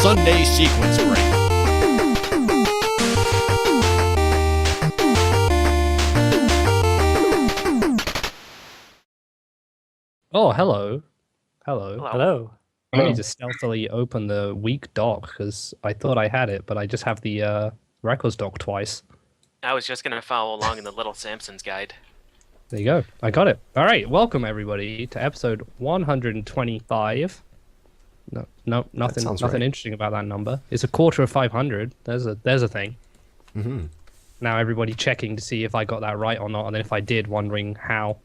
Sunday sequence break. Oh, hello. Hello. Hello. I need to stealthily open the weak dock because I thought I had it, but I just have the records dock twice. I was just going to follow along in the Little Samson's guide. There you go. I got it. All right. Welcome, everybody, to episode 125. No, nothing right. interesting about that number. It's a quarter of 500. There's a thing. Mm-hmm. Now everybody checking to see if I got that right or not, and then if I did, wondering how.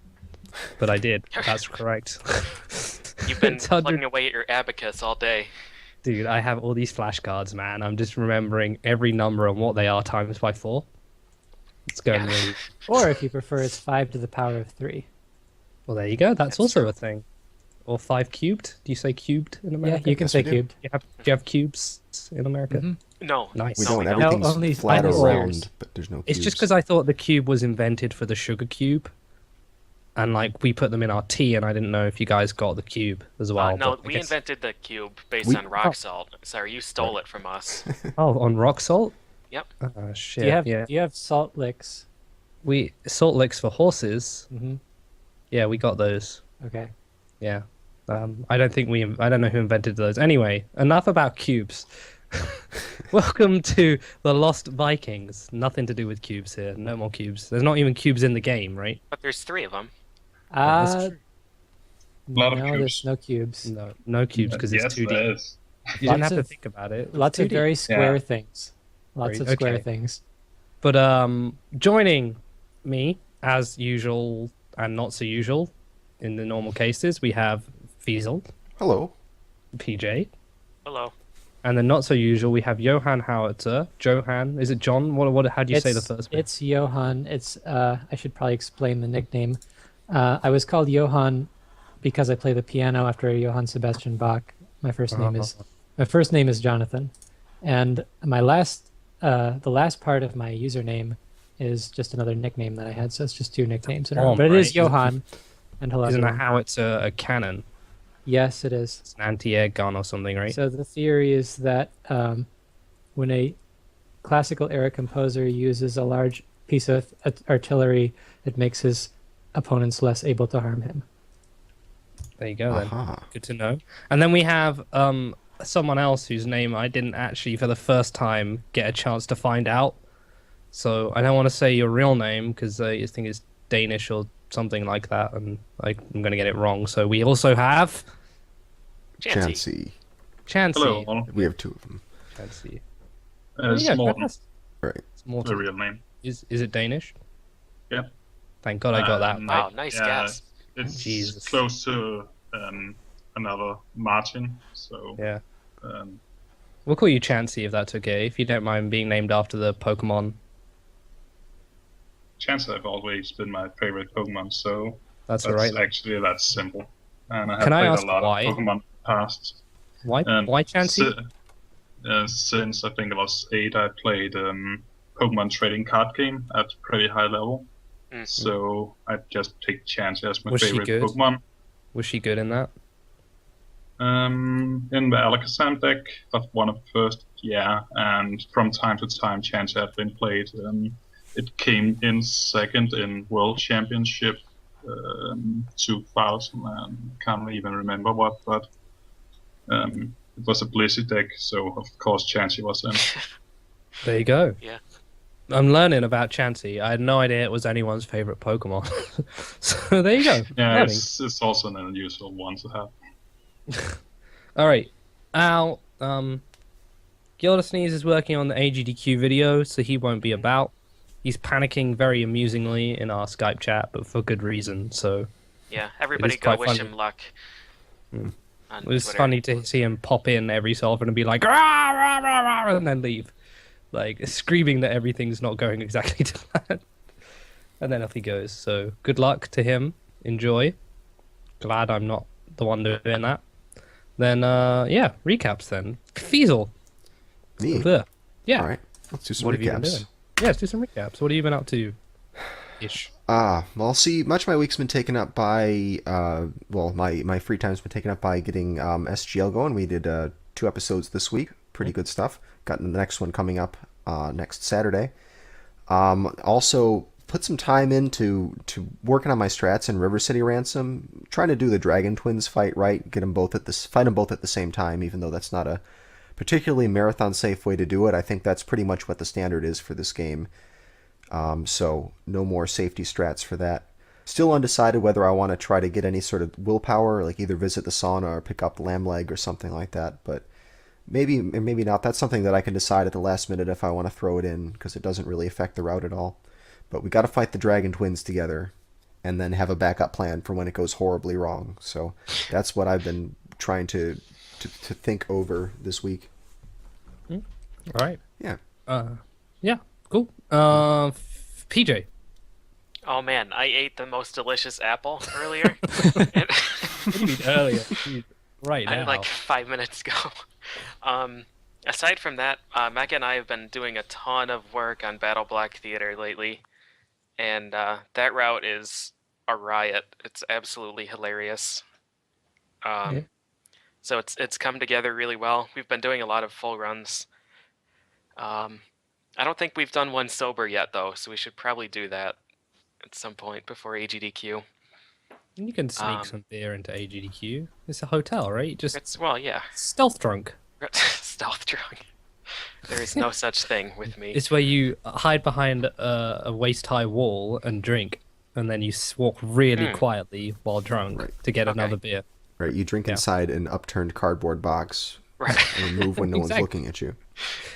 But I did. That's correct. You've been plugging away at your abacus all day. Dude, I have all these flashcards, man. I'm just remembering every number and what they are times by 4. It's going really... Or if you prefer, it's 5 to the power of 3. Well, there you go. That's also a thing. Or 5 cubed. Do you say cubed in America? Yeah, you can say cubed. Do you have cubes in America? Mm-hmm. No. Nice. We No, don't. we don't. Everything's No, only flat or squares. round, but there's no cubes. It's just because I thought the cube was invented for the sugar cube. And, like, we put them in our tea, and I didn't know if you guys got the cube as well. No, but I we guess... invented the cube based on rock salt. Sorry, you stole it from us. Oh, on rock salt? Yep. Shit. Do you have salt licks? Salt licks for horses. Mm-hmm. Yeah, we got those. Okay. Yeah. I don't know who invented those. Anyway, enough about cubes. Welcome to the Lost Vikings. Nothing to do with cubes here. No more cubes. There's not even cubes in the game, right? But there's 3 of them. No, cubes. there's no cubes. No cubes because it's 2D. There is. You didn't have to think about it. Lots of 2D. very square Yeah. things. Lots of Okay. square things. But joining me as usual and not so usual in the normal cases, we have Fiesel, Hello. PJ, Hello. and then not so usual we have johannhowitzer. Johan, is it John? How do you say the first bit? It's Johann. It's I should probably explain the nickname. I was called Johann because I play the piano after Johann Sebastian Bach. My first name is Jonathan, and the last part of my username is just another nickname that I had, so it's just 2 nicknames in a row. But it is Johann. And hello. Isn't a everyone. howitzer a cannon? Yes, it is. It's an anti-air gun or something, right? So the theory is that when a classical era composer uses a large piece of artillery, it makes his opponents less able to harm him. There you go, then. Aha. Good to know. And then we have someone else whose name I didn't actually, for the first time, get a chance to find out. So I don't want to say your real name, because I think it's Danish or something like that, and I'm going to get it wrong. So we also have... Chansey. Chansey. Hello, all. We have 2 of them. Chansey. It's Morten, fantastic. Right. It's the Morten. real name. Is it Danish? Yeah. Thank God I got that. Um, right. Wow, nice Yeah, guess. It's Jesus. close to another Martin, so Yeah. um, We'll call you Chansey if that's okay, if you don't mind being named after the Pokemon. Chansey have always been my favorite Pokemon, so That's all right. actually that's simple. And I have Can I played ask a lot why? of Pokemon in the past. Why And Chansey? Since I think I was 8, I played Pokemon trading card game at pretty high level. Mm. So I just picked Chansey as my Was she favorite good? Pokemon. Was she good in that? In the Alakazam deck, of one of the first, yeah, and from time to time Chansey had been played. It came in second in World Championship 2000, and can't even remember what, but it was a Blissey deck, so of course Chansey was in. There you go. Yeah. I'm learning about Chansey. I had no idea it was anyone's favorite Pokemon. So there you go. Yeah, Learning. it's also an unusual one to have. All right. Al, Gilda Sneeze is working on the AGDQ video, so he won't be about. He's panicking very amusingly in our Skype chat, but for good reason. So Yeah, everybody is go quite wish funny. him luck. Mm. On it was Twitter. funny to see him pop in every so often and be like, rah, rah, rah, rah, and then leave. Like, screaming that everything's not going exactly to plan. And then off he goes. So good luck to him. Enjoy. Glad I'm not the one doing that. Then, yeah, recaps then. Fiesel. Me. There. Yeah. All right. Let's do some What have you been recaps. doing? Yeah, let's do some recaps. What have you been up to? Ish. Well, see, much of my week's been taken up by, well, my free time's been taken up by getting SGL going. We did 2 episodes this week. Pretty good stuff. Got the next one coming up next Saturday. Also put some time into working on my strats in River City Ransom, trying to do the Dragon Twins fight right, get them both fight them both at the same time, even though that's not a particularly marathon safe way to do it. I think that's pretty much what the standard is for this game. So no more safety strats for that. Still undecided whether I want to try to get any sort of willpower, like either visit the sauna or pick up lamb leg or something like that. But maybe not. That's something that I can decide at the last minute if I want to throw it in, because it doesn't really affect the route at all. But we got to fight the Dragon Twins together, and then have a backup plan for when it goes horribly wrong. So that's what I've been trying to think over this week. All right. Yeah. Yeah. Cool. PJ. Oh man, I ate the most delicious apple earlier. What do you mean earlier? Right now. Like 5 minutes ago. Aside from that, Mecca and I have been doing a ton of work on Battle Block Theater lately, and that route is a riot. It's absolutely hilarious. Yeah. So it's come together really well. We've been doing a lot of full runs. I don't think we've done one sober yet, though, so we should probably do that at some point before AGDQ. You can sneak some beer into AGDQ. It's a hotel, right? Just Well, yeah. stealth drunk. Stealth drunk. There is no such thing with me. It's where you hide behind a waist-high wall and drink, and then you walk really quietly while drunk to get another beer. Right, you drink inside an upturned cardboard box, Right. and move when no one's looking at you.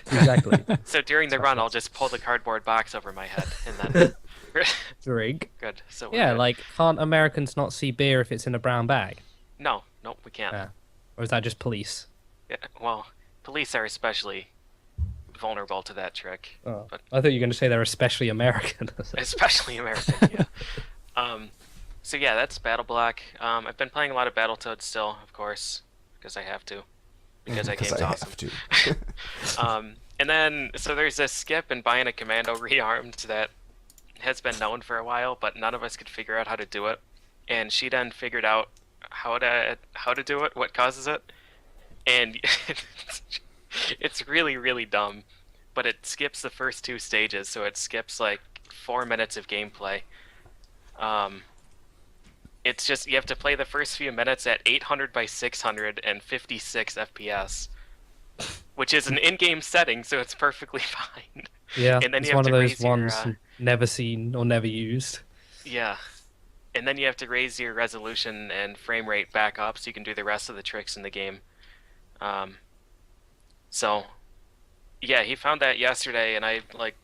Exactly. So during the run, I'll just pull the cardboard box over my head, and then... Drink. Good. So we're Yeah, good. like, can't Americans not see beer if it's in a brown bag? No, we can't. Yeah. Or is that just police? Yeah, well, police are especially vulnerable to that trick. Oh, But I thought you were going to say they're especially American. especially American, yeah. So yeah, that's Battle Block. I've been playing a lot of Battletoads still, of course, because I have to. Because that game's I awesome. have to. And then, so there's this skip in buying a commando rearmed that has been known for a while, but none of us could figure out how to do it. And she then figured out how to do it, what causes it, and it's really, really dumb. But it skips the first 2 stages, so it skips like 4 minutes of gameplay. It's just you have to play the first few minutes at 800 by 600 and 56 FPS, which is an in-game setting, so it's perfectly fine. Yeah, And then it's you have one of to those raise your, ones never seen or never used. Yeah. And then you have to raise your resolution and frame rate back up so you can do the rest of the tricks in the game. So, yeah, he found that yesterday, and I, like,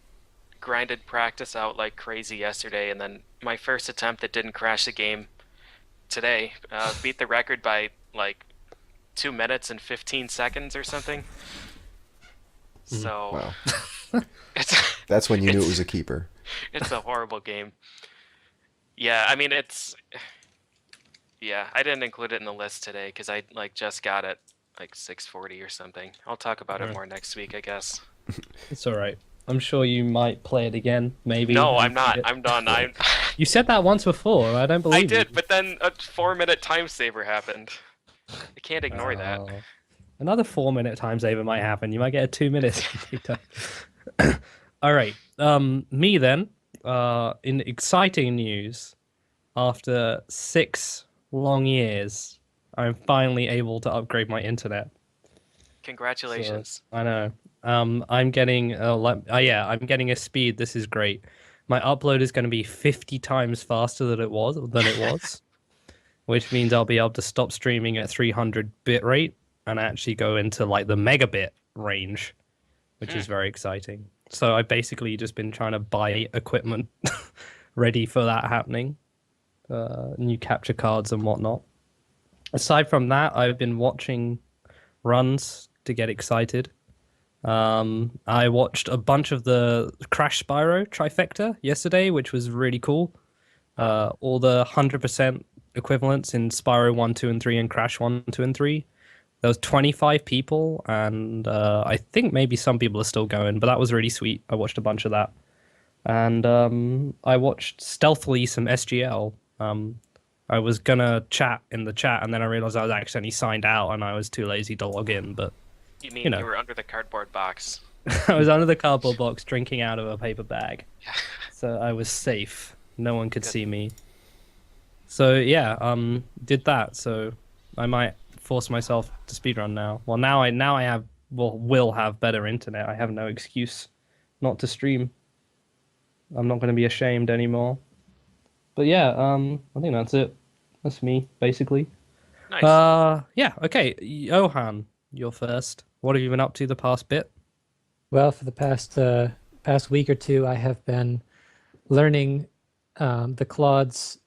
grinded practice out like crazy yesterday, and then my first attempt that didn't crash the game today beat the record by, like, 2 minutes and 15 seconds or something. So, Wow. That's when you knew it it's- was a keeper. It's a horrible game. Yeah, I mean, yeah, I didn't include it in the list today because I just got it like 640 or something. I'll talk about it more next week, I guess. It's all right. I'm sure you might play it again, maybe. No, and I'm not. beat it. I'm done. You said that once before. I don't believe I did, you. but then a 4-minute time saver happened. I can't ignore that. Oh. Another 4-minute time saver might happen. You might get a 2 minutes. All right. Me then. In exciting news, after 6 long years, I'm finally able to upgrade my internet. Congratulations. So, I know. I'm getting I'm getting a speed. This is great. My upload is going to be 50 times faster than it was, which means I'll be able to stop streaming at 300 bit rate and actually go into like the megabit range, which is very exciting. So I've basically just been trying to buy equipment ready for that happening, new capture cards and whatnot. Aside from that, I've been watching runs to get excited. I watched a bunch of the Crash Spyro trifecta yesterday, which was really cool. All the 100% equivalents in Spyro 1, 2, and 3 and Crash 1, 2, and 3. There was 25 people, and I think maybe some people are still going, but that was really sweet. I watched a bunch of that. And I watched stealthily some SGL. I was gonna chat in the chat, and then I realized I was accidentally signed out, and I was too lazy to log in, but... You mean you were under the cardboard box? I was under the cardboard box drinking out of a paper bag. Yeah. So I was safe. No one could see me. So yeah, did that. So I might force myself to speedrun now. Well, now I will have better internet. I have no excuse not to stream. I'm not going to be ashamed anymore. But yeah, I think that's it. That's me, basically. Nice. Yeah, okay. Johan, you're first. What have you been up to the past bit? Well, for the past week or two, I have been learning the Claude's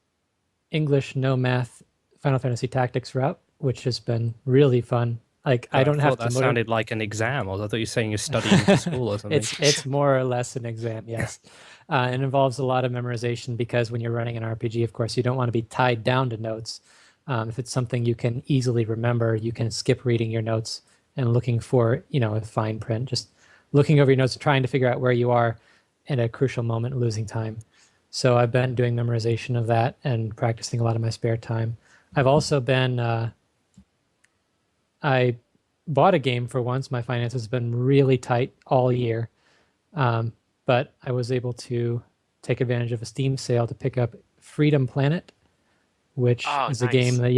English no math Final Fantasy Tactics route, which has been really fun. Like I don't have to. That sounded like an exam. I thought you were saying you're studying for school or something. It's more or less an exam, yes. It involves a lot of memorization because when you're running an RPG, of course, you don't want to be tied down to notes. If it's something you can easily remember, you can skip reading your notes and looking for, a fine print, just looking over your notes, trying to figure out where you are in a crucial moment, losing time. So I've been doing memorization of that and practicing a lot of my spare time. I've also been, I bought a game for once. My finances have been really tight all year. But I was able to take advantage of a Steam sale to pick up Freedom Planet, which is a game that,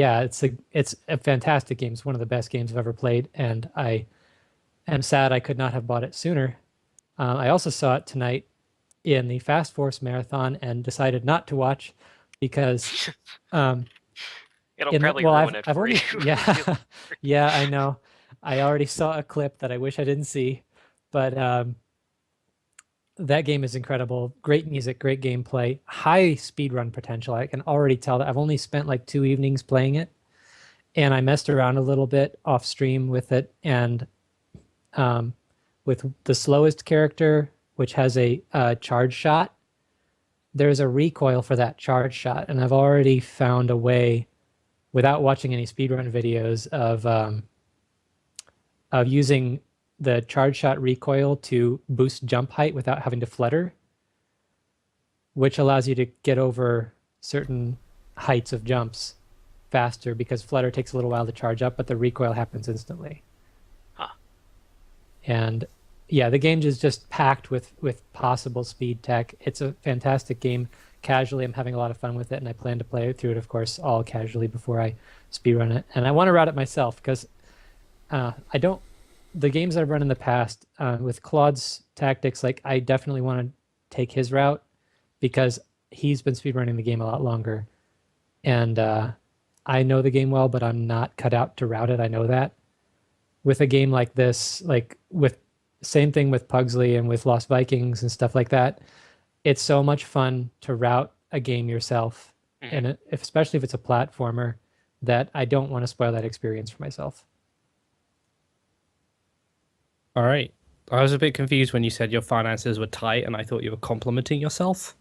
it's a fantastic game. It's one of the best games I've ever played, and I am sad I could not have bought it sooner. I also saw it tonight in the Fast Force Marathon and decided not to watch because it'll probably ruin it for you. Yeah, yeah, I know. I already saw a clip that I wish I didn't see, but that game is incredible. Great music, great gameplay, high speedrun potential. I can already tell that. I've only spent like 2 evenings playing it, and I messed around a little bit off stream with it. And with the slowest character, which has a charge shot, there's a recoil for that charge shot, and I've already found a way, without watching any speedrun videos, of using the charge shot recoil to boost jump height without having to flutter, which allows you to get over certain heights of jumps faster because flutter takes a little while to charge up, but the recoil happens instantly. Huh. And yeah, the game is just packed with possible speed tech. It's a fantastic game. Casually, I'm having a lot of fun with it, and I plan to play through it, of course, all casually before I speedrun it. And I want to route it myself because the games I've run in the past with Claude's Tactics, like I definitely want to take his route because he's been speedrunning the game a lot longer. And I know the game well, but I'm not cut out to route it. I know that. With a game like this, like with same thing with Pugsley and with Lost Vikings and stuff like that, it's so much fun to route a game yourself. Mm-hmm. And especially if it's a platformer, that I don't want to spoil that experience for myself. All right. I was a bit confused when you said your finances were tight, and I thought you were complimenting yourself.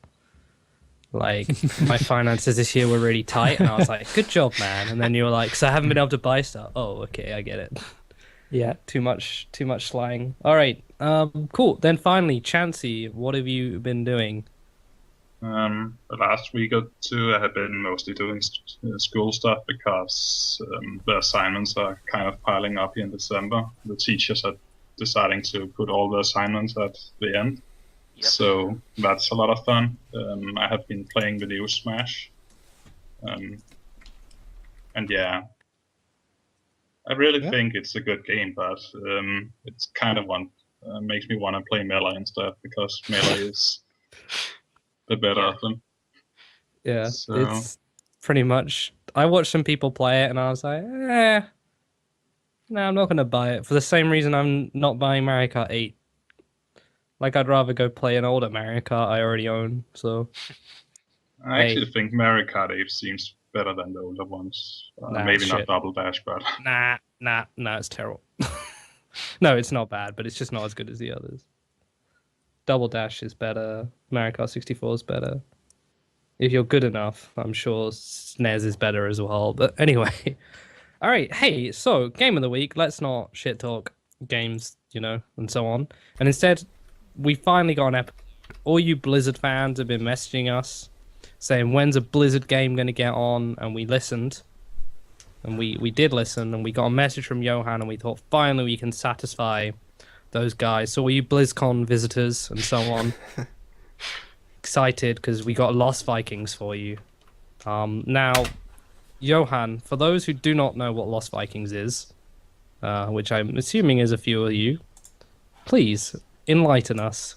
Like, my finances this year were really tight, and I was like, good job, man. And then you were like, so I haven't been able to buy stuff. Oh, okay, I get it. Yeah. Too much slang. All right. Cool. Then finally, Chansey, what have you been doing? The last week or two, I have been mostly doing school stuff because the assignments are kind of piling up here in December. The teachers are deciding to put all the assignments at the end. Yep. So that's a lot of fun. I have been playing Video Smash, And yeah, I really think it's a good game, but it's kind of makes me want to play Melee instead, because Melee is the better of them. Yeah, So, it's pretty much. I watched some people play it, and I was like, no, I'm not gonna buy it for the same reason I'm not buying Mario Kart 8. Like, I'd rather go play an older Mario Kart I already own. So I actually think Mario Kart 8 seems better than the older ones. Maybe not Double Dash, but nah, it's terrible. No, it's not bad, but it's just not as good as the others. Double Dash is better. Mario Kart 64 is better. If you're good enough, I'm sure SNES is better as well. But anyway, all right. Hey, so game of the week. Let's not shit talk games, and so on. And instead, we finally got an episode. All you Blizzard fans have been messaging us saying, when's a Blizzard game going to get on? And we listened. And we did listen. And we got a message from Johan. And we thought, finally, we can satisfy those guys. So all you BlizzCon visitors and so on. Excited because we got Lost Vikings for you. Now, Johan, for those who do not know what Lost Vikings is, which I'm assuming is a few of you, please enlighten us.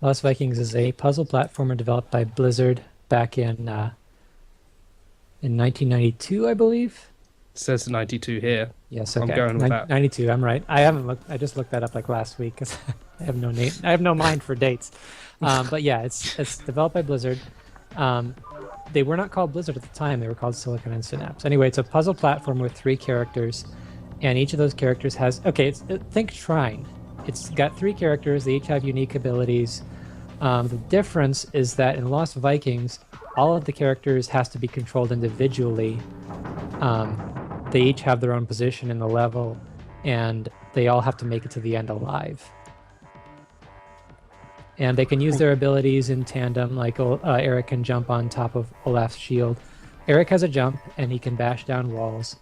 Lost Vikings is a puzzle platformer developed by Blizzard back in 1992, I believe. It says 92 here. Yes, okay. I'm going with that. 92, I'm right. I haven't looked. I just looked that up like last week because I have no mind for dates. But yeah, it's developed by Blizzard. They were not called Blizzard at the time. They were called Silicon and Synapse. Anyway, it's a puzzle platform with 3 characters, and each of those characters has... Okay, think Shrine. It's got 3 characters. They each have unique abilities. The difference is that in Lost Vikings, all of the characters has to be controlled individually. They each have their own position in the level, and they all have to make it to the end alive. And they can use their abilities in tandem, like Eric can jump on top of Olaf's shield. Eric has a jump, and he can bash down walls.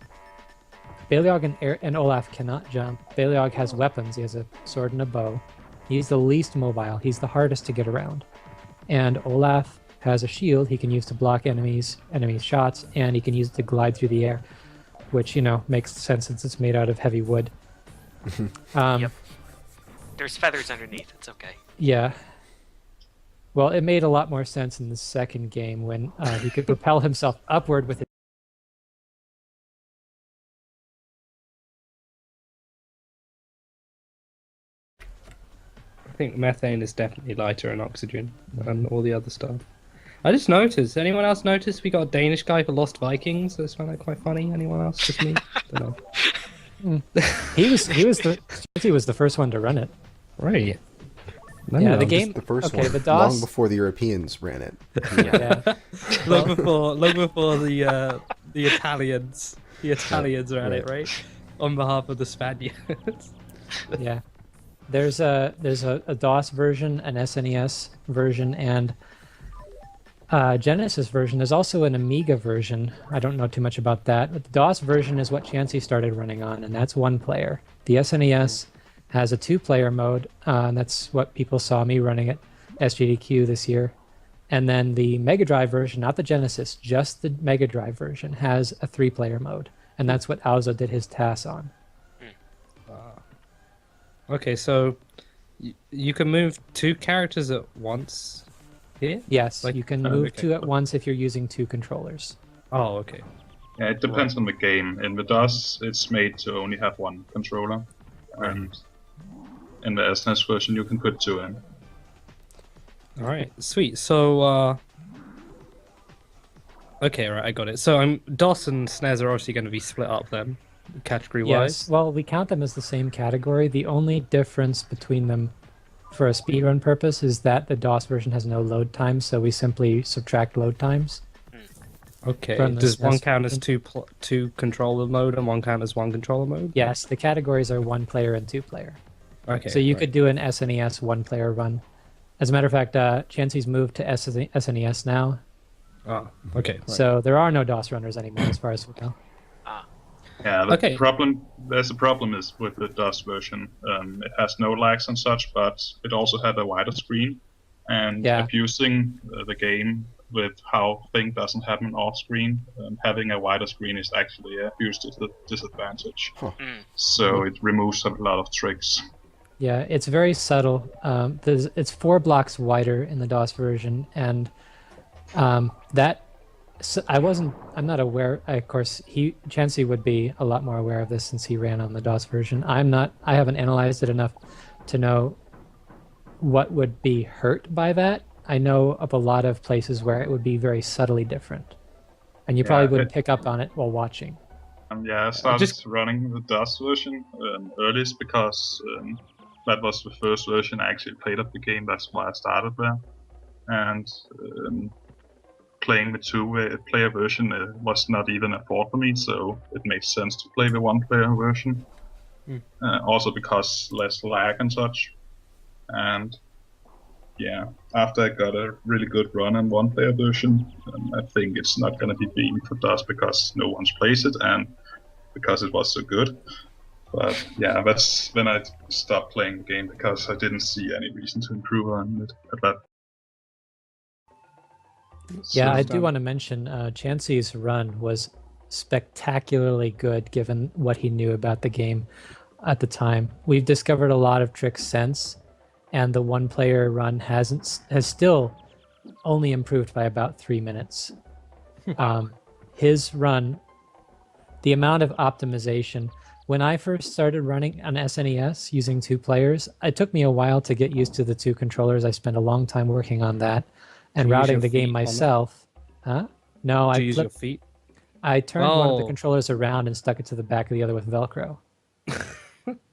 Baleog and Olaf cannot jump. Baleog has weapons. He has a sword and a bow. He's the least mobile. He's the hardest to get around. And Olaf has a shield he can use to block enemies' shots, and he can use it to glide through the air, which, makes sense since it's made out of heavy wood. Yep. There's feathers underneath. It's okay. Yeah. Well, it made a lot more sense in the second game when he could propel himself upward with it. I think methane is definitely lighter than oxygen and all the other stuff. I just noticed. Anyone else notice we got a Danish guy for Lost Vikings? I just found that quite funny. Anyone else? Just me? Don't know. He was the first one to run it. Right. Yeah, the game. The first okay, one, the DOS, long before the Europeans ran it. Yeah. long before the Italians. The Italians ran it, right? On behalf of the Spaniards. Yeah. There's a DOS version, an SNES version, and Genesis version. There's also an Amiga version. I don't know too much about that, but the DOS version is what Chansey started running on, and that's 1 player. The SNES has a 2-player mode, and that's what people saw me running at SGDQ this year. And then the Mega Drive version, not the Genesis, just the Mega Drive version, has a 3-player mode, and that's what Auzo did his TAS on. Okay, so you can move 2 characters at once here? Yes, you can move okay. 2 at once if you're using 2 controllers. Oh, okay. Yeah, it depends on the game. In the DOS, it's made to only have 1 controller, and in the SNES version, you can put 2 in. All right, sweet. So, okay, right, I got it. So, DOS and SNES are obviously going to be split up then, category-wise. Yes, well, we count them as the same category. The only difference between them for a speedrun purpose is that the DOS version has no load times, so we simply subtract load times. Okay, does one count as two controller mode and one count as 1 controller mode? Yes, the categories are 1 player and 2 player. Okay. So you could do an SNES 1-player run. As a matter of fact, Chansey's moved to SNES now. Oh, okay. Right. So there are no DOS runners anymore, as far as we know. Yeah, there's a problem is with the DOS version. It has no lags and such, but it also had a wider screen, and abusing the game with how thing doesn't happen off screen. Having a wider screen is actually a huge disadvantage. Huh. So it removes a lot of tricks. Yeah, it's very subtle. It's 4 blocks wider in the DOS version, and that so I'm not aware. Of course, Chansey would be a lot more aware of this since he ran on the DOS version. I'm not. I haven't analyzed it enough to know what would be hurt by that. I know of a lot of places where it would be very subtly different, and you probably wouldn't pick up on it while watching. Yeah, I started running the DOS version earliest because that was the first version I actually played of the game. That's why I started there. And playing the two-player version was not even a thought for me, so it made sense to play the one-player version. Also because less lag and such. And yeah, after I got a really good run on one-player version, I think it's not going to be beaten for DOS because no one's plays it and because it was so good. But yeah, that's when I stopped playing the game because I didn't see any reason to improve on it at that. Yeah, I do want to mention Chansey's run was spectacularly good given what he knew about the game at the time. We've discovered a lot of tricks since, and the one-player run has still only improved by about 3 minutes. His run, the amount of optimization. When I first started running on SNES using 2 players, it took me a while to get used to the 2 controllers. I spent a long time working on that and routing the game myself. Huh? No, Did you use your feet? I turned one of the controllers around and stuck it to the back of the other with Velcro.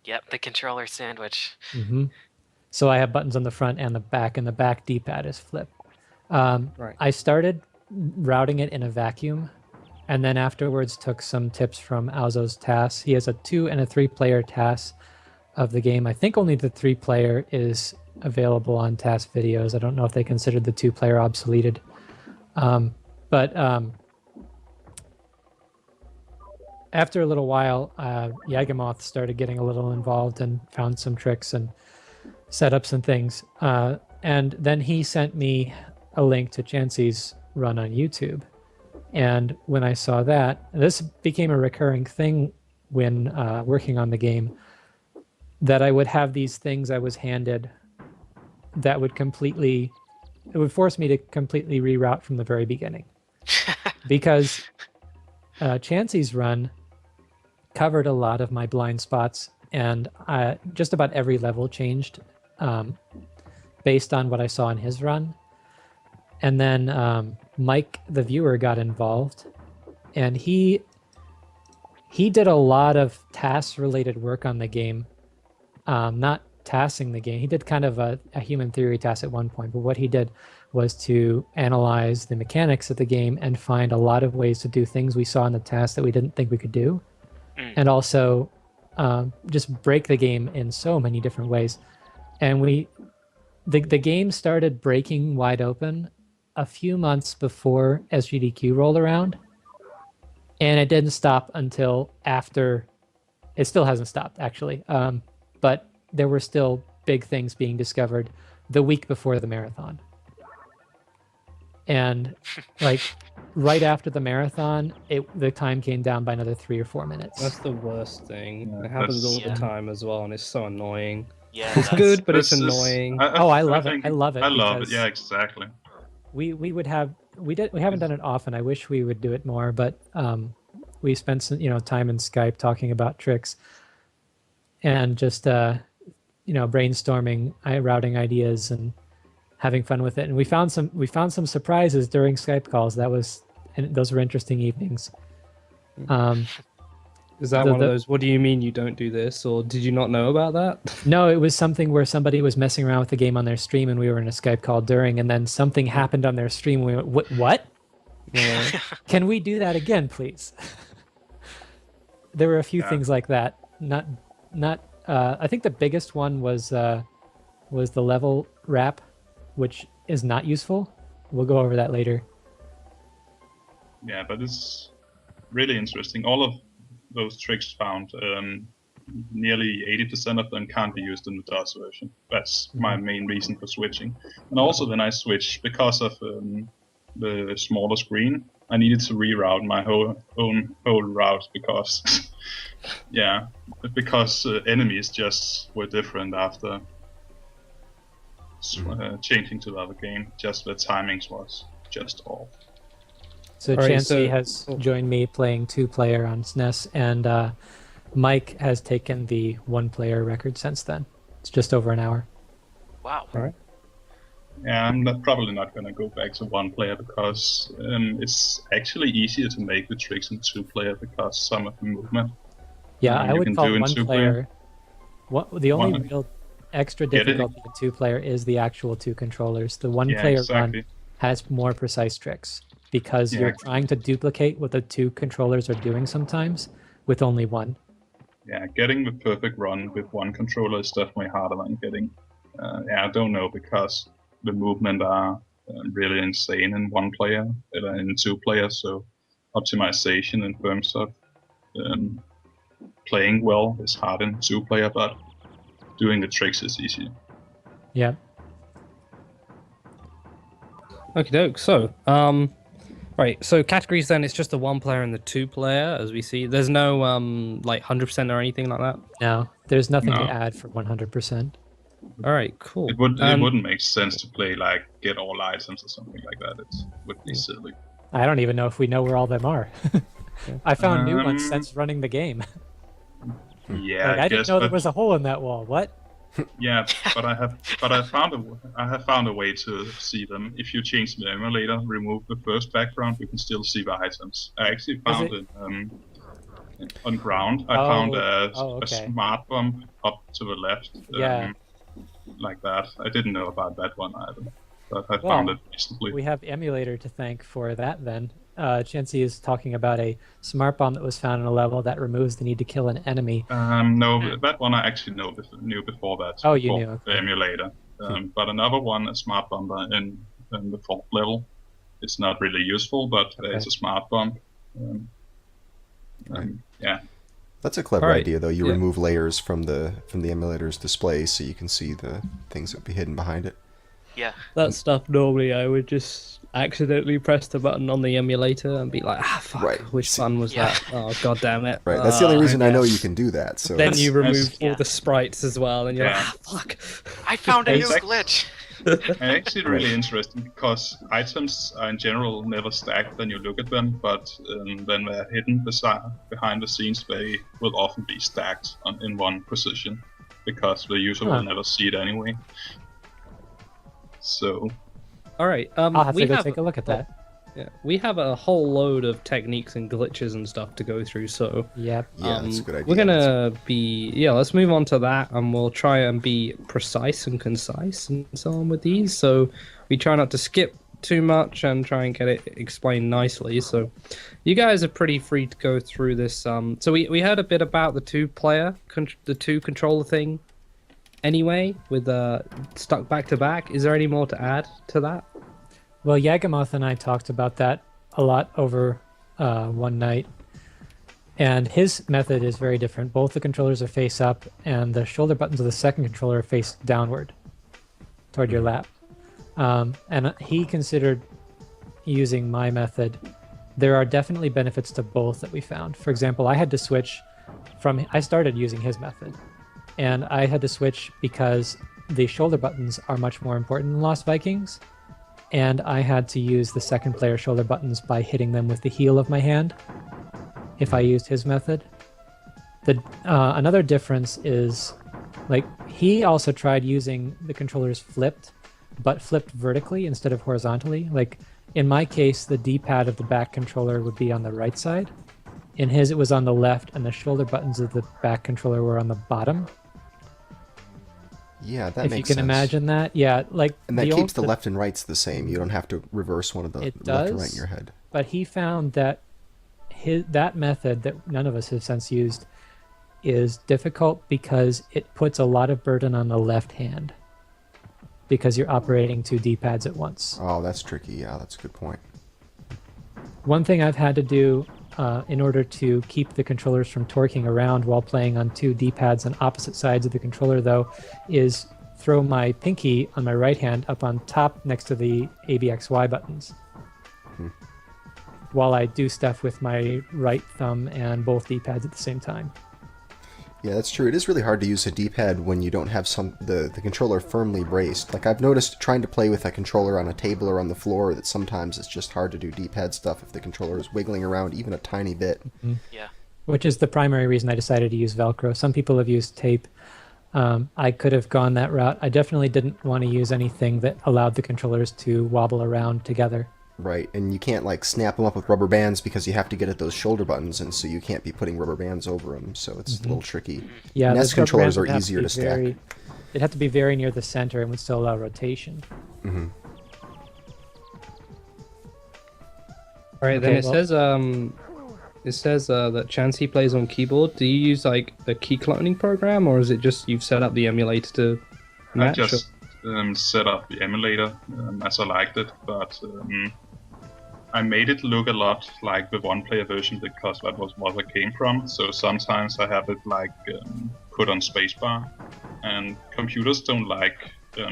Yep, the controller sandwich. So I have buttons on the front and the back D-pad is flipped. Right. I started routing it in a vacuum, and then afterwards took some tips from Alzo's TAS. He has a 2 and a 3-player TAS of the game. I think only the 3-player is available on TAS videos. I don't know if they considered the 2-player obsoleted. But after a little while, Yagamoth started getting a little involved and found some tricks and setups and things. And then he sent me a link to Chansey's run on YouTube. And when I saw that, this became a recurring thing when working on the game, that I would have these things I was handed that would force me to completely reroute from the very beginning. Because Chansey's run covered a lot of my blind spots, and just about every level changed based on what I saw in his run. And then Mike, the viewer, got involved, and he did a lot of TAS-related work on the game, not tassing the game. He did kind of a human theory task at one point, but what he did was to analyze the mechanics of the game and find a lot of ways to do things we saw in the task that we didn't think we could do, and also just break the game in so many different ways. And the game started breaking wide open a few months before SGDQ rolled around, and it didn't stop until after. It still hasn't stopped, actually, but there were still big things being discovered the week before the marathon. And like right after the marathon, the time came down by another 3 or 4 minutes. That's the worst thing. Yeah, it happens all yeah. the time as well, and it's so annoying. Yeah, It's good, but it's annoying. I love it. I love it. I love it. because Yeah, exactly. we haven't done it often. I wish we would do it more, but we spent some time in Skype talking about tricks and just brainstorming, routing ideas and having fun with it. And we found some surprises during Skype calls. Those were interesting evenings. Is that one of those, what do you mean you don't do this? Or did you not know about that? No, it was something where somebody was messing around with the game on their stream and we were in a Skype call during, and then something happened on their stream. We went, what? Yeah. Can we do that again, please? There were a few things like that. I think the biggest one was the level wrap, which is not useful. We'll go over that later. Yeah, but it's really interesting. All of those tricks found, nearly 80% of them can't be used in the DOS version. That's my main reason for switching. And also then I switched because of the smaller screen. I needed to reroute my whole route because, yeah, because enemies just were different after changing to the other game. Just the timings was just off. So All right, Chansey has joined me playing 2-player on SNES, and Mike has taken the 1-player record since then. It's just over an hour. Wow. All right. Yeah, I'm probably not going to go back to 1-player because it's actually easier to make the tricks in 2-player because some of the movement Yeah, I you would can call do in 1-player. The only One- real extra Get it? difficulty in 2-player is the actual 2 controllers. The Yeah, 1-player exactly. run has more precise tricks because Yeah. you're trying to duplicate what the 2 controllers are doing sometimes with only 1. Yeah, getting the perfect run with 1 controller is definitely harder than getting. I don't know because the movement are really insane in 1-player than in 2-player. So optimization in terms of playing well is hard in 2-player, but doing the tricks is easy. Yeah. Okay, doke. So, right. So categories then, it's just the 1-player and the 2-player, as we see. There's no like 100% or anything like that. No, there's nothing No. to add for 100%. All right, cool. It wouldn't make sense to play like get all items or something like that. It would be silly. I don't even know if we know where all them are. I found new ones Um, since running the game. Yeah, I didn't guess, know there but- was a hole in that wall. What? Yeah, but I have found a way to see them. If you change the emulator, remove the first background, you can still see the items. I actually found it on ground. I found a okay. smart bump up to the left. Yeah. Like that. I didn't know about that one either, but I Well, found it recently. We have emulator to thank for that then. Chansey is talking about a smart bomb that was found in a level that removes the need to kill an enemy. No, that one I actually knew before that. Oh, you before knew, okay. the emulator. But another one, a smart bumper in the 4th level. It's not really useful, but it's a smart bump. Yeah. That's a clever Alright, idea, though. You yeah. remove layers from the emulator's display so you can see the things that would be hidden behind it. Yeah. That stuff normally I would just accidentally press the button on the emulator and be like, fuck, Right. which one was that? Oh, god damn it. Right. That's the only reason I know guess. you can do that. So Then it's- you remove Yeah. all the sprites as well, and you're Yeah. like, fuck. I found a new Exact- glitch. And actually really interesting because items are in general never stacked when you look at them, but when they're hidden behind the scenes, they will often be stacked in one position because the user will never see it anyway. So, All right. I'll have we to go have take a look at that. Yeah, we have a whole load of techniques and glitches and stuff to go through. So Yep. yeah, that's a good idea. we're gonna let's move on to that, and we'll try and be precise and concise and so on with these. So we try not to skip too much and try and get it explained nicely. So you guys are pretty free to go through this. So we heard a bit about the 2-player, the 2 controller thing. Anyway, with stuck back to back, is there any more to add to that? Well, Yagamoth and I talked about that a lot over one night. And his method is very different. Both the controllers are face up, and the shoulder buttons of the second controller are face downward toward your lap. And he considered using my method. There are definitely benefits to both that we found. For example, I had to switch I started using his method. And I had to switch because the shoulder buttons are much more important in Lost Vikings. And I had to use the second player shoulder buttons by hitting them with the heel of my hand if I used his method. Another difference is, like, he also tried using the controllers flipped, but flipped vertically instead of horizontally. Like, in my case, the D-pad of the back controller would be on the right side. In his, it was on the left, and the shoulder buttons of the back controller were on the bottom. Yeah, that If makes you can sense. imagine that, yeah, like And that keeps old- the left and rights the same. You don't have to reverse one of the It left and right does. in your head. But he found that that method that none of us have since used is difficult because it puts a lot of burden on the left hand because you're operating 2 D-pads at once. Oh, that's tricky. Yeah, that's a good point. One thing I've had to do in order to keep the controllers from torquing around while playing on 2 D-pads on opposite sides of the controller, though, is throw my pinky on my right hand up on top next to the ABXY buttons. while I do stuff with my right thumb and both D-pads at the same time. Yeah, that's true. It is really hard to use a D-pad when you don't have the controller firmly braced. Like, I've noticed trying to play with a controller on a table or on the floor that sometimes it's just hard to do D-pad stuff if the controller is wiggling around even a tiny bit. Yeah. Which is the primary reason I decided to use Velcro. Some people have used tape. I could have gone that route. I definitely didn't want to use anything that allowed the controllers to wobble around together. Right, and you can't like snap them up with rubber bands because you have to get at those shoulder buttons, and so you can't be putting rubber bands over them, so it's a little tricky. Yeah, NES the controllers rubber are bands easier to stack. It'd have to be very near the center and would still allow rotation. All right, then it says that Chansey plays on keyboard. Do you use like a key cloning program, or is it just you've set up the emulator to match? I just set up the emulator as I liked it, but I made it look a lot like the one-player version because that was what I came from. So sometimes I have it like put on spacebar, and computers don't like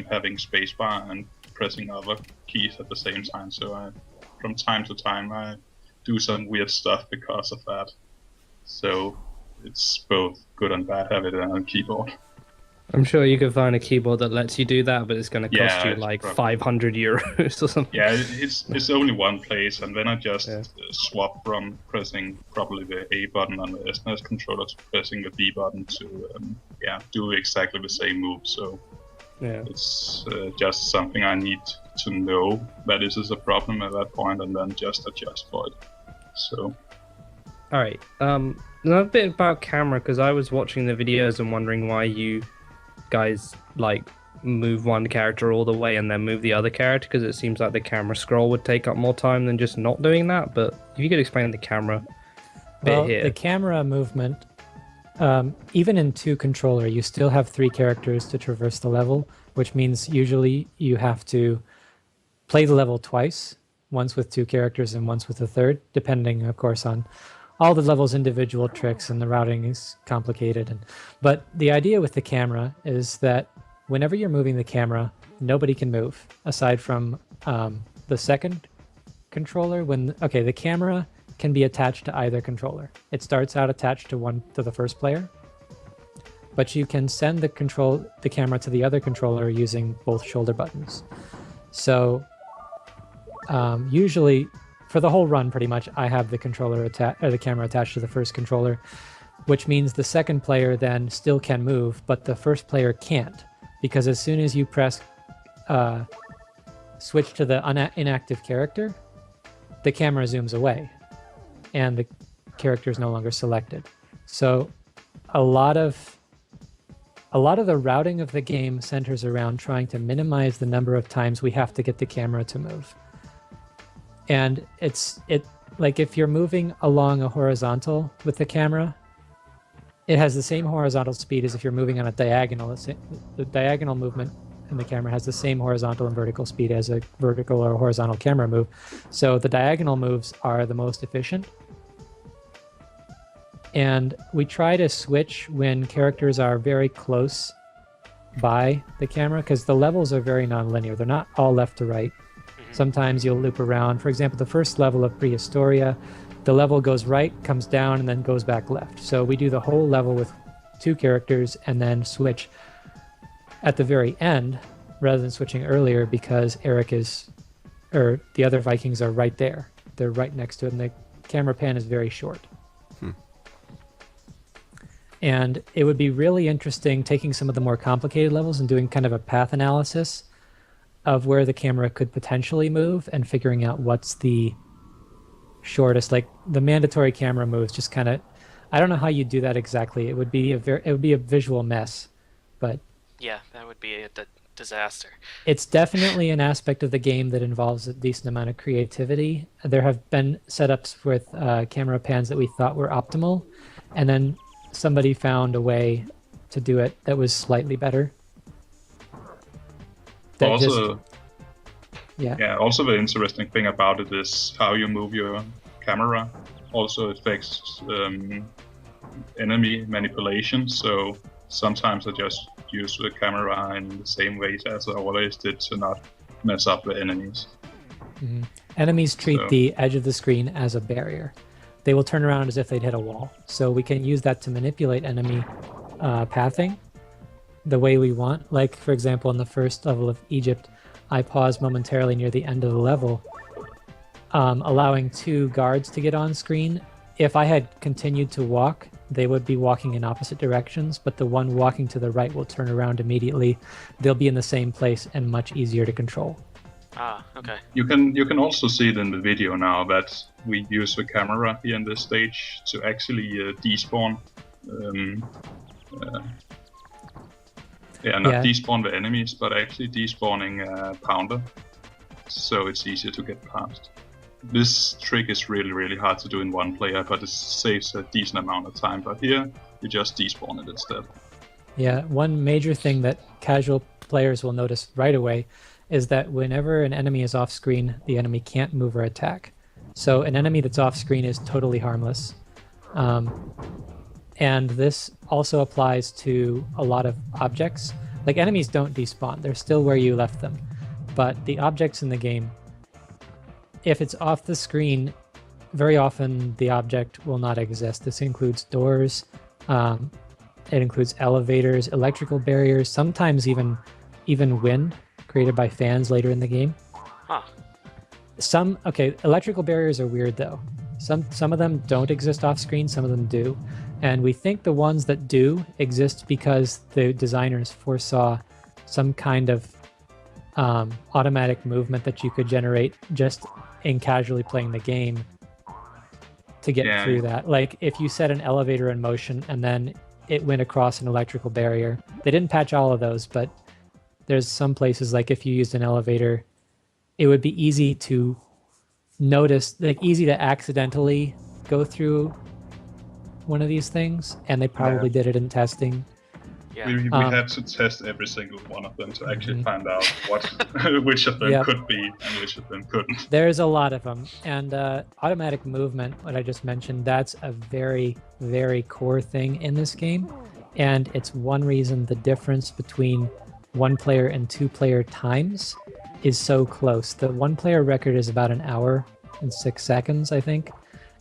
having spacebar and pressing other keys at the same time. So from time to time I do some weird stuff because of that. So it's both good and bad having it on a keyboard. I'm sure you could find a keyboard that lets you do that, but it's going to cost you like probably €500 or something. Yeah, it's only one place, and then I just swap from pressing probably the A button on the SNES controller to pressing the B button to do exactly the same move. So it's just something I need to know that this is a problem at that point, and then just adjust for it. So. All right. Another bit about camera, because I was watching the videos and wondering why you guys like move one character all the way and then move the other character, because it seems like the camera scroll would take up more time than just not doing that. But if you could explain the camera bit here. The camera movement, even in 2-controller, you still have 3 characters to traverse the level, which means usually you have to play the level twice, once with 2 characters and once with a third, depending, of course, on all the level's individual tricks, and the routing is complicated. But the idea with the camera is that whenever you're moving the camera, nobody can move aside from the second controller. The camera can be attached to either controller. It starts out attached to the first player, but you can send the camera to the other controller using both shoulder buttons. So usually, for the whole run, pretty much, I have the camera attached to the first controller, which means the second player then still can move, but the first player can't, because as soon as you press switch to the inactive character, the camera zooms away, and the character is no longer selected. So a lot of the routing of the game centers around trying to minimize the number of times we have to get the camera to move. And it's like if you're moving along a horizontal with the camera, it has the same horizontal speed as if you're moving on a diagonal. The diagonal movement in the camera has the same horizontal and vertical speed as a vertical or horizontal camera move. So the diagonal moves are the most efficient. And we try to switch when characters are very close by the camera, because the levels are very non-linear. They're not all left to right. Sometimes you'll loop around. For example, the first level of Prehistoria, the level goes right, comes down, and then goes back left. So we do the whole level with 2 characters and then switch at the very end rather than switching earlier, because the other Vikings are right there. They're right next to it, and the camera pan is very short. And it would be really interesting taking some of the more complicated levels and doing kind of a path analysis of where the camera could potentially move and figuring out what's the shortest. Like the mandatory camera moves, just kind of, I don't know how you do that exactly. It would be a visual mess, but yeah, that would be a disaster. It's definitely an aspect of the game that involves a decent amount of creativity. There have been setups with camera pans that we thought were optimal, and then somebody found a way to do it that was slightly better. Also, the interesting thing about it is how you move your camera also affects enemy manipulation. So sometimes I just use the camera in the same way as I always did to not mess up the enemies. Enemies treat So- the edge of the screen as a barrier. They will turn around as if they'd hit a wall. So we can use that to manipulate enemy pathing the way we want. Like, for example, in the first level of Egypt, I paused momentarily near the end of the level, allowing 2 guards to get on screen. If I had continued to walk, they would be walking in opposite directions, but the one walking to the right will turn around immediately. They'll be in the same place and much easier to control. Ah, okay. You can also see it in the video now that we use the camera here in this stage to actually despawn. Not Yeah. despawn the enemies, but actually despawning Pounder, so it's easier to get past. This trick is really, really hard to do in one player, but it saves a decent amount of time. But here, you just despawn it instead. Yeah, one major thing that casual players will notice right away is that whenever an enemy is off screen, the enemy can't move or attack. So an enemy that's off screen is totally harmless. And this also applies to a lot of objects. Like, enemies don't despawn, they're still where you left them. But the objects in the game, if it's off the screen, very often the object will not exist. This includes doors, it includes elevators, electrical barriers, sometimes even wind created by fans later in the game. Huh. Electrical barriers are weird though. Some of them don't exist off screen, some of them do. And we think the ones that do exist because the designers foresaw some kind of automatic movement that you could generate just in casually playing the game to get through that. Like, if you set an elevator in motion and then it went across an electrical barrier. They didn't patch all of those, but there's some places, like if you used an elevator, it would be easy to notice, like easy to accidentally go through one of these things, and they probably did it in testing. Yeah. We had to test every single one of them to actually find out which of them could be and which of them couldn't. There's a lot of them, and automatic movement, what I just mentioned, that's a very, very core thing in this game, and it's one reason the difference between 1-player and 2-player times is so close. The 1-player record is about 1 hour and 6 seconds, I think,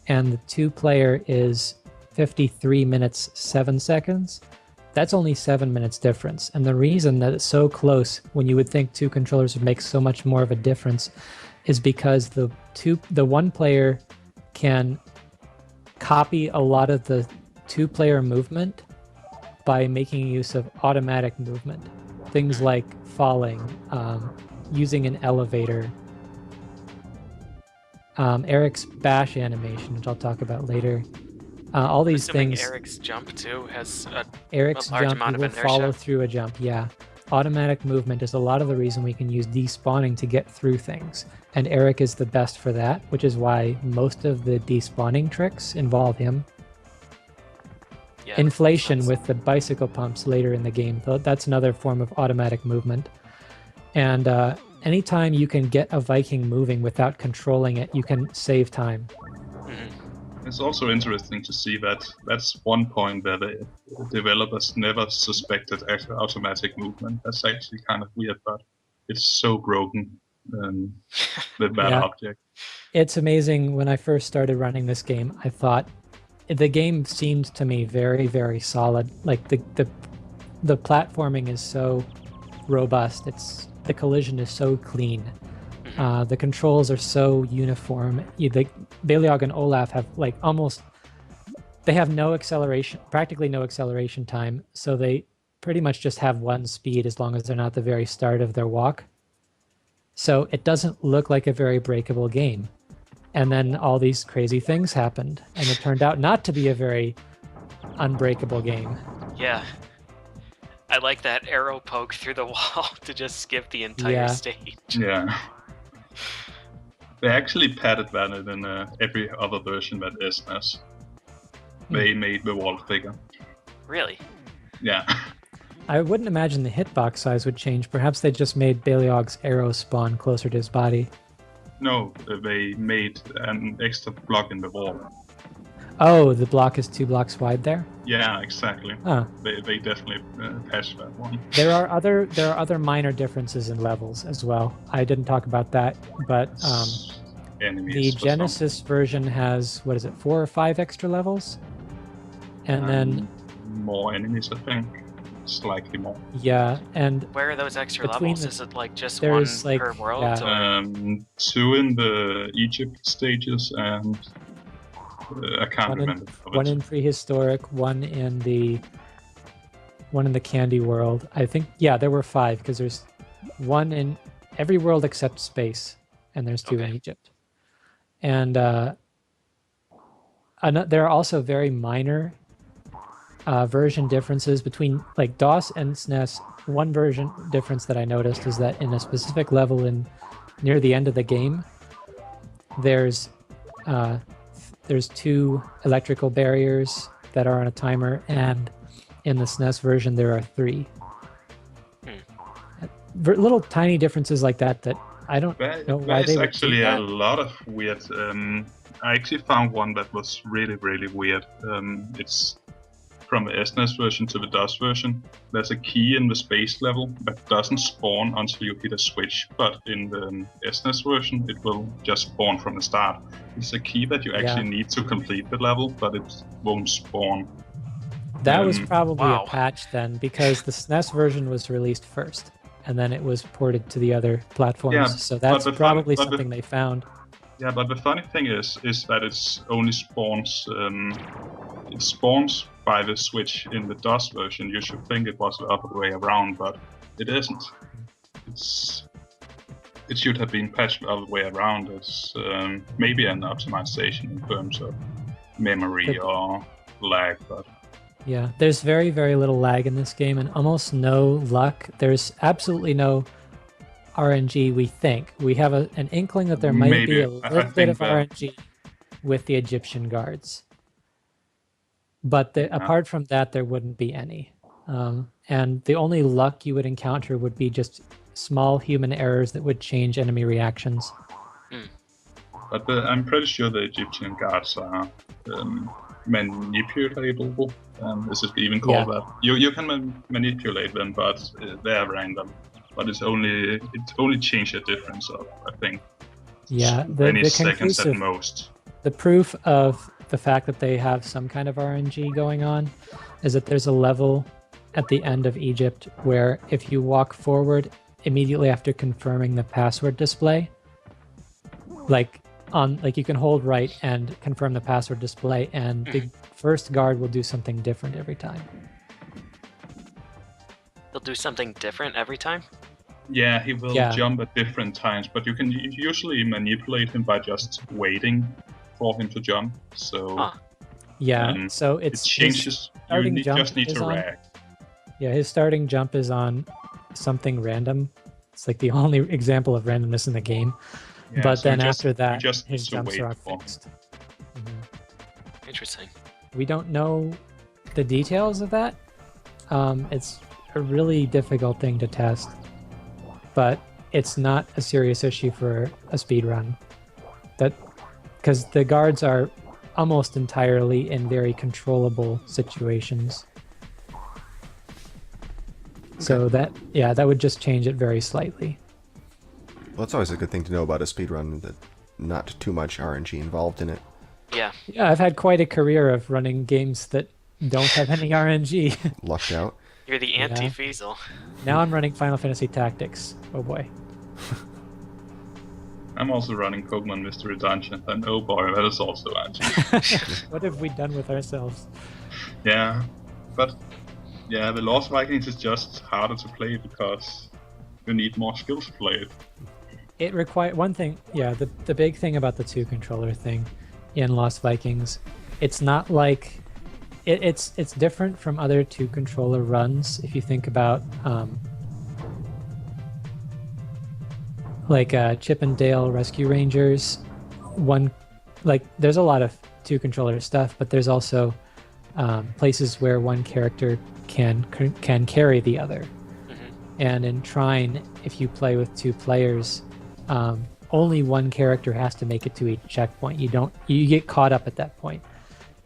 and the 2-player is 53 minutes 7 seconds. That's only 7 minutes difference. And the reason that it's so close, when you would think 2 controllers would make so much more of a difference, is because the 1-player can copy a lot of the 2-player movement by making use of automatic movement. Things like falling, using an elevator, Eric's bash animation, which I'll talk about later. All these things. Eric's jump too has Eric's a large jump amount of will inertia. follow through a jump, yeah. Automatic movement is a lot of the reason we can use despawning to get through things. And Eric is the best for that, which is why most of the despawning tricks involve him. Yeah, Inflation with the bicycle pumps later in the game, though, that's another form of automatic movement. And anytime you can get a Viking moving without controlling it, you can save time. It's also interesting to see that that's one point where the developers never suspected automatic movement. That's actually kind of weird, but it's so broken with that object. It's amazing. When I first started running this game, I thought the game seemed to me very, very solid. Like the platforming is so robust. The collision is so clean. The controls are so uniform. Beliog and Olaf have they have no acceleration, practically no acceleration time. So they pretty much just have one speed as long as they're not at the very start of their walk. So it doesn't look like a very breakable game. And then all these crazy things happened, and it turned out not to be a very unbreakable game. Yeah. I like that arrow poke through the wall to just skip the entire stage. Yeah. They actually padded that in every other version that SNES. They made the wall bigger. Really? Yeah. I wouldn't imagine the hitbox size would change. Perhaps they just made Beliog's arrow spawn closer to his body. No, they made an extra block in the wall. Oh, the block is 2 blocks wide there. Yeah, exactly. Huh. They definitely patched that one. There are other minor differences in levels as well. I didn't talk about that, but Enemies the for some. Genesis version has, what is it, 4 or 5 extra levels, and then more enemies, I think. Slightly more. yeah, and Where are those extra Between levels? the- Is it like just there's, one like, per world? yeah. Or... 2 in the Egypt stages, and I can't one remember. in prehistoric, one in the candy world. I think there were 5 because there's one in every world except space, and there's 2 in Okay. Egypt. And there are also very minor version differences between like DOS and SNES. One version difference that I noticed is that in a specific level near the end of the game, there's 2 electrical barriers that are on a timer, and in the SNES version there are 3. Little tiny differences like that I don't know why they There's would actually do a that. lot of weird. I actually found one that was really, really weird. It's from the SNES version to the DOS version. There's a key in the space level that doesn't spawn until you hit a switch, but in the SNES version, it will just spawn from the start. It's a key that you actually need to complete the level, but it won't spawn. That was probably Wow. a patch then, because the SNES version was released first, and then it was ported to the other platforms. Yeah, so that's but probably but the- something they found. Yeah, but the funny thing is that it's only spawns. It spawns by the switch in the DOS version. You should think it was the other way around, but it isn't. It should have been patched the other way around. It's maybe an optimization in terms of memory or lag, but Yeah, there's very, very little lag in this game and almost no luck. There's absolutely no RNG, we think. We have an inkling that there might Maybe. be a I little bit think of that- RNG with the Egyptian guards. But apart from that, there wouldn't be any. And the only luck you would encounter would be just small human errors that would change enemy reactions. But I'm pretty sure the Egyptian guards are manipulatable. Is it even called that? You can manipulate them, but they're random. But it only changed a difference of, I think, Yeah, many seconds at conclusive, most. the proof of the fact that they have some kind of RNG going on is that there's a level at the end of Egypt where if you walk forward immediately after confirming the password display, like you can hold right and confirm the password display, and the first guard will do something different every time. They'll do something different every time? Yeah, he will Yeah. jump at different times, but you can usually manipulate him by just waiting for him to jump. So Huh. Yeah, so it it's changes. You starting jump just need is to on- react. Yeah, his starting jump is on something random. It's like the only example of randomness in the game. Yeah, but so then you after that, just his need to jumps wait are for- fixed. Interesting. We don't know the details of that. It's a really difficult thing to test, but it's not a serious issue for a speedrun. Because the guards are almost entirely in very controllable situations. So that would just change it very slightly. Well, it's always a good thing to know about a speedrun, that not too much RNG involved in it. Yeah. Yeah, I've had quite a career of running games that don't have any RNG. Lucked out. You're the anti-Feasel. Now I'm running Final Fantasy Tactics. Oh boy. I'm also running Pokemon Mystery Dungeon, and oh boy, that is also anti. What have we done with ourselves? Yeah, but yeah, the Lost Vikings is just harder to play because you need more skills to play it. It requires one thing. Yeah, the big thing about the 2-controller thing in Lost Vikings, it's not like it's different from other 2-controller runs. If you think about like Chip and Dale Rescue Rangers, there's a lot of 2-controller stuff, but there's also places where one character can carry the other. And in Trine, if you play with 2 players, only one character has to make it to each checkpoint. You get caught up at that point.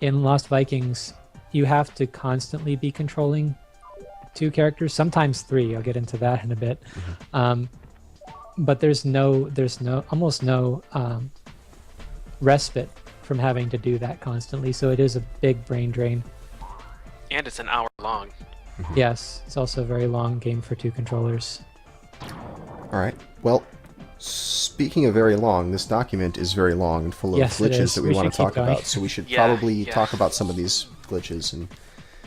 in Lost Vikings, you have to constantly be controlling 2 characters, sometimes 3. I'll get into that in a bit. But there's almost no respite from having to do that constantly. So it is a big brain drain. And it's an hour long. Yes, it's also a very long game for 2 controllers. All right. Well, speaking of very long, this document is very long and full of Yes, it glitches is. that we We want should to talk keep going. about. So we should Yeah, probably yeah. talk about some of these glitches and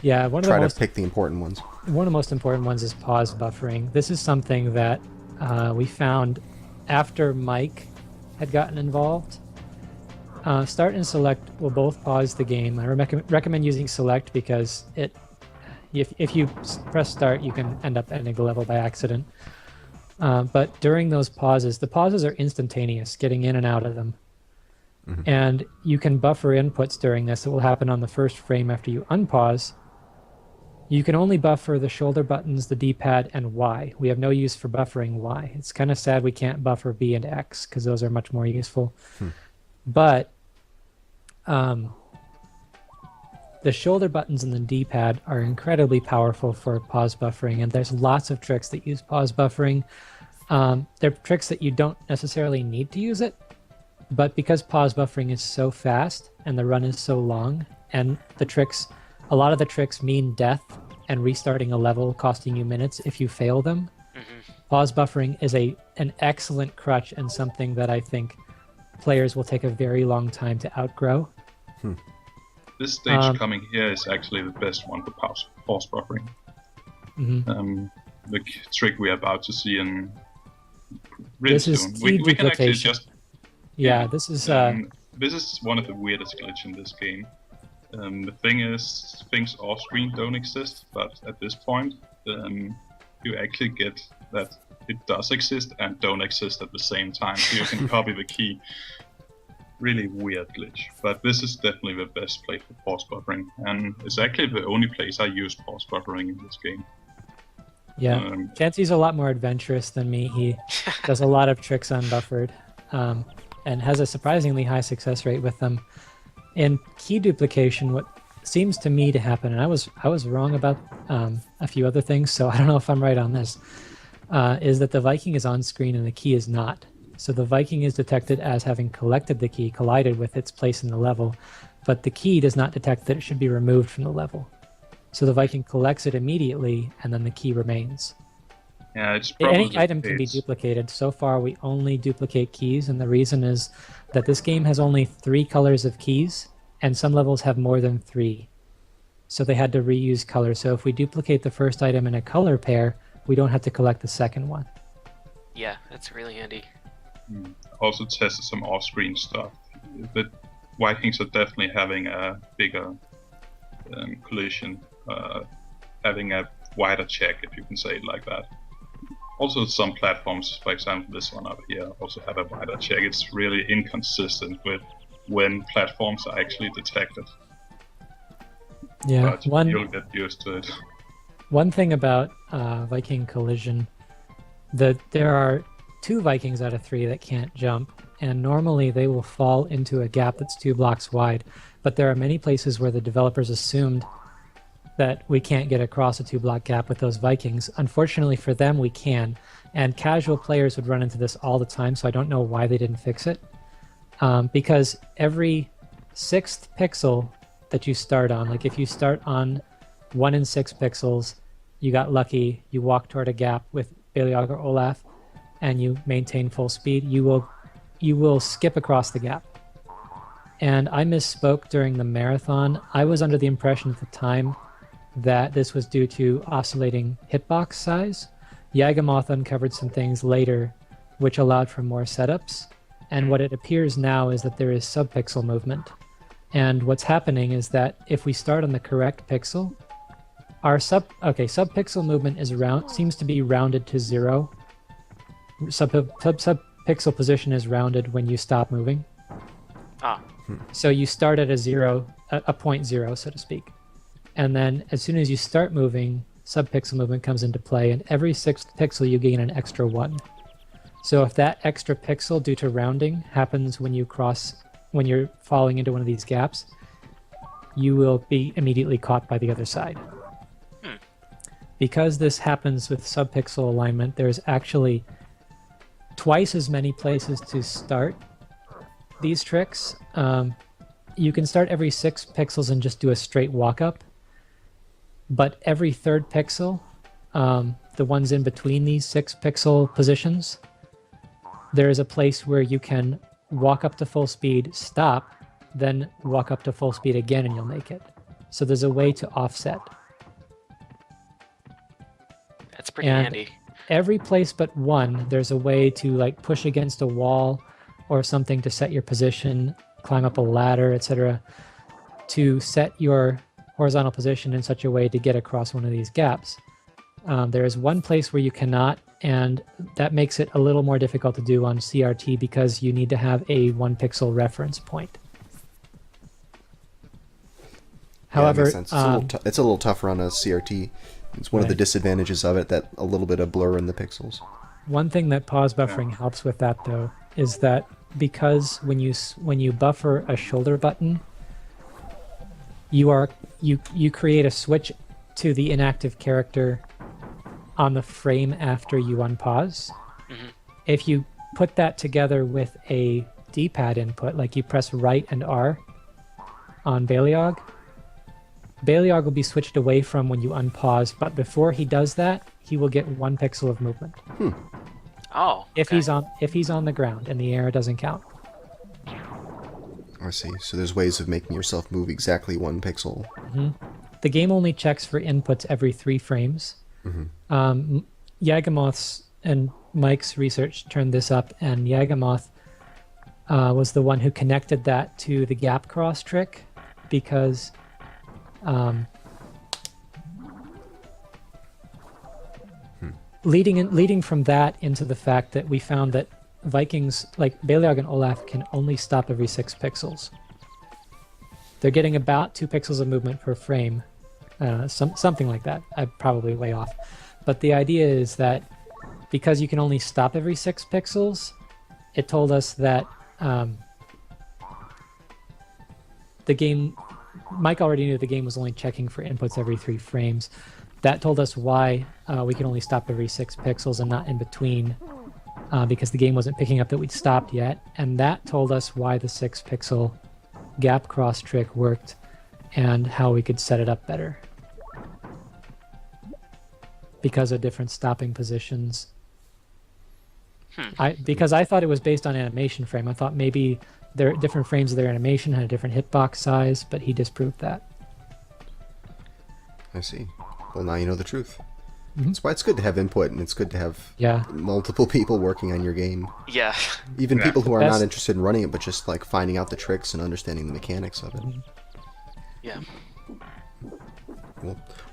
Yeah, one of try the to pick the important ones. most important ones is pause buffering. This is something that we found after Mike had gotten involved. Start and select will both pause the game. I recommend using select because if you press start, you can end up ending the level by accident. But during those pauses, the pauses are instantaneous, getting in and out of them. And you can buffer inputs during this. It will happen on the first frame after you unpause. You can only buffer the shoulder buttons, the D-pad, and Y. We have no use for buffering Y. It's kind of sad we can't buffer B and X because those are much more useful. But the shoulder buttons and the D-pad are incredibly powerful for pause buffering, and there's lots of tricks that use pause buffering. They're tricks that you don't necessarily need to use it, but because pause buffering is so fast and the run is so long, and a lot of the tricks mean death and restarting a level costing you minutes if you fail them. Pause buffering is an excellent crutch and something that I think players will take a very long time to outgrow. This stage coming here is actually the best one for pause buffering. The trick we're about to see in really This is soon. key We can actually duplication. just This is this is one of the weirdest glitches in this game. The thing is, things off screen don't exist, but at this point, you actually get that it does exist and don't exist at the same time. So you can copy the key. Really weird glitch, but this is definitely the best place for pause buffering, and it's actually the only place I use pause buffering in this game. Chansey's a lot more adventurous than me. He does a lot of tricks unbuffered, and has a surprisingly high success rate with them. In key duplication, what seems to me to happen, and I was wrong about a few other things, so I don't know if I'm right on this, is that the Viking is on screen and the key is not. So the Viking is detected as having collected the key, collided with its place in the level, but the key does not detect that it should be removed from the level. So the Viking collects it immediately, and then the key remains. Yeah, it's probably Any item can be duplicated. So far, we only duplicate keys, and the reason is that this game has only 3 colors of keys, and some levels have more than 3. So they had to reuse colors. So if we duplicate the first item in a color pair, we don't have to collect the second one. Yeah, that's really handy. Also tested some off-screen stuff. The Vikings are definitely having a bigger collision, having a wider check, if you can say it like that. Also, some platforms, for example, this one up here, also have a wider check. It's really inconsistent with when platforms are actually detected. Yeah, But you'll get used to it. One thing about Viking collision, that there are 2 Vikings out of 3 that can't jump, and normally they will fall into a gap that's 2 blocks wide, but there are many places where the developers assumed that we can't get across a 2-block gap with those Vikings. Unfortunately for them, we can, and casual players would run into this all the time, so I don't know why they didn't fix it. Because every 6th pixel that you start on, like if you start on 1 in 6 pixels, you got lucky, you walk toward a gap with Beliog or Olaf, and you maintain full speed, you will skip across the gap. And I misspoke during the marathon. I was under the impression at the time that this was due to oscillating hitbox size. Yagamoth uncovered some things later which allowed for more setups, and what it appears now is that there is subpixel movement. And what's happening is that if we start on the correct pixel, our subpixel movement seems to be rounded to 0. Subpixel position is rounded when you stop moving. So you start at a point 0, so to speak. And then as soon as you start moving, subpixel movement comes into play, and every 6th pixel you gain an extra 1. So if that extra pixel due to rounding happens when you're falling into one of these gaps, you will be immediately caught by the other side. Because this happens with subpixel alignment, there's actually twice as many places to start these tricks. You can start every 6 pixels and just do a straight walk up, but every 3rd pixel, the ones in between these 6 pixel positions, there is a place where you can walk up to full speed, stop, then walk up to full speed again, and you'll make it. So there's a way to offset. That's pretty And handy. every place but one, there's a way to like push against a wall or something to set your position, climb up a ladder, etc., to set your horizontal position in such a way to get across one of these gaps. There is one place where you cannot, and that makes it a little more difficult to do on CRT because you need to have a 1 pixel reference point. However, yeah, makes sense. It's a little tougher on a CRT. It's one of the disadvantages of it, that a little bit of blur in the pixels. one thing that pause buffering helps with that, though, is that because when you buffer a shoulder button, you create a switch to the inactive character on the frame after you unpause. Mm-hmm. If you put that together with a D-pad input, like you press right and R on Baleog will be switched away from when you unpause, but before he does that, he will get 1 pixel of movement. Oh. If okay. he's on the ground and the air doesn't count. I see. So there's ways of making yourself move exactly 1 pixel. The game only checks for inputs every 3 frames. Yagamoth's and Mike's research turned this up, and Yagamoth was the one who connected that to the gap cross trick, because leading from that into the fact that we found that Vikings, like Baleog and Olaf, can only stop every 6 pixels. They're getting about 2 pixels of movement per frame, something like that. I'm probably way off. But the idea is that because you can only stop every 6 pixels, it told us that the game... Mike already knew the game was only checking for inputs every 3 frames. That told us why we can only stop every 6 pixels and not in between, because the game wasn't picking up that we'd stopped yet. And that told us why the 6 pixel gap cross trick worked and how we could set it up better. Because of different stopping positions. Because I thought it was based on animation frame. I thought maybe their different frames of their animation had a different hitbox size, but he disproved that. I see. Well, now you know the truth. That's why it's good to have input, and it's good to have multiple people working on your game. Yeah. Even people who are not interested in running it, but just like finding out the tricks and understanding the mechanics of it. Yeah.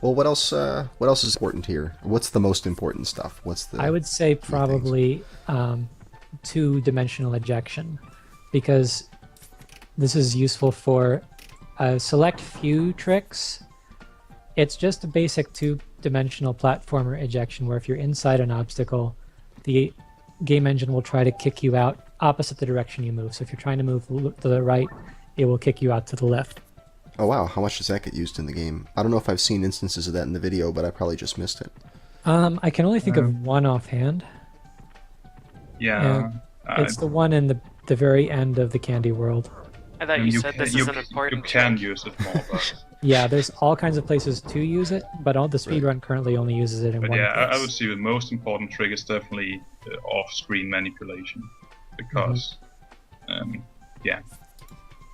Well, what else is important here? What's the most important stuff? I would say probably 2-dimensional ejection, because this is useful for a select few tricks. It's just a basic 2-dimensional platformer ejection where if you're inside an obstacle, the game engine will try to kick you out opposite the direction you move. So if you're trying to move to the right, it will kick you out to the left. Oh wow, how much does that get used in the game? I don't know if I've seen instances of that in the video, but I probably just missed it. I can only think of one offhand. Yeah. It's the one in the very end of the Candy World. I thought you said this is an important You can trick. use it more, but... Yeah, there's all kinds of places to use it, but all the speedrun currently only uses it in But one yeah, place. I would say the most important trick is definitely off-screen manipulation, because,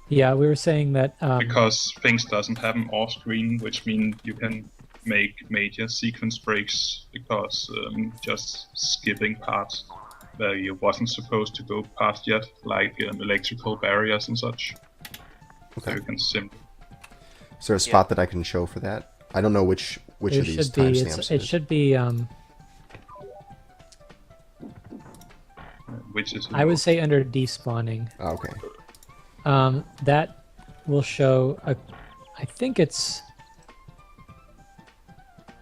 Yeah, we were saying that... because things doesn't happen off-screen, which means you can make major sequence breaks, because just skipping parts where you wasn't supposed to go past yet, like electrical barriers and such. Okay. So you can simply... Is there a spot that I can show for that? I don't know which of these timestamps it should be... which is... I would say under despawning. Oh, okay. That will show I think it's...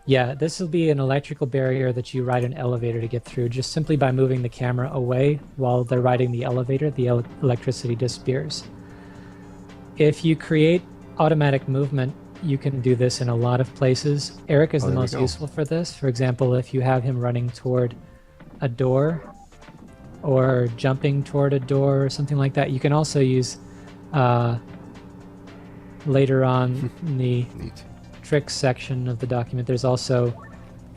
Yeah, this will be an electrical barrier that you ride an elevator to get through. Just simply by moving the camera away while they're riding the elevator, the electricity disappears. If you create automatic movement, you can do this in a lot of places. Eric is the there we most go. useful for this. For example, if you have him running toward a door or jumping toward a door or something like that, you can also use later on in the Neat. tricks section of the document, there's also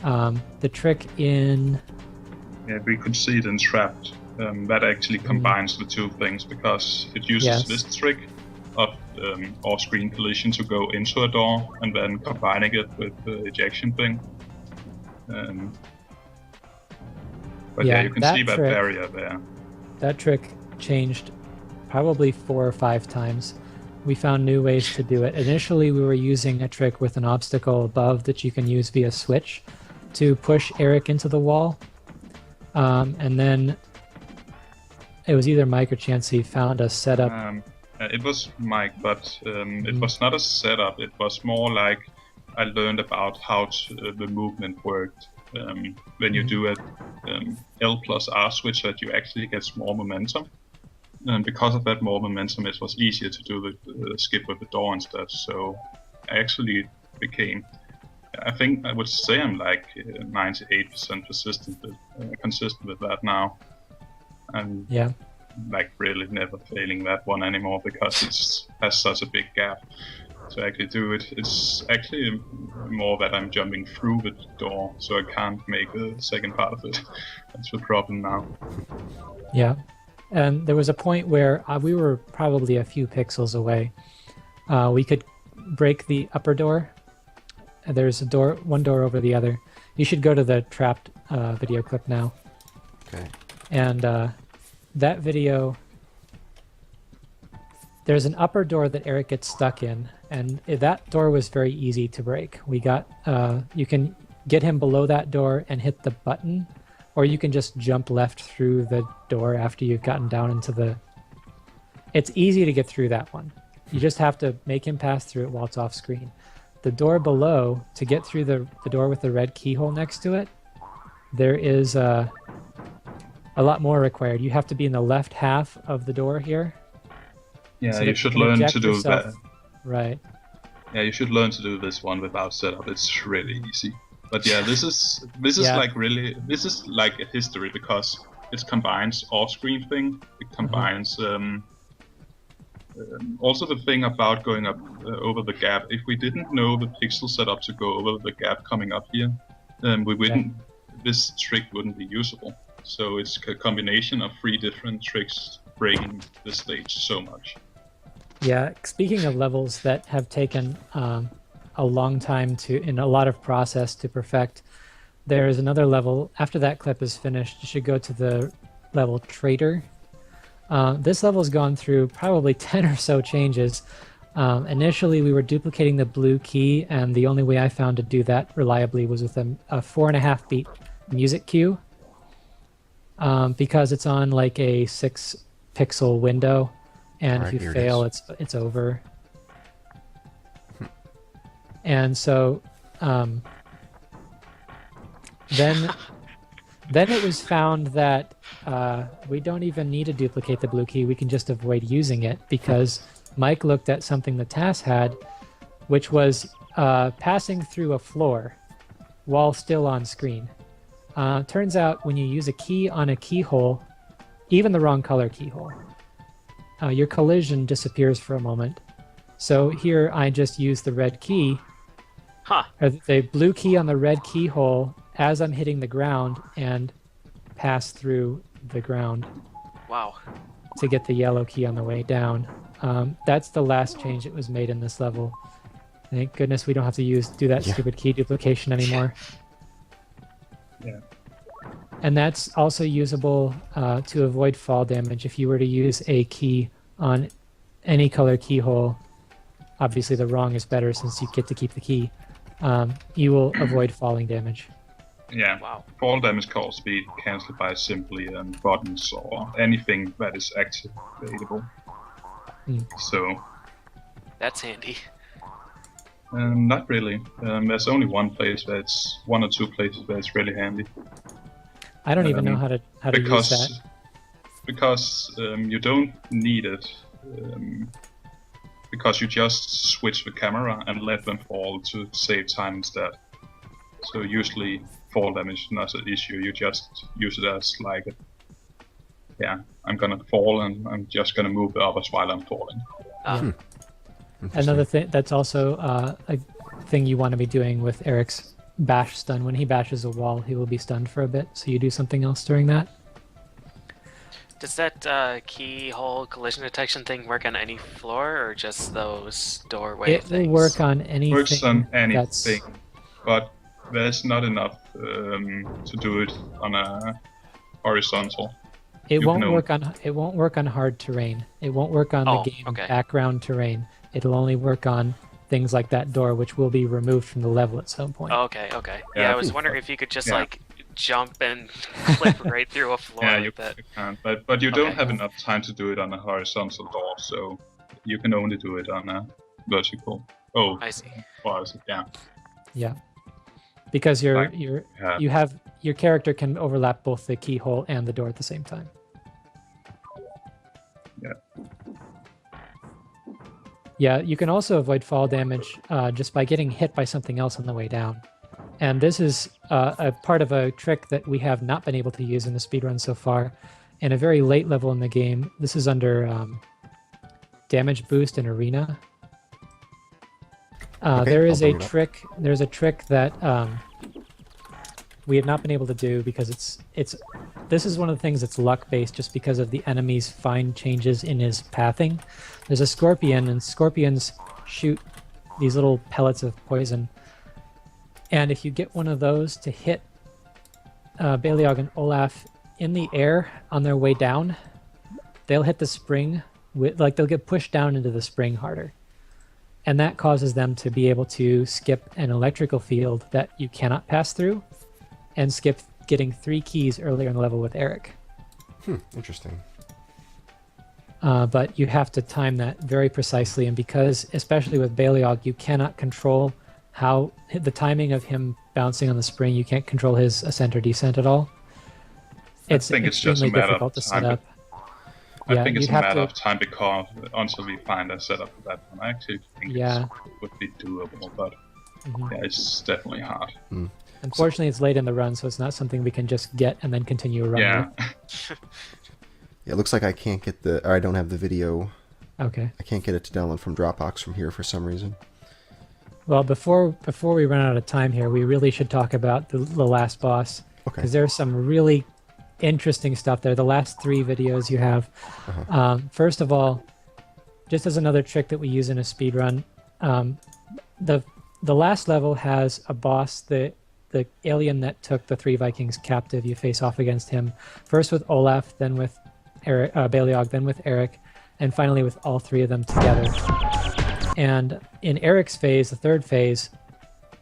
the trick in... Yeah, we could see it in Trapped. That actually combines the two things because it uses Yes. this trick of off-screen collision to go into a door and then combining it with the ejection thing. But yeah, you can see that trick, barrier there. That trick changed probably 4 or 5 times. We found new ways to do it. Initially, we were using a trick with an obstacle above that you can use via switch to push Eric into the wall. And then it was either Mike or Chansey found a setup. It was Mike, but it was not a setup. It was more like I learned about how the movement worked. When you do a L plus R switch, that you actually get more momentum. And because of that more momentum, it was easier to do the skip with the door instead. So I actually became, I think I would say I'm like 98% consistent with that now. And Yeah. like really never failing that one anymore because it has such a big gap to actually do it. It's actually more that I'm jumping through the door, so I can't make the second part of it. That's the problem now. Yeah. And there was a point where we were probably a few pixels away. We could break the upper door. There's a door, one door over the other. You should go to the Trapped video clip now. Okay. And that video, there's an upper door that Eric gets stuck in, and that door was very easy to break. We got, you can get him below that door and hit the button, or you can just jump left through the door after you've gotten down into the... It's easy to get through that one. You just have to make him pass through it while it's off screen. The door below, to get through the door with the red keyhole next to it, there is a lot more required. You have to be in the left half of the door here. Yeah, So you that should can learn eject to do yourself. that. Right. Yeah, you should learn to do this one without setup. It's really easy. But yeah, this is Yeah. like a history because it combines off-screen thing. It combines also the thing about going up over the gap. If we didn't know the pixel setup to go over the gap coming up here, we wouldn't. This trick wouldn't be usable. So it's a combination of 3 different tricks breaking the stage so much. Yeah, speaking of levels that have taken a long time in a lot of process to perfect, there is another level. After that clip is finished, you should go to the level Traitor. This level's gone through probably 10 or so changes. Initially, we were duplicating the blue key, and the only way I found to do that reliably was with a 4.5 beat music cue. Because it's on like a 6 pixel window, and Alright, if here you it fail, is. it's over. And so then it was found that we don't even need to duplicate the blue key. We can just avoid using it because Mike looked at something the TAS had, which was passing through a floor while still on screen. Turns out when you use a key on a keyhole, even the wrong color keyhole, your collision disappears for a moment. So here I just use the red key, or the blue key on the red keyhole as I'm hitting the ground and pass through the ground. Wow. To get the yellow key on the way down. That's the last change that was made in this level. Thank goodness we don't have to do that stupid key duplication anymore. Yeah. And that's also usable to avoid fall damage. If you were to use a key on any color keyhole, obviously the wrong is better since you get to keep the key, you will avoid falling damage. Yeah. Wow. Fall damage caused to be cancelled by simply buttons or anything that is activatable. So. That's handy. Not really. There's only one or two places where it's really handy. I don't even know how to use that. Because you don't need it. because you just switch the camera and let them fall to save time instead. So usually fall damage is not an issue. You just use it as like, yeah, I'm gonna fall and I'm just gonna move the others while I'm falling. Another thing that's also a thing you want to be doing with Eric's bash stun. When he bashes a wall, he will be stunned for a bit. So you do something else during that. Does that keyhole collision detection thing work on any floor, or just those doorway things? It will work on anything. Works on anything, that's... but there's not enough to do it on a horizontal. It won't work on hard terrain. It won't work on the game background terrain. It'll only work on things like that door, which will be removed from the level at some point. Okay. Yeah, I was wondering if you could just like jump and clip right through a floor. Yeah, like you that. can, but you don't have enough time to do it on a horizontal door, so you can only do it on a vertical. Oh, I see. Yeah, because you have your character can overlap both the keyhole and the door at the same time. Yeah. Yeah, you can also avoid fall damage just by getting hit by something else on the way down. And this is a part of a trick that we have not been able to use in the speedrun so far. In a very late level in the game, this is under damage boost in arena. There's a trick that we have not been able to do because this is one of the things that's luck based, just because of the enemy's fine changes in his pathing. There's a scorpion, and scorpions shoot these little pellets of poison. And if you get one of those to hit Beliog and Olaf in the air on their way down, they'll hit the spring they'll get pushed down into the spring harder. And that causes them to be able to skip an electrical field that you cannot pass through, and skip getting 3 keys earlier in the level with Eric. Interesting. But you have to time that very precisely, and because, especially with Beliog, you cannot control how the timing of him bouncing on the spring, you can't control his ascent or descent at all. I think it's just a matter of time. I think it's a matter of time because until we find a setup for that one, I actually think it would be doable, but it's definitely hard. Unfortunately, it's late in the run, so it's not something we can just get and then continue a run. Yeah. Yeah, it looks like I can't get I don't have the video. Okay. I can't get it to download from Dropbox from here for some reason. Well, before we run out of time here, we really should talk about the last boss. Okay. Because there's some really interesting stuff there. The last 3 videos you have. First of all, just as another trick that we use in a speedrun, the last level has a boss, the alien that took the 3 Vikings captive. You face off against him, first with Olaf, then with Beliog, then with Eric, and finally with all 3 of them together. And in Eric's phase, the 3rd phase,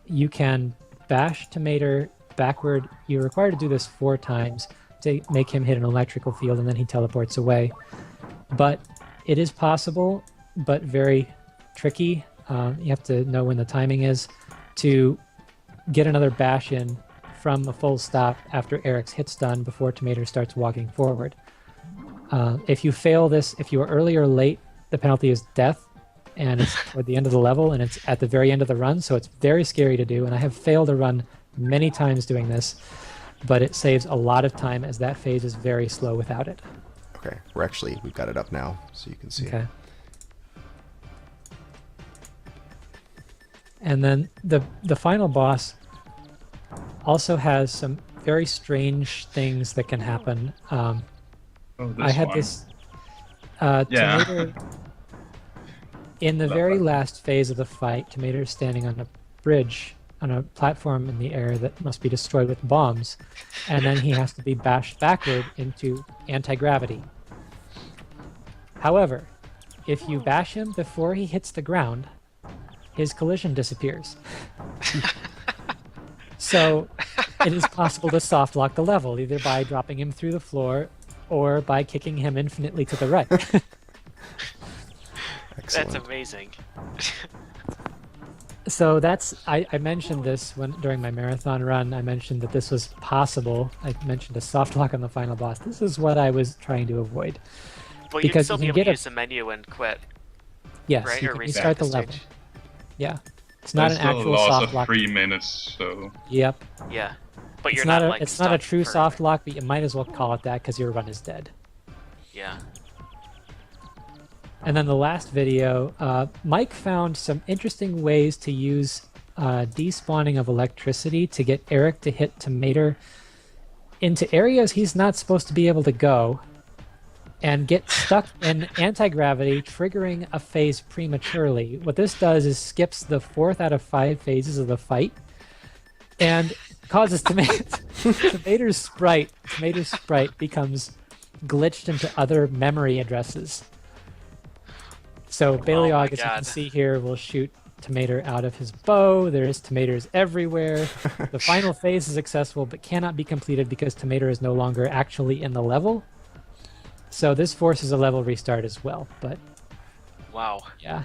you can bash Tomater backward. You're required to do this 4 times to make him hit an electrical field, and then he teleports away. But it is possible, but very tricky. You have to know when the timing is to get another bash in from a full stop after Eric's hit's done before Tomater starts walking forward. If you fail this, if you are early or late, the penalty is death, and it's toward the end of the level, and it's at the very end of the run, so it's very scary to do, and I have failed a run many times doing this, but it saves a lot of time as that phase is very slow without it. Okay, we've got it up now, so you can see it. And then the final boss also has some very strange things that can happen. I had this Tomater in the very last phase of the fight. Tomater is standing on a bridge, on a platform in the air that must be destroyed with bombs, and then he has to be bashed backward into anti-gravity. However, if you bash him before he hits the ground, his collision disappears. So it is possible to soft lock the level, either by dropping him through the floor or by kicking him infinitely to the right. That's amazing. So I mentioned this during my marathon run. I mentioned that this was possible. I mentioned a soft lock on the final boss. This is what I was trying to avoid. Well, you'd still be able to use the menu and quit. Yes, right? you Or can restart restart the the level. stage. Yeah, it's not There's an still a actual loss soft of lock. 3 minutes, so Yep. Yeah, but It's you're not not a like it's not a stuck true forever. soft lock, but you might as well call it that because your run is dead. Yeah. And then the last video, Mike found some interesting ways to use despawning of electricity to get Eric to hit Tomater into areas he's not supposed to be able to go and get stuck in anti-gravity, triggering a phase prematurely. What this does is skips the 4th out of 5 phases of the fight and causes Tomater's sprite becomes glitched into other memory addresses. So Baleog, as you can God. see here, will shoot Tomater out of his bow. There's Tomaters everywhere. The final phase is successful, but cannot be completed because Tomater is no longer actually in the level. So this forces a level restart as well. But Wow. yeah,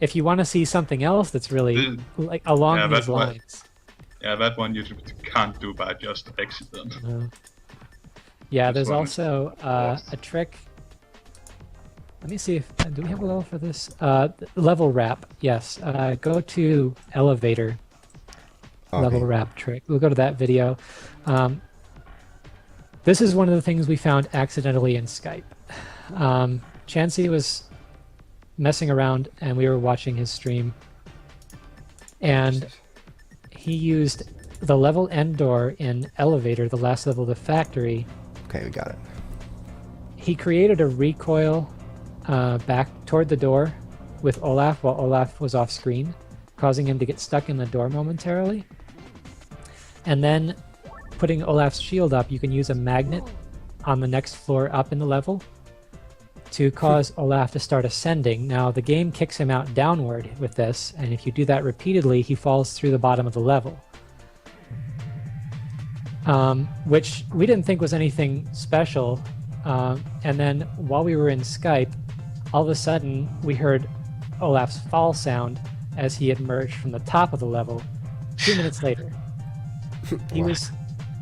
if you want to see something else that's really like along Yeah, these that's what- lines, yeah, that one you can't do by just accident. yeah, This there's one also was- a trick. Let me see if do we have a level for this? Level wrap. Yes. Go to elevator. Level wrap trick. We'll go to that video. This is one of the things we found accidentally in Skype. Chansey was messing around and we were watching his stream, and he used the level end door in elevator, the last level of the factory. Okay, we got it. He created a recoil back toward the door with Olaf while Olaf was off screen, causing him to get stuck in the door momentarily. And then putting Olaf's shield up, you can use a magnet on the next floor up in the level to cause Olaf to start ascending. Now, the game kicks him out downward with this, and if you do that repeatedly, he falls through the bottom of the level. Which we didn't think was anything special. And then while we were in Skype, all of a sudden we heard Olaf's fall sound as he emerged from the top of the level 2 minutes later. He was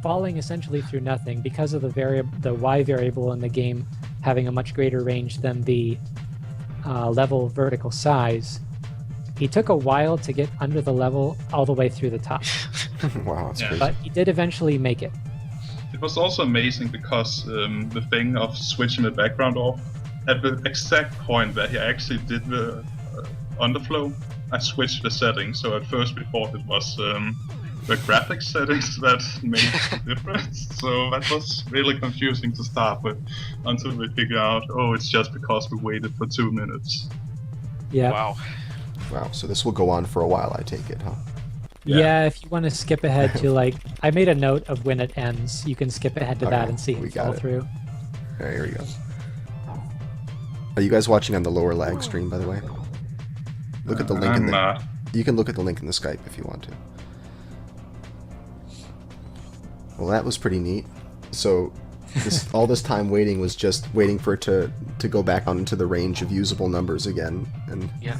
falling essentially through nothing because of the Y variable in the game having a much greater range than the level vertical size. He took a while to get under the level all the way through the top, Wow, that's Yeah. crazy. but he did eventually make it. It was also amazing because the thing of switching the background off, at the exact point where he actually did the underflow, I switched the settings. So at first we thought it was the graphics settings that made the difference. So that was really confusing to start with until we figured out, oh, it's just because we waited for 2 minutes. Yeah. Wow. Wow, so this will go on for a while, I take it, huh? Yeah, if you want to skip ahead to I made a note of when it ends. You can skip ahead to that Okay, and see we it got fall it. through. All right, here we go. Are you guys watching on the lower lag stream, by the way? Look at the link in the... You can look at the link in the Skype if you want to. Well, that was pretty neat. So, all this time waiting was just waiting for it to go back on into the range of usable numbers again, and Yeah.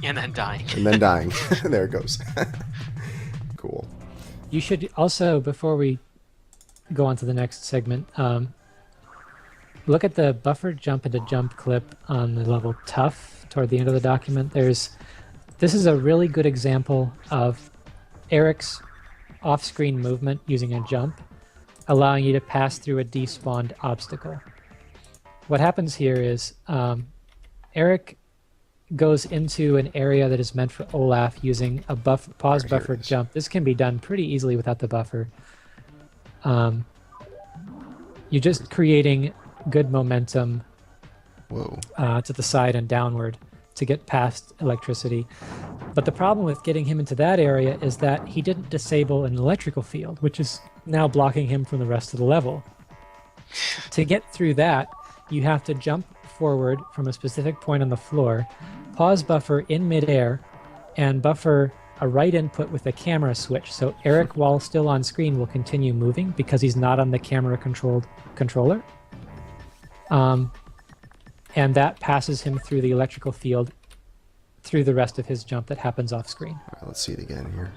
And then dying. and then dying. There it goes. Cool. You should also, before we go on to the next segment, look at the buffer jump into jump clip on the level tough toward the end of the document. This is a really good example of Eric's off-screen movement using a jump, allowing you to pass through a despawned obstacle. What happens here is Eric goes into an area that is meant for Olaf using a pause Alright, here buffer it is. jump. This can be done pretty easily without the buffer. You're just creating good momentum Whoa. to the side and downward to get past electricity. But the problem with getting him into that area is that he didn't disable an electrical field, which is now blocking him from the rest of the level. To get through that, you have to jump forward from a specific point on the floor, pause buffer in midair, and buffer a right input with a camera switch. So Eric, while still on screen, will continue moving because he's not on the camera-controlled controller. And that passes him through the electrical field through the rest of his jump that happens off screen. All right, let's see it again here.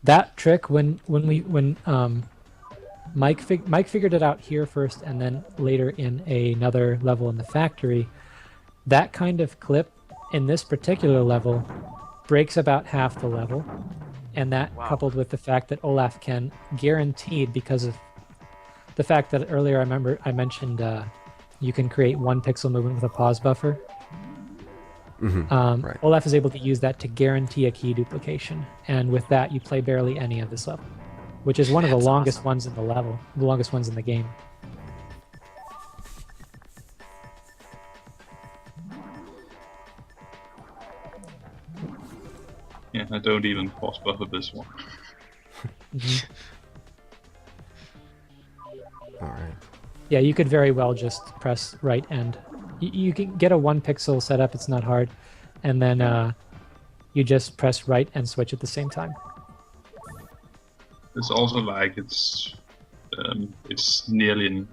That trick, when Mike figured it out here first, and then later in another level in the factory. That kind of clip in this particular level breaks about half the level, and that coupled with the fact that Olaf can guaranteed, because of the fact that earlier I mentioned you can create 1 pixel movement with a pause buffer. Right. Olaf is able to use that to guarantee a key duplication, and with that you play barely any of this level, which is one of the longest ones in the level, the longest ones in the game. Yeah, I don't even pause buffer this one. All right. Yeah, you could very well just press right and you can get a 1 pixel setup, it's not hard, and then you just press right and switch at the same time. It's also like it's nearly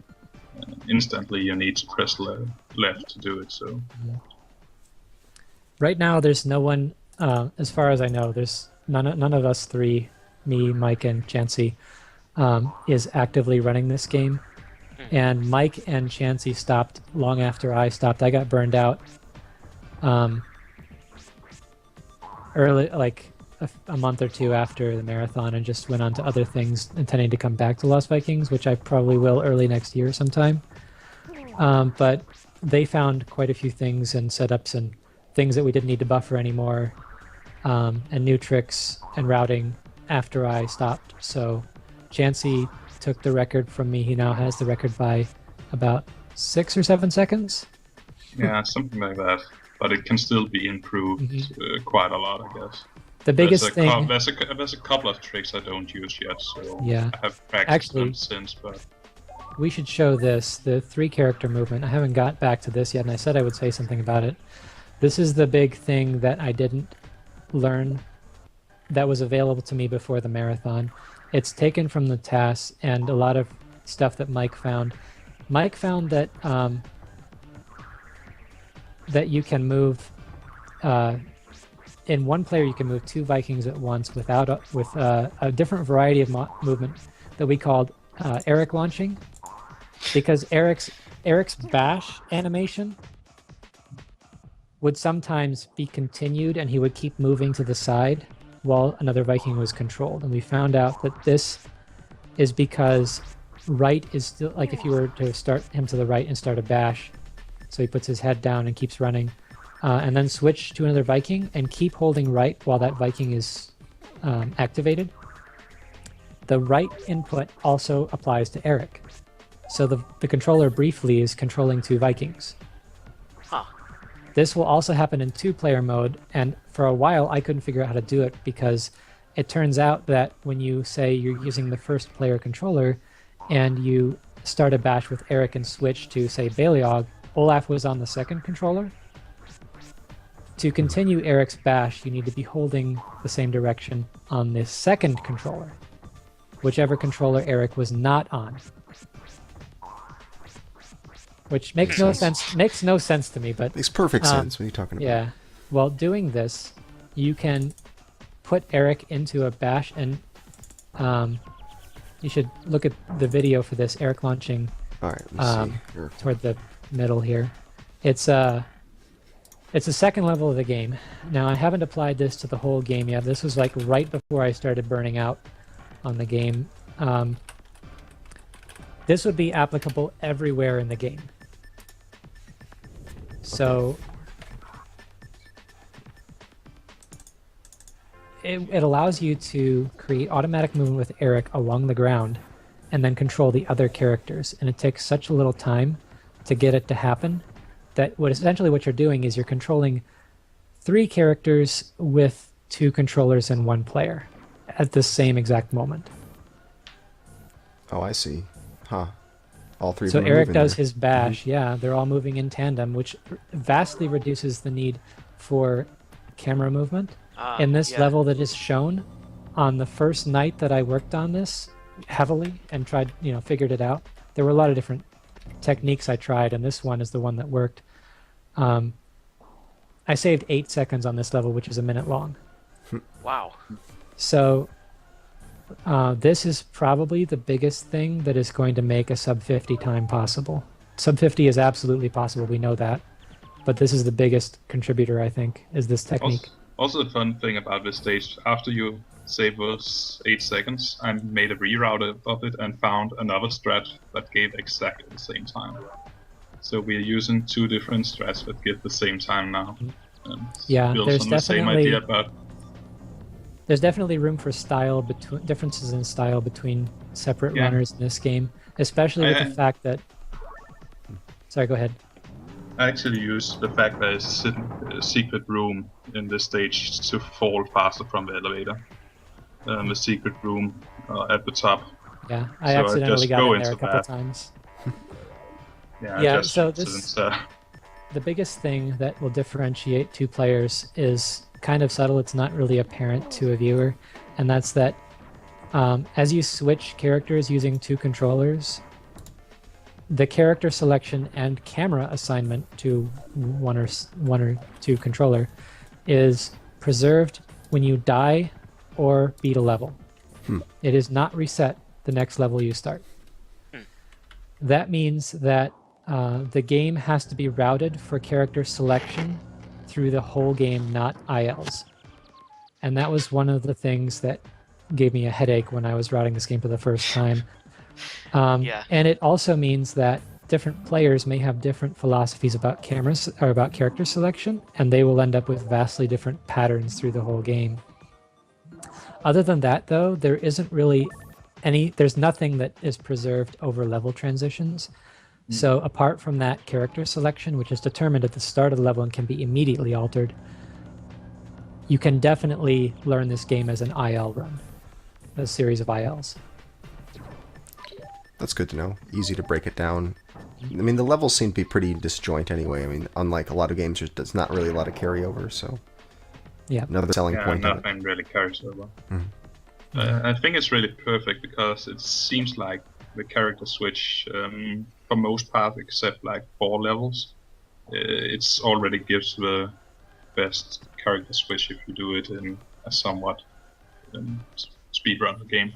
instantly you need to press left to do it. So right now there's no one, as far as I know, there's none of us three, me, Mike, and Chansey, is actively running this game. And Mike and Chansey stopped long after I stopped. I got burned out early, like a month or 2 after the marathon, and just went on to other things, intending to come back to Lost Vikings, which I probably will early next year sometime. But they found quite a few things and setups and things that we didn't need to buffer anymore, and new tricks and routing after I stopped. So Chansey took the record from me. He now has the record by about 6 or 7 seconds. yeah, something like that. But it can still be improved quite a lot, I guess. The biggest thing. There's a couple of tricks I don't use yet, so Yeah. I have practiced them since. But We should show this, the 3-character movement. I haven't got back to this yet, and I said I would say something about it. This is the big thing that I didn't learn that was available to me before the marathon. It's taken from the TAS and a lot of stuff that Mike found. Mike found that that you can move in one player. You can move 2 Vikings at once with a different variety of movement that we called Eric launching, because Eric's bash animation would sometimes be continued, and he would keep moving to the side while another Viking was controlled. And we found out that this is because right is still, like if you were to start him to the right and start a bash, so he puts his head down and keeps running, and then switch to another Viking and keep holding right while that Viking is activated. The right input also applies to Eric. So the controller briefly is controlling 2 Vikings. Huh. This will also happen in 2-player mode, and for a while I couldn't figure out how to do it, because it turns out that when you say you're using the first player controller and you start a bash with Eric and switch to, say, Baleog, Olaf was on the second controller. To continue Eric's bash, you need to be holding the same direction on the second controller, whichever controller Eric was not on. Which makes no sense. Makes no sense to me, but Makes perfect sense. What are you talking about? yeah. While doing this, you can put Eric into a bash, and you should look at the video for this. Eric launching All right. Let me see. Here. toward the middle here. It's the second level of the game. Now, I haven't applied this to the whole game yet. This was like right before I started burning out on the game. This would be applicable everywhere in the game. So it allows you to create automatic movement with Eric along the ground and then control the other characters. And it takes such a little time to get it to happen that essentially what you're doing is you're controlling 3 characters with 2 controllers and 1 player at the same exact moment. Oh, I see. Huh. All 3 of So them are Eric moving does there. his bash, yeah, they're all moving in tandem, which vastly reduces the need for camera movement. In this level that is shown, on the first night that I worked on this heavily and tried, figured it out, there were a lot of different techniques I tried, and this one is the one that worked. I saved 8 seconds on this level, which is a minute long. Wow. So This is probably the biggest thing that is going to make a sub 50 time possible. Sub 50 is absolutely possible, we know that. But this is the biggest contributor, I think, is this technique. Also, the fun thing about this stage, after you save those 8 seconds, I made a reroute of it and found another strat that gave exactly the same time. So we're using 2 different strats that give the same time now. And Yeah, builds there's on the same definitely idea, but there's definitely room for style between differences in style between separate Yeah. runners in this game, especially with the fact that. Sorry, go ahead. I actually use the fact that there's a secret room in this stage to fall faster from the elevator. The secret room at the top. Yeah, I So I accidentally just got go in there a into couple that. times. Yeah, Yeah, I just so use it this- instead. The biggest thing that will differentiate 2 players is kind of subtle. It's not really apparent to a viewer, and that's that as you switch characters using 2 controllers, the character selection and camera assignment to one or two controller is preserved when you die or beat a level. It is not reset the next level you start. That means that the game has to be routed for character selection through the whole game, not ILs. And that was one of the things that gave me a headache when I was routing this game for the first time. Yeah. And it also means that different players may have different philosophies about cameras or about character selection, and they will end up with vastly different patterns through the whole game. Other than that, though, there isn't really there's nothing that is preserved over level transitions. So apart from that character selection, which is determined at the start of the level and can be immediately altered, you can definitely learn this game as an IL run, a series of ILs. That's good to know. Easy to break it down. I mean, the levels seem to be pretty disjoint anyway. I mean, unlike a lot of games, there's not really a lot of carryover, so... Yeah. Another selling Yeah, point of it. nothing really carries over. I think it's really perfect because it seems like the character switch, for most part, except like 4 levels, it's already gives the best character switch if you do it in a somewhat speedrun game.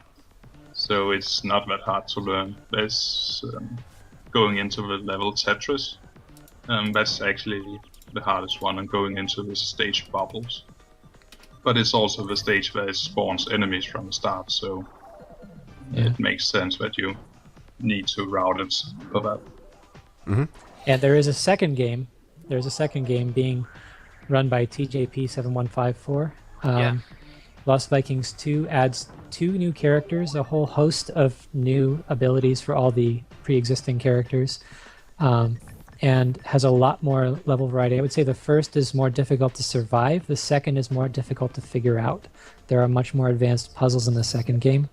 So it's not that hard to learn. There's going into the level Tetris. That's actually the hardest one, and going into the stage bubbles. But it's also the stage where it spawns enemies from the start, so it makes sense that you need to route it for that. And there is a second game. There's a second game being run by TJP7154. Yeah. Lost Vikings 2 adds 2 new characters, a whole host of new abilities for all the pre-existing characters, and has a lot more level variety. I would say the first is more difficult to survive. The second is more difficult to figure out. There are much more advanced puzzles in the second game,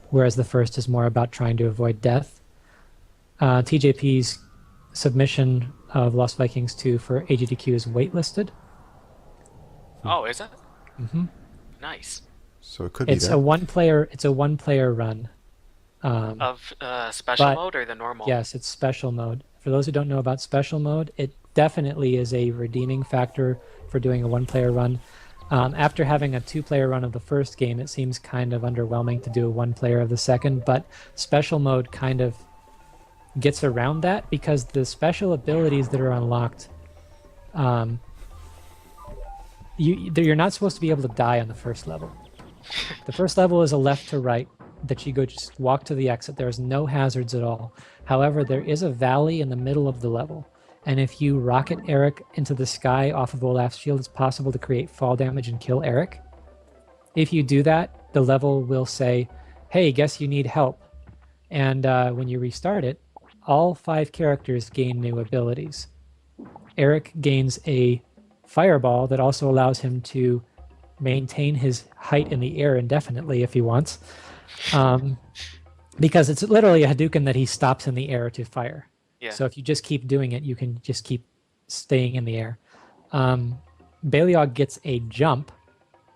whereas the first is more about trying to avoid death. TJP's submission of Lost Vikings 2 for AGDQ is waitlisted. Oh, is it? Mm-hmm. Nice. So it could be It's that. a one-player run. Of special but- mode or the normal? Yes, it's special mode. For those who don't know about special mode, it definitely is a redeeming factor for doing a one-player run. After having a 2-player run of the first game, it seems kind of underwhelming to do a 1-player of the second, but special mode kind of gets around that because the special abilities that are unlocked, you're not supposed to be able to die on the first level. The first level is a left to right that you go just walk to the exit. There's no hazards at all. However, there is a valley in the middle of the level, and if you rocket Eric into the sky off of Olaf's shield, it's possible to create fall damage and kill Eric. If you do that, the level will say, hey, guess you need help. And when you restart it, all 5 characters gain new abilities. Eric gains a fireball that also allows him to maintain his height in the air indefinitely if he wants. Because it's literally a Hadouken that he stops in the air to fire. Yeah. So if you just keep doing it, you can just keep staying in the air. Baleog gets a jump.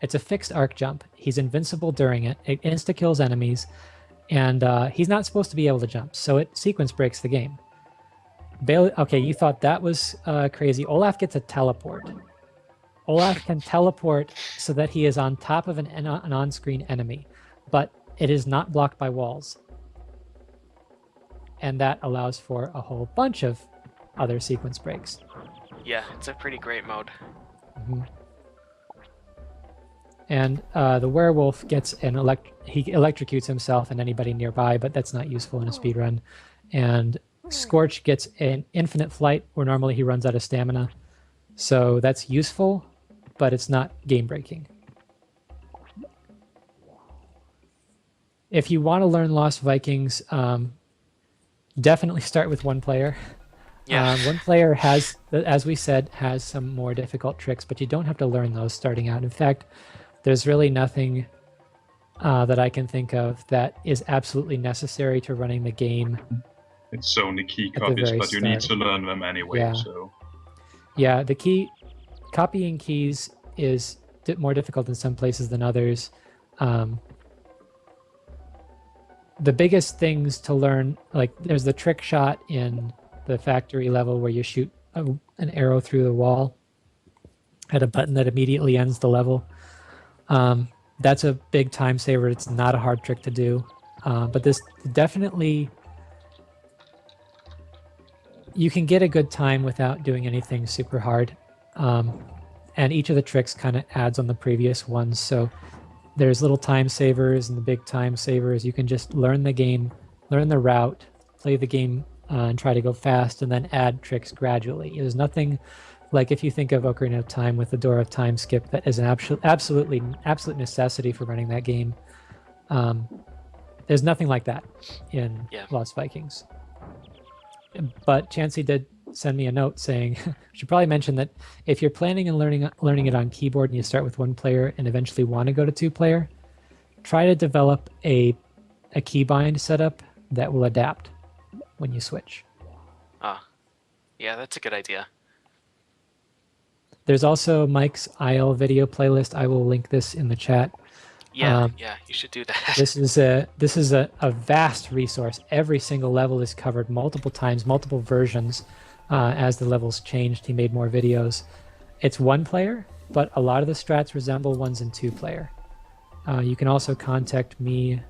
It's a fixed arc jump. He's invincible during it. It insta-kills enemies. And he's not supposed to be able to jump. So it sequence breaks the game. Okay, you thought that was crazy. Olaf gets a teleport. Olaf can teleport so that he is on top of an on-screen enemy. But it is not blocked by walls. And that allows for a whole bunch of other sequence breaks. Yeah, it's a pretty great mode. And the werewolf gets he electrocutes himself and anybody nearby, but that's not useful in a speedrun. And Scorch gets an infinite flight, where normally he runs out of stamina. So that's useful, but it's not game-breaking. If you want to learn Lost Vikings, definitely start with one player. Yeah. One player has, as we said, has some more difficult tricks, but you don't have to learn those starting out. In fact, there's really nothing that I can think of that is absolutely necessary to running the game. It's only key the copies, very but you need start. to learn them anyway. Yeah. So Yeah, the key copying keys is more difficult in some places than others. The biggest things to learn, like there's the trick shot in the factory level where you shoot an arrow through the wall at a button that immediately ends the level. That's a big time saver. It's not a hard trick to do, but this definitely, you can get a good time without doing anything super hard. And each of the tricks kind of adds on the previous ones. So there's little time savers and the big time savers. You can just learn the game, learn the route, play the game, and try to go fast, and then add tricks gradually. There's nothing like, if you think of Ocarina of Time with the Door of Time skip, that is an absolute necessity for running that game. There's nothing like that in Lost Vikings. But Chansey did send me a note saying, I should probably mention that if you're planning on learning it on keyboard and you start with one player and eventually want to go to two player, try to develop a keybind setup that will adapt when you switch. Yeah, that's a good idea. There's also Mike's IL video playlist. I will link this in the chat. Yeah, you should do that. This is a vast resource. Every single level is covered multiple times, multiple versions. As the levels changed, he made more videos. It's one player, but a lot of the strats resemble ones in two player. You can also contact me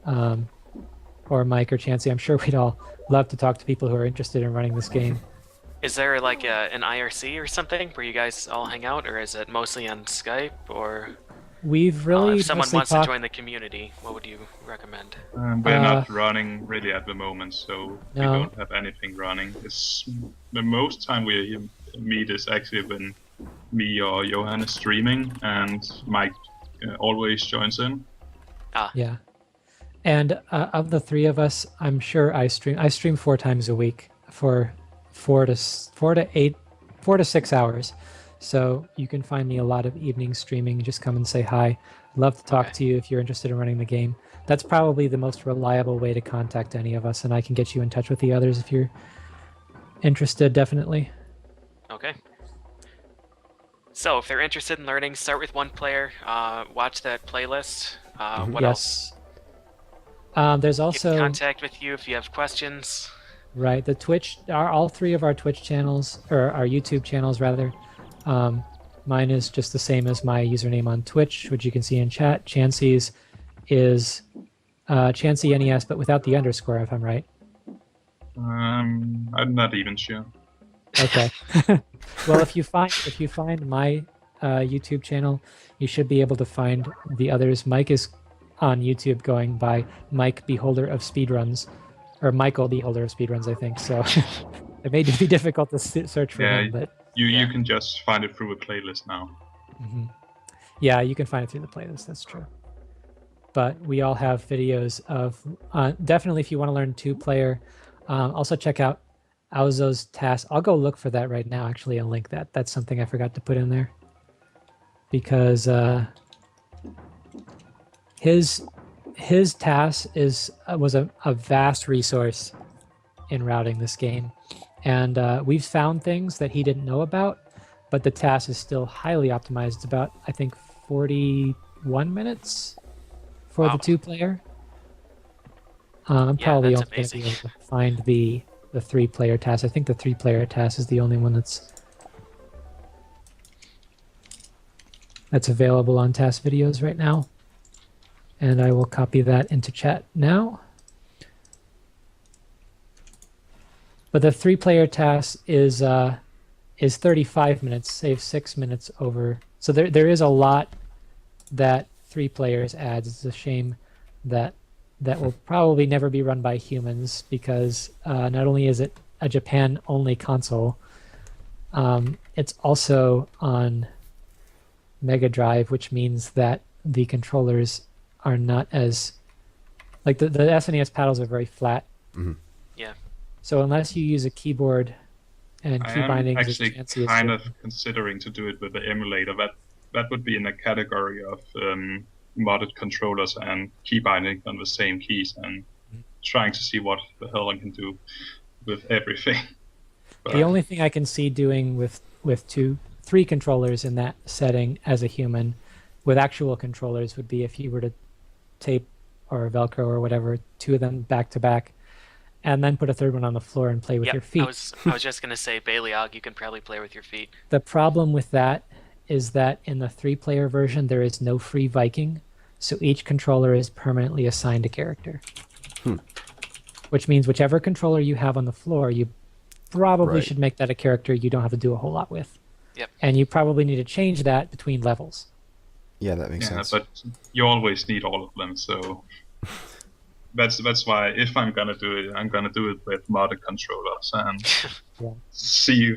or Mike or Chansey. I'm sure we'd all love to talk to people who are interested in running this game. Is there like an IRC or something where you guys all hang out, or is it mostly on Skype, or... We've really if someone mostly wants talked... to join the community, what would you recommend? we're not running really at the moment, so we No. don't have anything running. It's the most time we meet is actually when me or Johan is streaming, and Mike always joins in. Yeah. And of the three of us, I'm sure I stream 4 times a week for 4 to 6 hours. So you can find me a lot of evening streaming. Just come and say hi. Love to talk to you if you're interested in running the game. That's probably the most reliable way to contact any of us, and I can get you in touch with the others if you're interested, definitely. Okay. So if they're interested in learning, start with one player. Watch that playlist. What else? There's also... Get in contact with you if you have questions. Right. The Twitch, all 3 of our Twitch channels, or our YouTube channels rather. Mine is just the same as my username on Twitch, which you can see in chat. Chansey's is Chansey NES, but without the underscore, if I'm right. I'm not even sure. Okay. Well, if you find my YouTube channel, you should be able to find the others. Mike is on YouTube going by Mike Beholder of Speedruns, or Michael Beholder of Speedruns, I think. So it may be difficult to search for him, but you can just find it through a playlist now. Mm-hmm. Yeah, you can find it through the playlist. That's true. But we all have videos of definitely if you want to learn 2-player. Also check out Aozo's task. I'll go look for that right now, actually, and link that. That's something I forgot to put in there. Because his task was a vast resource in routing this game. And we've found things that he didn't know about, but the task is still highly optimized. It's about, I think, 41 minutes for the 2-player. I'm probably only going to be able to find the 3-player task. I think the 3-player task is the only one that's available on task videos right now. and I will copy that into chat now. But the 3-player task is 35 minutes, save 6 minutes over. So there is a lot that 3 players adds. It's a shame that will probably never be run by humans, because not only is it a Japan-only console, it's also on Mega Drive, which means that the controllers are not as... Like, the SNES paddles are very flat. Mm-hmm. Yeah. So unless you use a keyboard and key I am bindings, actually fancy as kind shit. of considering to do it with the emulator. That would be in a category of modded controllers and key binding on the same keys, and trying to see what the hell I can do with everything. But The only thing I can see doing with 3 controllers in that setting as a human with actual controllers would be if you were to tape or Velcro or whatever 2 of them back to back, and then put a 3rd one on the floor and play with Yep, your feet. I was just gonna say, Baleog, you can probably play with your feet. The problem with that is that in the 3-player version there is no free Viking, so each controller is permanently assigned a character. Which means whichever controller you have on the floor, you probably Right. should make that a character you don't have to do a whole lot with. Yep. And you probably need to change that between levels. Yeah, that makes yeah, sense. but you always need all of them, so that's why if I'm gonna do it, I'm gonna do it with modded controllers and Yeah.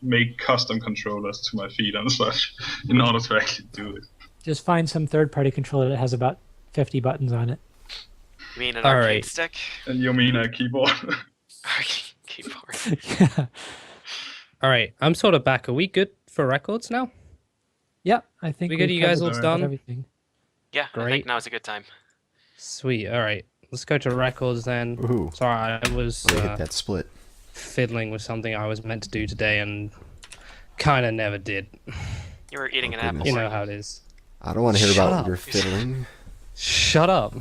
make custom controllers to my feet and such in order to actually do it. Just find some third-party controller that has about 50 buttons on it. You mean an All arcade right. stick? And you mean a keyboard? Keyboard. Yeah. All right, I'm sort of back. Are we good for records now? Yeah, I think We good? we've You guys covered all just done? everything. Yeah, I Great. think now's a good time. Sweet. All right, let's go to records then. Ooh. Sorry, I was Really hit that split. fiddling with something I was meant to do today and kind of never did. You were eating an goodness. apple. You know weren't how it is. I don't want to hear Shut about up. your fiddling. Shut up.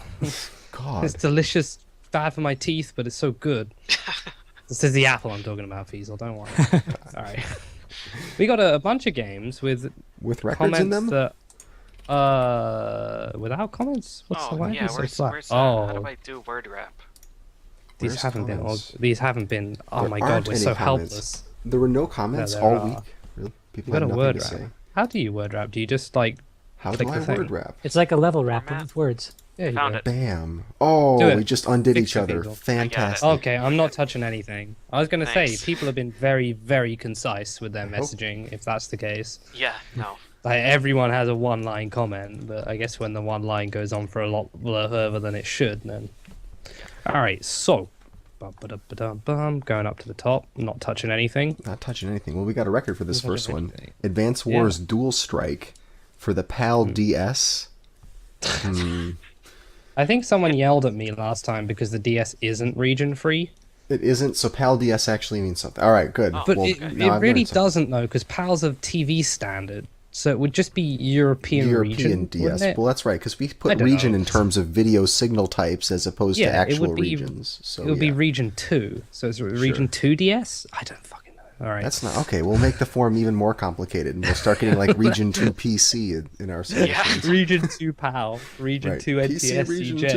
God. It's delicious, bad for my teeth, but it's so good. This is the apple I'm talking about, Fiesel, don't worry. Alright. We got a bunch of games with With records comments in them? that... without comments? What's the Oh, way? yeah, It's so where's, flat. where's how do Oh, I do word wrap? these Where's haven't been... comments? These haven't been... Oh There my aren't god, we're any so comments. helpless. There were no comments there all are. week. Really? People You got had a nothing word to wrap. say. How do you word wrap? Do you just, like... How Click do the I thing. word wrap? It's like a level wrap Format. with words. Yeah, you Found go. it. Bam. Oh, Do it. we just undid Fix each it, other. Fiesel. Fantastic. Okay, I'm not touching anything. I was going to say, Thanks. people have been very, very concise with their hope- messaging, if that's the case. Yeah, no. Like, everyone has a one-line comment, but I guess when the one line goes on for a lot further than it should, then... Alright, so... Bum, going up to the top, not touching anything. Not touching anything. Well, we got a record for this Not first touching one. anything. Advance Yeah. Wars Dual Strike for the PAL DS. I think someone yelled at me last time because the DS isn't region-free. It isn't, so PAL DS actually means something. All right, good. But Well, it now I've really learned something. doesn't, though, because PAL's a TV standard. So it would just be European region, DS. wouldn't it? Well, that's right, because we I put don't region know. in terms of video signal types as opposed to Yeah, it actual would be- regions. So it would be yeah. region 2. So it's region 2 DS? I don't fucking know. All right. That's not okay. We'll make the form even more complicated, and we'll start getting like region 2 PC in our solutions. region 2 PAL. Region Right. 2 PC NTS region CJ.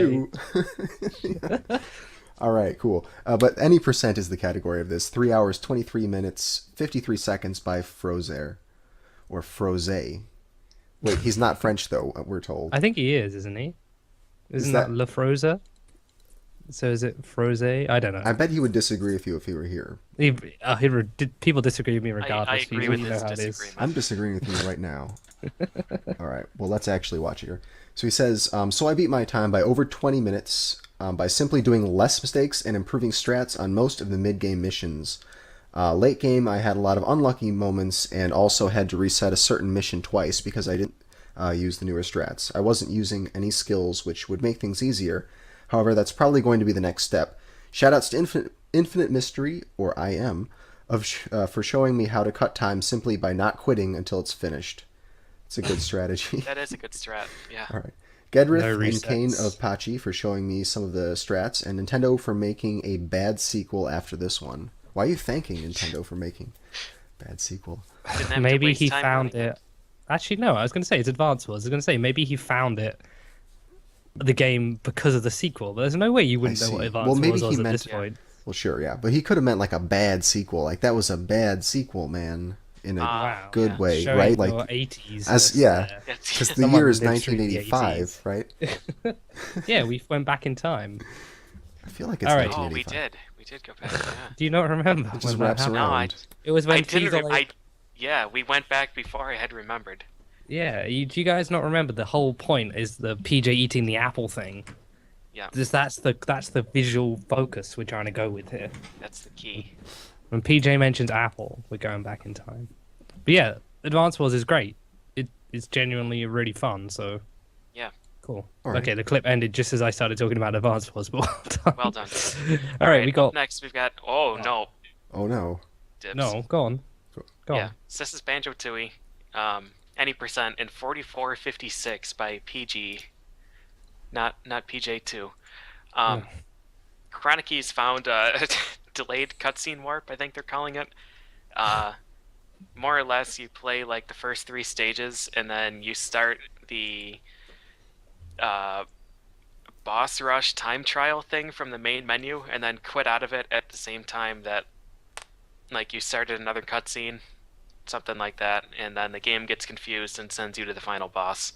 2. All right, cool. But any percent is the category of this. 3 hours, 23 minutes, 53 seconds by Frozer. Or Froze. Wait, he's not French, though, we're told. I think he is, isn't he? Isn't that- that Le Frozer? So is it Froze? I don't know. I bet he would disagree with you if he were here. People disagree with me I regardless. agree you with know his how it is. disagreement. I'm disagreeing with you right now. All right, well, let's actually watch it here. So he says, so I beat my time by over 20 minutes by simply doing less mistakes and improving strats on most of the mid-game missions. Late game, I had a lot of unlucky moments and also had to reset a certain mission twice because I didn't use the newer strats. I wasn't using any skills which would make things easier. However, that's probably going to be the next step. Shoutouts to Infinite Mystery, or IM, for showing me how to cut time simply by not quitting until it's finished. It's a good strategy. That is a good strat, yeah. All right. Gedrith No and Kane resets. of Pachi for showing me some of the strats, and Nintendo for making a bad sequel after this one. Why are you thanking Nintendo for making bad sequel? Didn't have to Maybe waste he time found learning it. Actually, no. I was going to say it's Advance Wars. I was going to say maybe he found it the game because of the sequel. There's no way you wouldn't know what see. Advance Well, maybe Wars he was at meant- this point. Well, sure, yeah, but he could have meant like a bad sequel. Like that was a bad sequel, man, in a Wow. good yeah. way, Showing right? your Like 80s. as yeah, It's- because the Someone year is lived through the 1985, right? Yeah, we went back in time. I feel like it's All right. Oh, we 1985. did. We did go back. Yeah. Do you not remember? It just when that wraps happened? No, I, around. It was when I didn't. Teasel- Yeah, we went back before I had remembered. Yeah, do you guys not remember the whole point is the PJ eating the apple thing? Yeah. That's the visual focus we're trying to go with here. That's the key. When PJ mentions apple, we're going back in time. But yeah, Advance Wars is great. It's genuinely really fun. So Yeah. cool. All right. Okay, the clip ended just as I started talking about Advance Wars. But well done. Well done. All right, we up got next. We've got. Oh no. Oh no. Dibs. no. Go on. Go Yeah. on. So this is Banjo Tooie. Any percent in 4456 by PG. Not PJ2. Chronicies found delayed cutscene warp, I think they're calling it. More or less, you play like the first 3 stages, and then you start the boss rush time trial thing from the main menu, and then quit out of it at the same time that like you started another cutscene, something like that, and then the game gets confused and sends you to the final boss.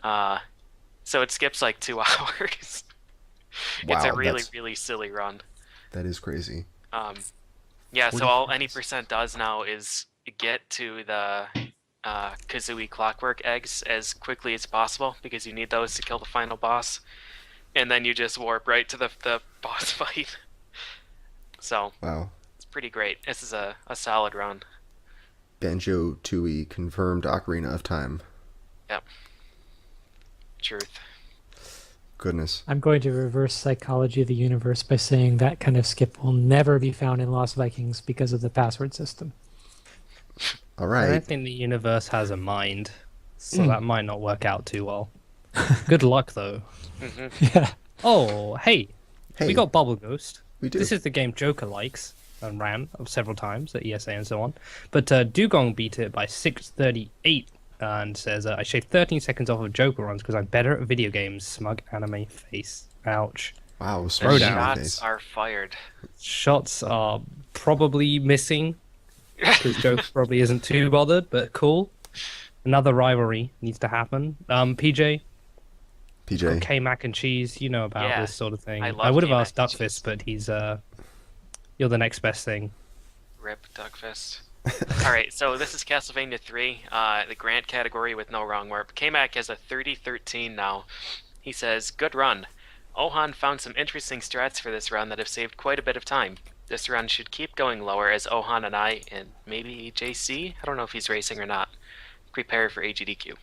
So it skips like 2 hours. It's a Wow, really, that's- really silly run. That is crazy. Yeah, so all any percent does now is get to the Kazooie Clockwork eggs as quickly as possible, because you need those to kill the final boss. And then you just warp right to the boss fight. So, Wow. it's pretty great. This is a solid run. Banjo Tooie confirmed Ocarina of Time. Yep. Truth. Goodness. I'm going to reverse psychology of the universe by saying that kind of skip will never be found in Lost Vikings because of the password system. All I don't right. think the universe has a mind, so that might not work out too well. Good luck though. Yeah. Oh, hey, Hey, we got Bubble Ghost. we do. This is the game Joker likes and ran several times at ESA and so on. But Dugong beat it by 638 and says, I shaved 13 seconds off of Joker runs because I'm better at video games. Smug anime face. Ouch. Wow. The Smart down. shots face. are fired. Shots are probably missing because Joker probably isn't too bothered, but cool. Another rivalry needs to happen. PJ, PJ. K Mac and Cheese, you know about Yeah, this sort of thing. I I, love would have K-Mac asked and Duckfist, Cheese. but he's you're the next best thing. Rip Duckfist. Alright, so this is Castlevania 3, the Grant category with no wrong warp. K-Mac has a 30-13 now. He says, good run. Ohan found some interesting strats for this run that have saved quite a bit of time. This run should keep going lower as Ohan and I, and maybe JC, I don't know if he's racing or not, prepare for AGDQ.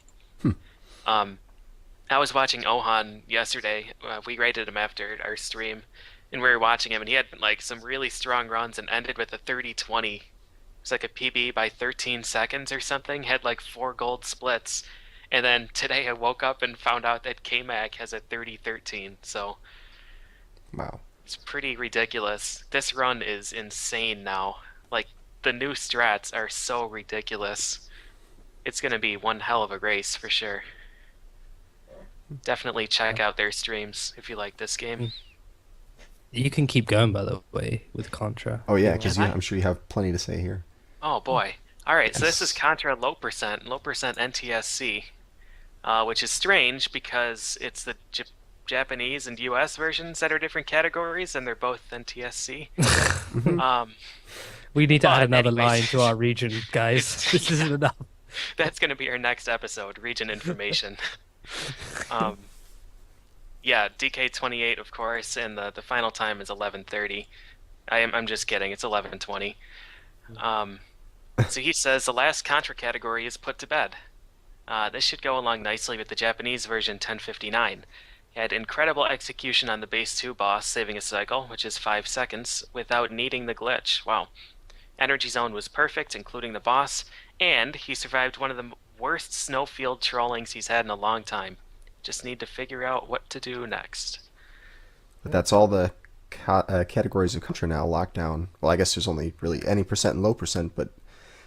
I was watching Ohan yesterday. We rated him after our stream, and we were watching him, and he had like some really strong runs and ended with a 30-20. It's like a PB by 13 seconds or something. Had like 4 gold splits, and then today I woke up and found out that K-Mac has a 30-13. So Wow. it's pretty ridiculous. This run is insane now. Like the new strats are so ridiculous. It's gonna be one hell of a race for sure. Definitely check out their streams if you like this game. You can keep going, by the way, with Contra. Oh yeah, because Can I? I'm sure you have plenty to say here. Oh boy. Alright, so this is Yes. Contra low percent NTSC, which is strange because it's the Japanese and US versions that are different categories, and they're both NTSC. We need to add But another anyways. line to our region, guys. This isn't enough. That's going to be our next episode, region information. Yeah, DK28, of course, and the final time is 11:30. I'm just kidding. It's 11:20. So he says the last Contra category is put to bed. This should go along nicely with the Japanese version 1059. Had incredible execution on the base 2 boss, saving a cycle, which is 5 seconds, without needing the glitch. Wow. Energy zone was perfect, including the boss, and he survived one of the worst snowfield trollings he's had in a long time. Just need to figure out what to do next. But that's all the categories of Contra now locked down. Well, I guess there's only really any percent and low percent, but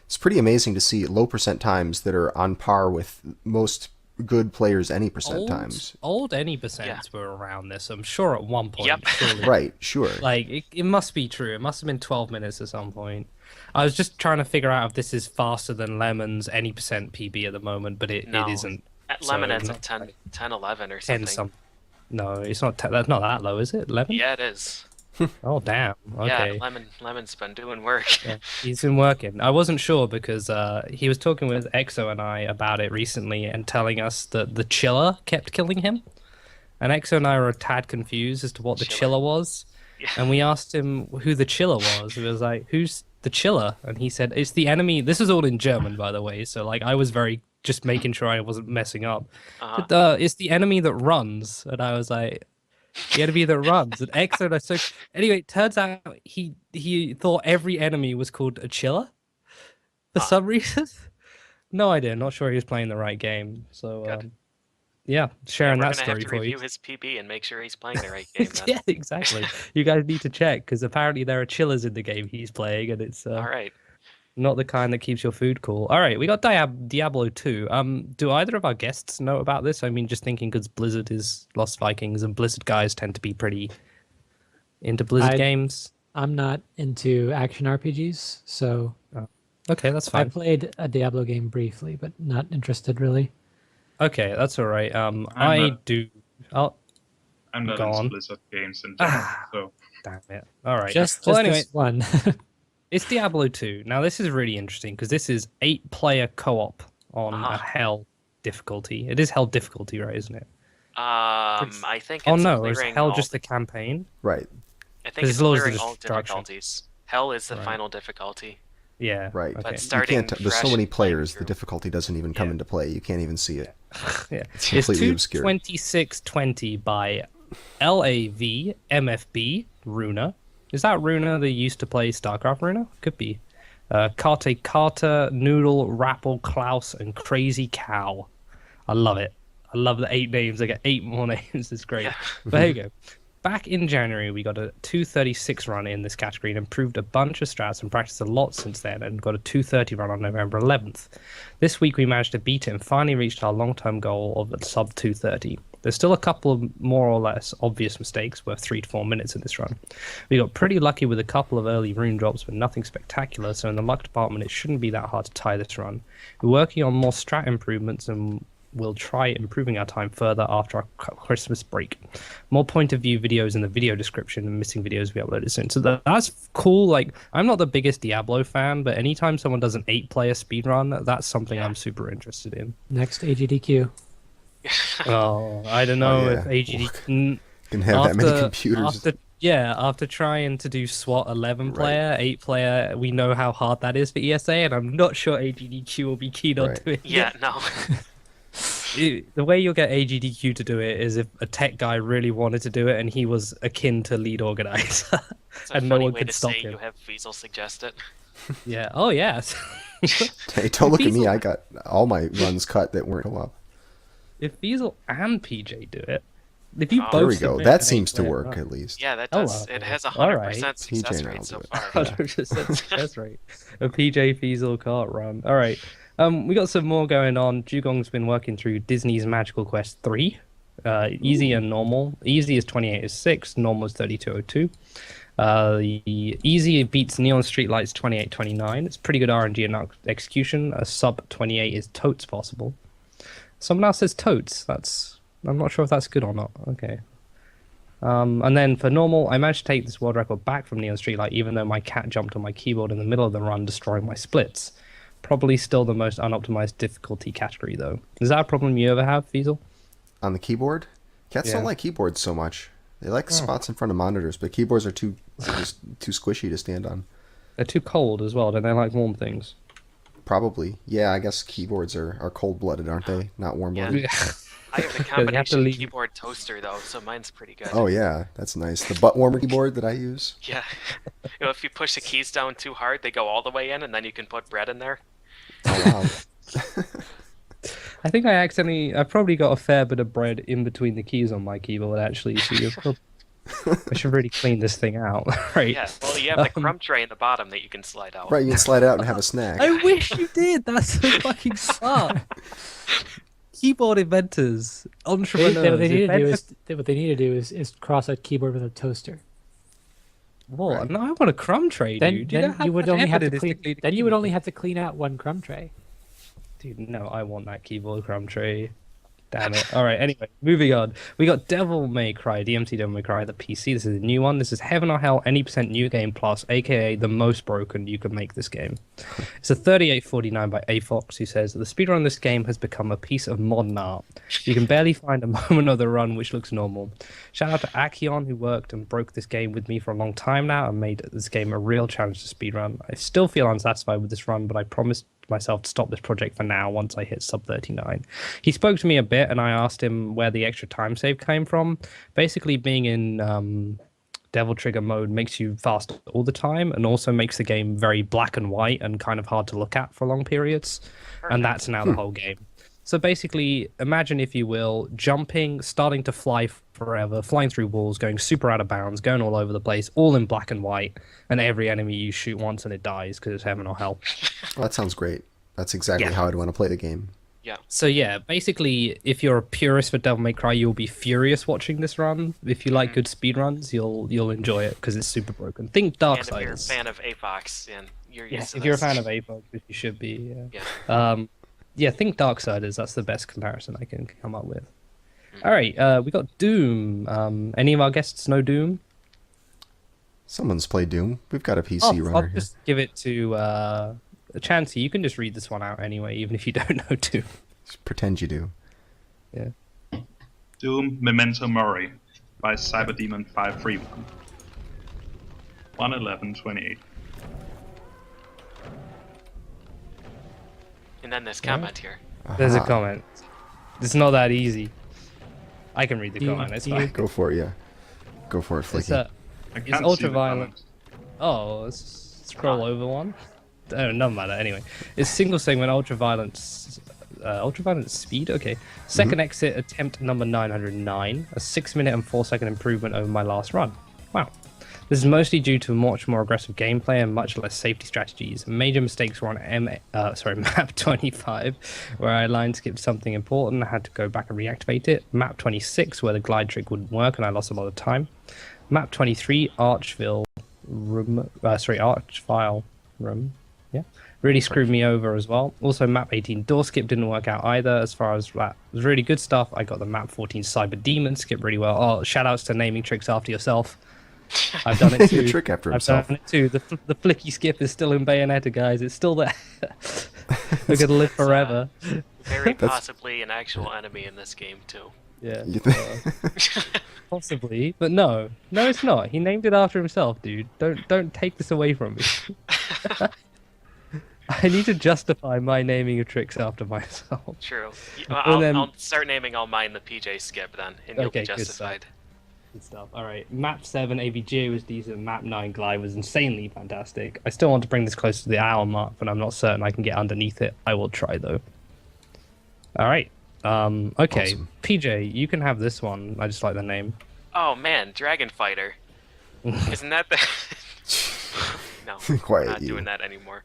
it's pretty amazing to see low percent times that are on par with most good players any percent times. Old any percents were around this, I'm sure, at one point. Yep. Surely. Right, sure. Like, it must be true. It must have been 12 minutes at some point. I was just trying to figure out if this is faster than Lemon's any percent PB at the moment, but it isn't. Lemon So ends not at 10, 11 or 10 something. No, it's not. That's not that low, is it? 11? Yeah, it is. Oh, damn. Okay. Yeah, Lemon's been doing work. Yeah, he's been working. I wasn't sure because he was talking with Exo and I about it recently and telling us that the chiller kept killing him. And Exo and I were a tad confused as to what the chiller was. Yeah. And we asked him who the chiller was. It was like, who's the chiller? And he said, it's the enemy. This is all in German, by the way. So, like, I was just making sure I wasn't messing up. But, it's the enemy that runs. And I was like, the enemy that runs. And Exo, so anyway, it turns out he thought every enemy was called a chiller for some reason. No idea. Not sure he was playing the right game. So, yeah, sharing that story for you. We're gonna have to review his PB and make sure he's playing the right game. Then. Yeah, exactly. You guys need to check because apparently there are chillers in the game he's playing, and it's all right. Not the kind that keeps your food cool. All right, we got Diablo 2. Do either of our guests know about this? I mean, just thinking because Blizzard is Lost Vikings, and Blizzard guys tend to be pretty into Blizzard games. I'm not into action RPGs, so okay, that's I fine. played a Diablo game briefly, but not interested really. Okay, that's all right. I do. Oh, I'm not go into on. Blizzard games in general, so Damn it! All right. Just well, anyway, this one. it's Diablo 2. Now, this is really interesting because this is 8-player co-op on a Hell difficulty. It is Hell difficulty, right? Isn't it? I think. It's Oh no, is clearing Hell all just the campaign? Right. I think it's as long as clearing the all destruction. difficulties. Hell is the final difficulty. Yeah. Right. Okay. But You starting can't. There's so fresh many and players. The through. difficulty doesn't even come into play. You can't even see it. Yeah. It's completely obscure. 2620 by LAV Runa. Is that Runa that used to play StarCraft Runa? Could be. Karte Carter, Noodle, Rapple, Klaus, and Crazy Cow. I love it. I love the 8 names. I get 8 more names. It's great. Yeah. But here you go. Back in January, we got a 236 run in this category and improved a bunch of strats and practiced a lot since then and got a 230 run on November 11th. This week, we managed to beat it and finally reached our long-term goal of a sub 230. There's still a couple of more or less obvious mistakes worth 3 to 4 minutes in this run. We got pretty lucky with a couple of early rune drops, but nothing spectacular, so in the luck department, it shouldn't be that hard to tie this run. We're working on more strat improvements and we'll try improving our time further after our Christmas break. More point of view videos in the video description and missing videos we uploaded soon. So that's cool. Like, I'm not the biggest Diablo fan, but anytime someone does an 8-player speedrun, that's something I'm super interested in. Next AGDQ. Oh, I don't know if AGD Can have that many computers. After trying to do SWAT 11-player, 8-player, we know how hard that is for ESA, and I'm not sure AGDQ will be keen on doing it. Yeah, no. The way you'll get AGDQ to do it is if a tech guy really wanted to do it and he was akin to lead organizer and no one could stop him. You have Fiesel suggest it. Yeah. Oh, yes. Hey, don't look at me. I got all my runs cut that weren't co-op. If Fiesel and PJ do it, if you both There we go. submit That an seems to 8-player work run. at least. Yeah, that Oh, does. well, It has a all 100% right. success PJ rate so will do far. 100% success rate. A PJ Fiesel can't run. All right. We got some more going on. Jugong's been working through Disney's Magical Quest 3. Easy and normal. Easy is 28:06. Normal is 32:02. The easy beats Neon Streetlights 28:29. It's pretty good RNG and execution. A sub 28 is totes possible. Someone else says totes. I'm not sure if that's good or not. Okay. And then for normal, I managed to take this world record back from Neon Streetlight, even though my cat jumped on my keyboard in the middle of the run, destroying my splits. Probably still the most unoptimized difficulty category, though. Is that a problem you ever have, Fiesel? On the keyboard? Cats don't like keyboards so much. They like spots in front of monitors, but keyboards are too squishy to stand on. They're too cold as well. Don't they like warm things? Probably. Yeah, I guess keyboards are cold-blooded, aren't they? Not warm-blooded. Yeah. I have a combination keyboard toaster, though, so mine's pretty good. Oh, yeah. That's nice. The butt warmer keyboard that I use. Yeah. If you push the keys down too hard, they go all the way in, and then you can put bread in there. Oh, wow. I think I probably got a fair bit of bread in between the keys on my keyboard, actually. So I should really clean this thing out, right? Yeah, well, you have the crumb tray in the bottom that you can slide out. Right, you can slide out and have a snack. I wish you did. That's so fucking smart. keyboard inventors, entrepreneurs. What they need to do is cross out keyboard with a toaster. What? Right. No, I want a crumb tray, dude. Then you would only have to clean. Then you would only have to clean out one crumb tray. Dude, no, I want that keyboard crumb tray. Damn it. All right, anyway, moving on. We got Devil May Cry, DMC Devil May Cry, the PC. This is a new one. This is Heaven or Hell, any % new game plus, aka the most broken you can make this game. It's a 3849 by AFox, who says, the speedrun of this game has become a piece of modern art. You can barely find a moment of the run which looks normal. Shout out to Akion, who worked and broke this game with me for a long time now and made this game a real challenge to speedrun. I still feel unsatisfied with this run, but I promised myself to stop this project for now once I hit sub 39. He spoke to me a bit and I asked him where the extra time save came from. Basically, being in Devil Trigger mode makes you fast all the time and also makes the game very black and white and kind of hard to look at for long periods. And that's now the whole game. So basically, imagine, if you will, jumping, starting to fly forever, flying through walls, going super out of bounds, going all over the place, all in black and white, and every enemy you shoot once and it dies because it's heaven or hell. Well, that sounds great. That's exactly how I'd want to play the game. Yeah. So yeah, basically, if you're a purist for Devil May Cry, you'll be furious watching this run. If you like good speedruns, you'll enjoy it because it's super broken. Think Darksiders. And if you're a fan of AFox, and you're used to if you're a this. fan of AFox, which you should be. Yeah. Yeah, think Darksiders. That's the best comparison I can come up with. All right, we got Doom. Any of our guests know Doom? Someone's played Doom. We've got a PC I'll runner here. just give it to Chansey. You can just read this one out anyway, even if you don't know Doom. Just pretend you do. Yeah. Doom Memento Mori by Cyberdemon 531. 111.28. And then this comment here. There's a Aha. comment. It's not that easy. I can read the comment. It's fine. Go for it, yeah. Go for it, It's, Flicky. I it's can't see ultra the violent. comment. Oh, let's scroll over one. Oh, doesn't matter. Anyway, it's single segment ultra violent speed. Okay, second exit attempt number 909. A 6-minute and 4-second improvement over my last run. Wow. This is mostly due to much more aggressive gameplay and much less safety strategies. Major mistakes were on map 25, where I line skipped something important and had to go back and reactivate it. Map 26, where the glide trick wouldn't work and I lost a lot of time. Map 23, Archville room, Archvile room. Yeah, really screwed me over as well. Also, map 18, door skip didn't work out either. As far as that was really good stuff. I got the map 14 Cyber Demon skip really well. Oh, shout outs to naming tricks after yourself. I've done it too. A trick after himself. I've done it too. The flicky skip is still in Bayonetta, guys. It's still there. We're gonna live forever. Very possibly an actual enemy in this game too. Yeah. You think? Possibly, but no, it's not. He named it after himself, dude. Don't take this away from me. I need to justify my naming of tricks after myself. True. then- I'll start naming all mine the PJ skip then, and you'll Okay, be good justified. Good stuff. All right, map 7 AVGA was decent. Map 9 Glide was insanely fantastic. I still want to bring this close to the hour mark, but I'm not certain I can get underneath it. I will try though. All right. Okay, Awesome. PJ, you can have this one. I just like the name. Oh man, Dragon Fighter. Isn't that the... No, Quiet, not you. doing that anymore.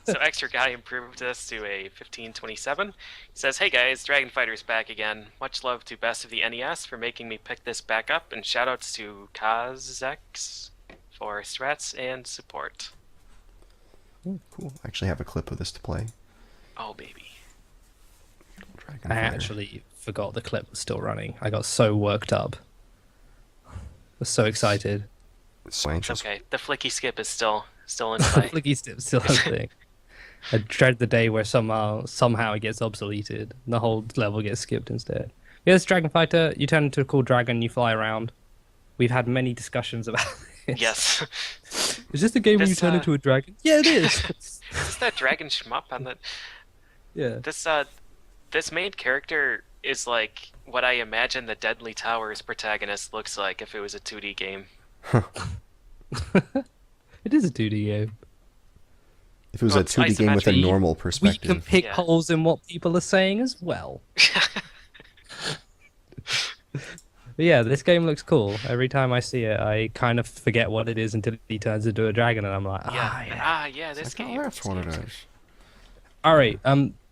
So Extra Guy improved this to a 1527. He says, "Hey guys, Dragon Fighter's back again. Much love to Best of the NES for making me pick this back up, and shoutouts to Kazex for strats and support." Cool. I actually have a clip of this to play. Oh baby. Dragon I Fighter. actually forgot the clip was still running. I got so worked up. I was so excited. So It's anxious. okay. The flicky skip is still in play. Flicky Stip's still a thing. I dread the day where somehow it gets obsoleted. And the whole level gets skipped instead. Yeah, it's Dragon Fighter. You turn into a cool dragon, you fly around. We've had many discussions about this. Yes. Is this the game where you This, turn into a dragon? Yeah, it is. Is this that dragon shmup on the... Yeah. This main character is like what I imagine the Deadly Towers protagonist looks like if it was a 2D game. It is a 2D game. If it was Well, a it's 2D game with a isometric. normal We can perspective. pick Yeah. holes in what people are saying as well. But yeah, this game looks cool. Every time I see it, I kind of forget what it is until he turns into a dragon, and I'm like, Yeah. yeah. Yeah, this It's like, game. oh, that's this what it game's is. All right.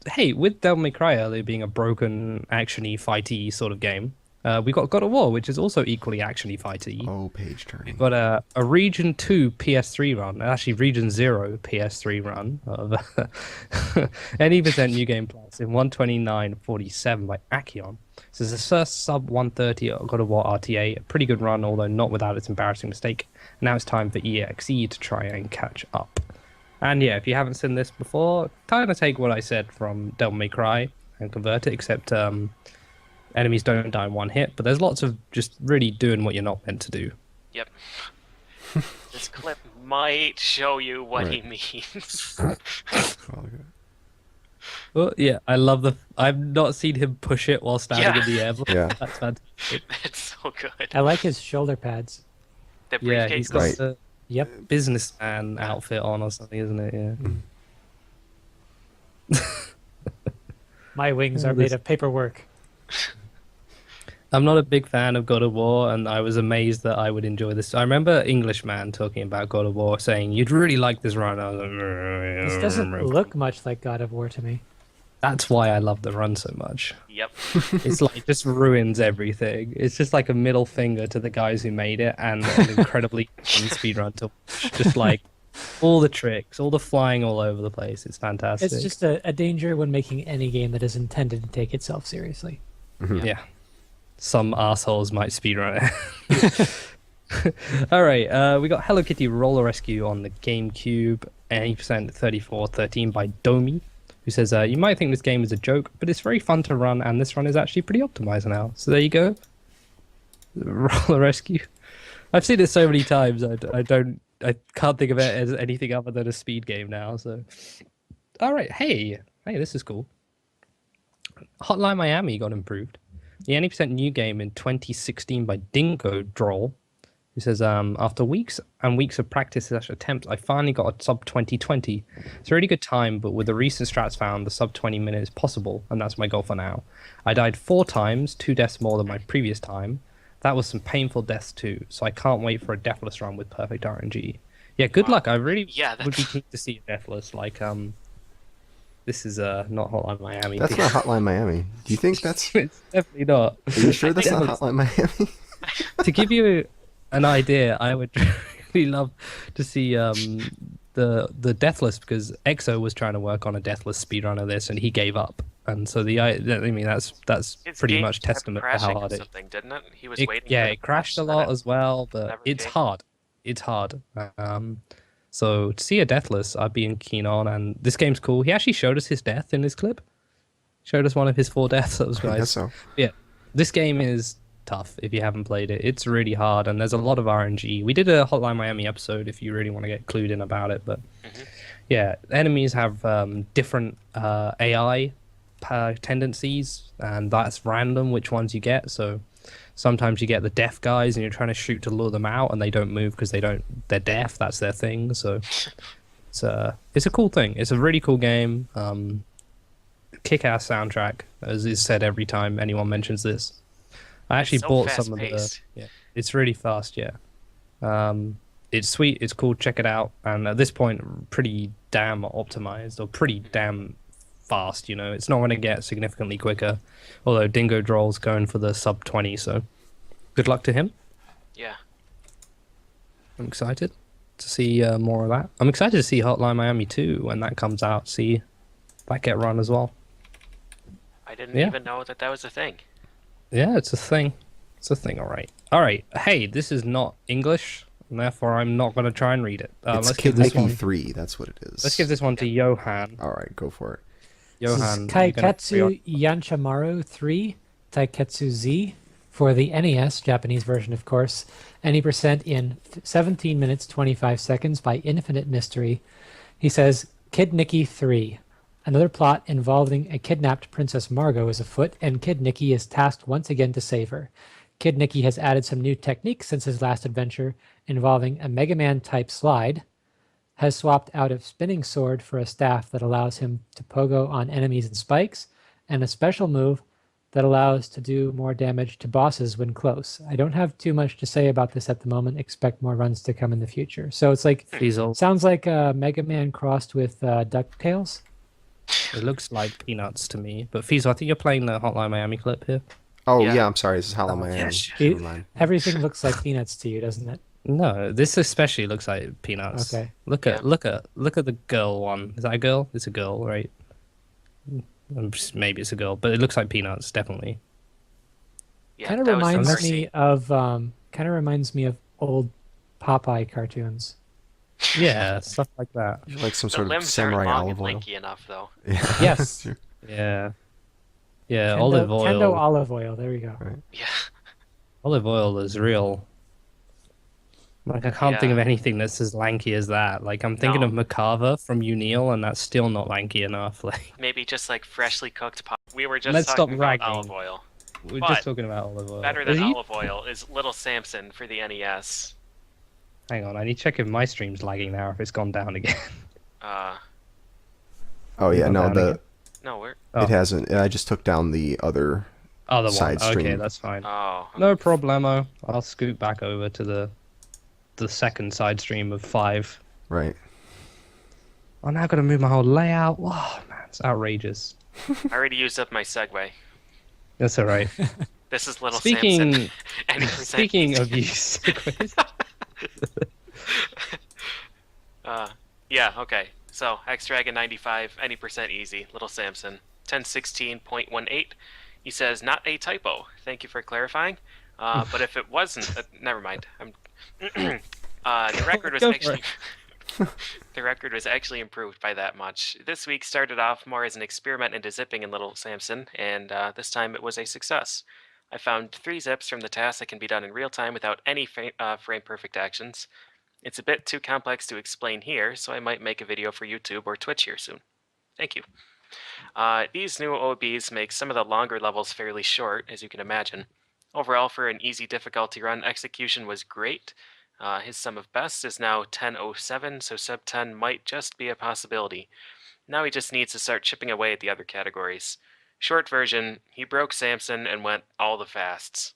hey, with Devil May Cry earlier being a broken, actiony, fighty sort of game, we got God of War, which is also equally actiony, fighty. Oh, page turning. We've got a Region 2 PS3 run, actually Region 0 PS3 run of any percent New Game Plus in 129.47 by Akion. So it's the first sub 130 God of War RTA, a pretty good run, although not without its embarrassing mistake. Now it's time for EXE to try and catch up. And yeah, if you haven't seen this before, kind of take what I said from Devil May Cry and convert it, except enemies don't die in one hit, but there's lots of just really doing what you're not meant to do. Yep. This clip might show you what he means. Well, yeah, I love I've not seen him push it while standing in the air before. Yeah. That's fantastic. It's so good. I like his shoulder pads. The Yeah, briefcase. he's got Right. the Yep. businessman outfit on or something, isn't it? Yeah. My wings are made of paperwork. I'm not a big fan of God of War, and I was amazed that I would enjoy this. I remember Englishman talking about God of War, saying, you'd really like this run. I was like, This doesn't look much like God of War to me. That's why I love the run so much. Yep. It's like, it just ruins everything. It's just like a middle finger to the guys who made it, and an incredibly fun speedrun to watch. Just like all the tricks, all the flying all over the place. It's fantastic. It's just a danger when making any game that is intended to take itself seriously. Yeah. Some assholes might speedrun it. All right, we got Hello Kitty Roller Rescue on the GameCube, 80% 3413 by Domi, who says, you might think this game is a joke, but it's very fun to run, and this run is actually pretty optimized now. So there you go. Roller Rescue. I've seen it so many times, I can't think of it as anything other than a speed game now. So, all right, hey, this is cool. Hotline Miami got improved. The 80% new game in 2016 by Dingo Droll, who says, after weeks and weeks of practice/attempts, I finally got a sub 2020. It's a really good time, but with the recent strats found, the sub 20 minute is possible, and that's my goal for now. I died 4 times, 2 deaths more than my previous time. That was some painful deaths too, so I can't wait for a deathless run with perfect RNG. Yeah, good luck. I really would be keen to see a deathless, like, this is not Hotline Miami. That's not Hotline Miami. Do you think that's... It's definitely not. Are you sure that's not Hotline Miami? To give you an idea, I would really love to see the deathless, because EXO was trying to work on a deathless speedrun of this, and he gave up. And so that's His pretty game much kept testament to how crashing or hard something, didn't it? He was it. waiting. Yeah, for the it crashed a patch, lot then as well, but never it's came. hard. It's hard. So to see a deathless, I'd be keen on, and this game's cool. He actually showed us his death in his clip. Showed us one of his 4 deaths. That was I nice. guess so. Yeah, this game is tough if you haven't played it. It's really hard, and there's a lot of RNG. We did a Hotline Miami episode if you really want to get clued in about it, but yeah, enemies have different AI tendencies, and that's random which ones you get. So sometimes you get the deaf guys, and you're trying to shoot to lure them out, and they don't move because they're deaf. That's their thing. So it's a cool thing. It's a really cool game. Kick-ass soundtrack, as is said every time anyone mentions this. I actually so bought some of the. fast-paced. Yeah, it's really fast. Yeah, it's sweet. It's cool. Check it out. And at this point, pretty damn optimized, or pretty damn fast. You know, it's not going to get significantly quicker. Although Dingo Droll's going for the sub 20, so good luck to him. Yeah. I'm excited to see more of that. I'm excited to see Hotline Miami 2 when that comes out. See that get run as well. I didn't Yeah. even know that was a thing. Yeah, it's a thing. It's a thing, all right. All right. Hey, this is not English, and therefore I'm not going to try and read it. It's Let's give this Kid Mickey one. 3, that's what it is. Let's give this one to Johan. All right, go for it. This is Johan, you're gonna Kaiketsu Yanchamaru 3 Taiketsu Z for the NES, Japanese version, of course. 80% in 17 minutes 25 seconds by Infinite Mystery. He says, Kid Nicky 3. Another plot involving a kidnapped Princess Margot is afoot, and Kid Nicky is tasked once again to save her. Kid Nicky has added some new techniques since his last adventure, involving a Mega Man-type slide, has swapped out a spinning sword for a staff that allows him to pogo on enemies and spikes, and a special move that allows to do more damage to bosses when close. I don't have too much to say about this at the moment. Expect more runs to come in the future. So it's like, Diesel. sounds like Mega Man crossed with DuckTales. It looks like peanuts to me. But Fizo, I think you're playing the Hotline Miami clip here. Oh Yeah. yeah, I'm sorry. This is Hotline Miami. yes. Never mind. Everything looks like peanuts to you, doesn't it? No, this especially looks like peanuts. Okay. Look at the girl one. Is that a girl? It's a girl, right? Maybe it's a girl, but it looks like peanuts, definitely. Yeah, Kind of that was reminds Darcy. me of old Popeye cartoons. Yeah, stuff like that. Like some The sort of limbs samurai aren't long olive and oil. lanky enough, though. Yeah. Yes. Yeah. Yeah, olive oil. Kendo olive oil. There we go. Yeah. Olive oil is real. Like, I can't think of anything that's as lanky as that. Like, I'm thinking No. of Macarva from Unil, and that's still not lanky enough. Like, Maybe just like freshly cooked pop. We were just Let's stop talking about ragging. olive oil. we're But just talking about olive oil. Better than Is he- olive oil is Little Samson for the NES. Hang on, I need to check if my stream's lagging now, if it's gone down again. Oh yeah, Gone no, down again. No, we're. Oh. it hasn't. I just took down the other. Other one. Side Okay, stream. that's fine. Oh. No problemo. I'll scoot back over to the second side stream of 5. Right. I'm now gonna move my whole layout. Wow, man, it's outrageous. I already used up my segue. That's all right. This is Little Speaking Samson. 90% speaking of easy. you segues, Yeah, okay. So, X-Dragon 95, any percent easy. Little Samson. 1016.18. He says, not a typo. Thank you for clarifying. But if it wasn't, never mind. The record was Go for actually the record was actually improved by that much. This week started off more as an experiment into zipping in Little Samson, and this time it was a success. I found 3 zips from the task that can be done in real time without any frame perfect actions. It's a bit too complex to explain here, so I might make a video for YouTube or Twitch here soon. Thank you. These new OBs make some of the longer levels fairly short, as you can imagine. Overall, for an easy difficulty run, execution was great. His sum of best is now 1007, so sub 10 might just be a possibility. Now he just needs to start chipping away at the other categories. Short version, he broke Samson and went all the fasts.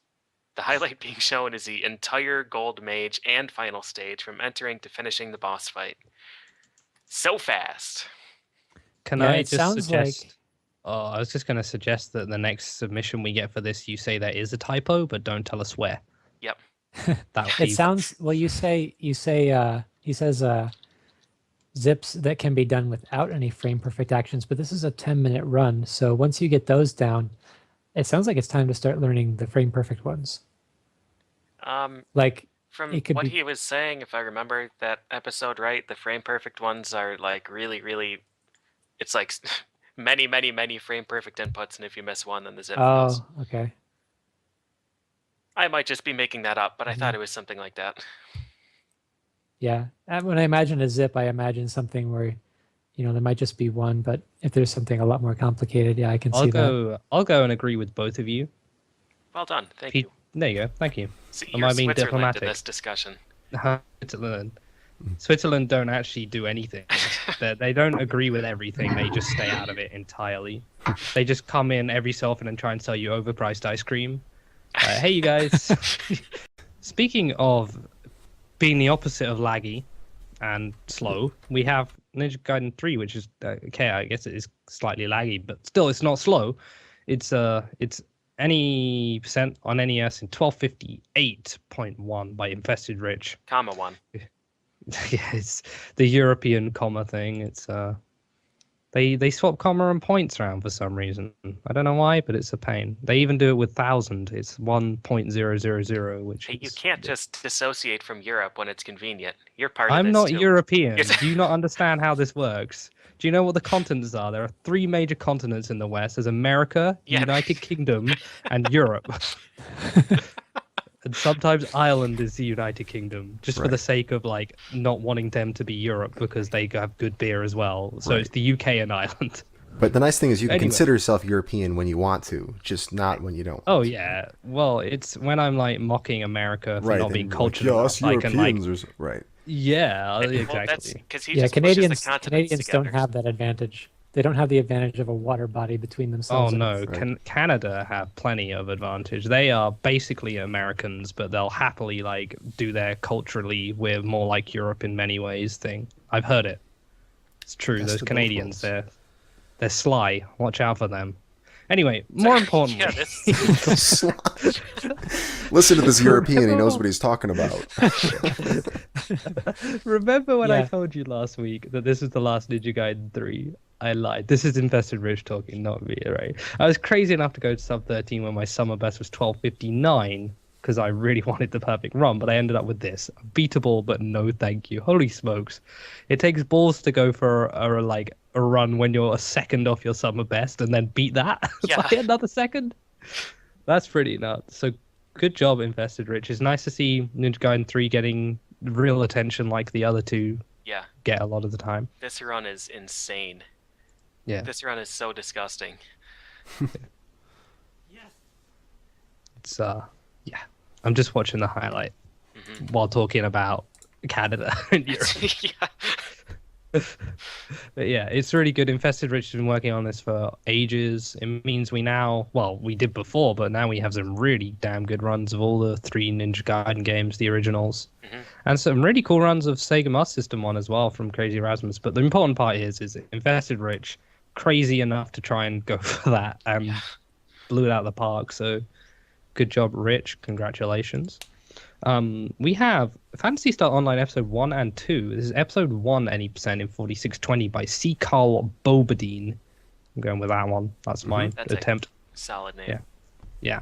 The highlight being shown is the entire Gold Mage and final stage from entering to finishing the boss fight. So fast! can Yeah, I it just sounds suggest? like- Oh, I was just gonna suggest that the next submission we get for this, you say there is a typo, but don't tell us where. Yep. That would It be sounds well. He says zips that can be done without any frame perfect actions, but this is a 10-minute run. So once you get those down, it sounds like it's time to start learning the frame perfect ones. Like From It could what be- he was saying, if I remember that episode right, the frame perfect ones are like really, really. It's like many, many, many frame perfect inputs, and if you miss one, then the zip fails. oh, okay. I might just be making that up, but I thought it was something like that. Yeah. When I imagine a zip, I imagine something where, there might just be one, but if there's something a lot more complicated, yeah, I can see that. I'll go and agree with both of you. Well done, thank Pete- you. There you go. Thank you. See, Am you're I being Switzerland diplomatic? in this discussion. Switzerland don't actually do anything. They don't agree with everything. They just stay out of it entirely. They just come in every so often and try and sell you overpriced ice cream. Hey, you guys. Speaking of being the opposite of laggy and slow, we have Ninja Gaiden 3, which is okay. I guess it is slightly laggy, but still, it's not slow. It's any percent on NES in 1258.1 by Infested Rich. Comma 1. Yeah, it's the European comma thing. It's they swap comma and points around for some reason. I don't know why, but it's a pain. They even do it with 1000. It's 1.000, which Hey, you is, can't just dissociate from Europe when it's convenient. You're part of I'm this not too. European. Yes. Do you not understand how this works? Do you know what the continents are? There are 3 major continents in the West. There's America, Yeah. United Kingdom, and Europe. And sometimes Ireland is the United Kingdom, just for the sake of like not wanting them to be Europe because they have good beer as well. So it's the UK and Ireland. But the nice thing is you can Anyway. consider yourself European when you want to, just not when you don't. Oh yeah. Well, it's when I'm like mocking America for right. not then being you're cultured like, enough. I can like, Europeans or right. yeah, Well, that's exactly. because he Yeah, just pushes the continents Canadians together. don't have that advantage. They don't have the advantage of a water body between Oh themselves. and- no, Canada have plenty of advantage. They are basically Americans, but they'll happily like do their culturally we're more like Europe in many ways thing. I've heard it. It's true. Best Those of both Canadians, worlds. They're sly. Watch out for them. Anyway, more importantly, Yeah, this. Listen to this European. He knows what he's talking about. remember when I Yeah. told you last week that this is the last Ninja Gaiden 3? I lied. This is Infested Rich talking, not me, right? I was crazy enough to go to sub 13 when my summer best was 12:59 because I really wanted the perfect run, but I ended up with this. Beatable, but no thank you. Holy smokes. It takes balls to go for a run when you're a second off your summer best and then beat that Yeah. by another second. That's pretty nuts. So good job, Infested Rich. It's nice to see Ninja Gaiden 3 getting real attention like the other two Yeah, get a lot of the time. this run is insane. Yeah. This run is so disgusting. It's yeah. I'm just watching the highlight Mhm. while talking about Canada and Europe. Yeah. But yeah, it's really good. Infested Rich has been working on this for ages. It means we now, well, we did before, but now we have some really damn good runs of all the 3 Ninja Gaiden games, the originals, Mhm. and some really cool runs of Sega Master System 1 as well from Crazy Erasmus. But the important part is Infested Rich, crazy enough to try and go for that and blew it out of the park. So good job, Rich. Congratulations. We have Fantasy Star Online episode 1 and 2. This is episode 1, any percent in 4620 by C. Carl Bobadine. I'm going with that one. That's my That's attempt. Solid name. Yeah.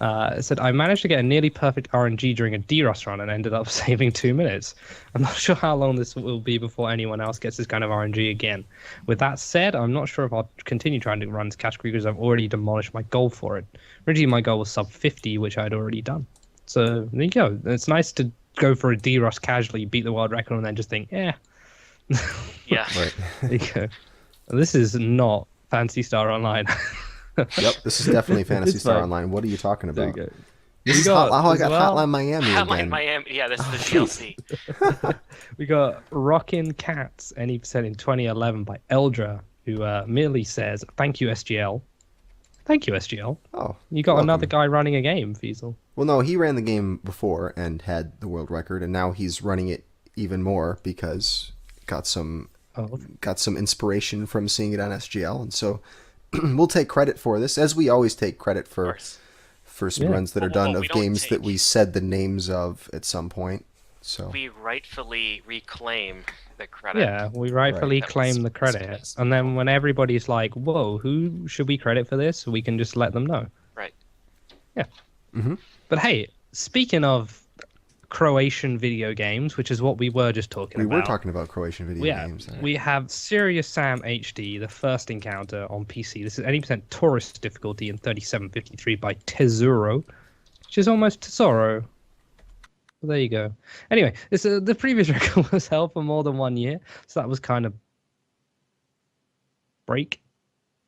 Yeah. It said, I managed to get a nearly perfect RNG during a DROS run and ended up saving 2 minutes. I'm not sure how long this will be before anyone else gets this kind of RNG again. With that said, I'm not sure if I'll continue trying to run this category because I've already demolished my goal for it. Originally, my goal was sub 50, which I'd already done. So there you go. It's nice to go for a DROS casually, beat the world record, and then just think, Yeah. Right. there you go. This is not Fantasy Star Online. Yep. This is definitely Fantasy It's Star fine. Online. What are you talking There you about? go. This We is got I as got well- Hotline Miami Hotline again. Miami. Yeah, this is the DLC. We got Rockin' Cats, any percent in 2011 by Eldra, who merely says, thank you, SGL. Thank you, SGL. Oh, You got welcome. another guy running a game, Fiesel. Well, no, he ran the game before and had the world record, and now he's running it even more because got some Oh, inspiration from seeing it on SGL, and so we'll take credit for this, as we always take credit Of for course. some Yeah. runs that are Whoa, done whoa, of we don't games that take- we said the names of at some point. So We rightfully reclaim the credit. yeah, we rightfully That was claim the credit. dismissed. And then when everybody's like, whoa, who should we credit for this? We can just let them know. Right. Yeah. Mhm. But hey, speaking of Croatian video games, which is what we were just talking we about. were talking about Croatian video games. We have Serious Sam HD, the first encounter on PC. This is 80% tourist difficulty in 3753 by Tesoro, which is almost Tesoro. Well, there you go. Anyway, the previous record was held for more than 1 year, so that was kind of break.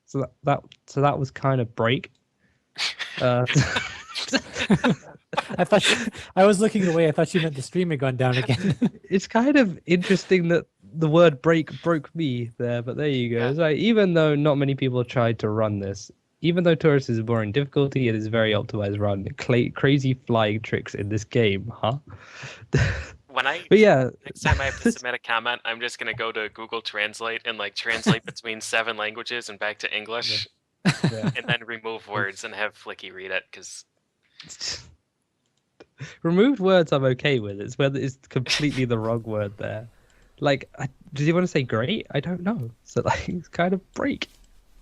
So that was kind of break. I thought I was looking away. I thought you meant the stream had gone down again. It's kind of interesting that the word break broke me there, but there you go. Yeah. It's like, even though not many people tried to run this, even though Tourist is a boring difficulty, it is very optimized run. Crazy flying tricks in this game, huh? When I But yeah, next time I have to submit a comment, I'm just gonna go to Google Translate and like translate between 7 languages and back to English, yeah. and then remove words and have Flicky read it because Removed words I'm okay with. It's whether it's completely the wrong word there. Like, did you want to say great? I don't know. So like, it's kind of break.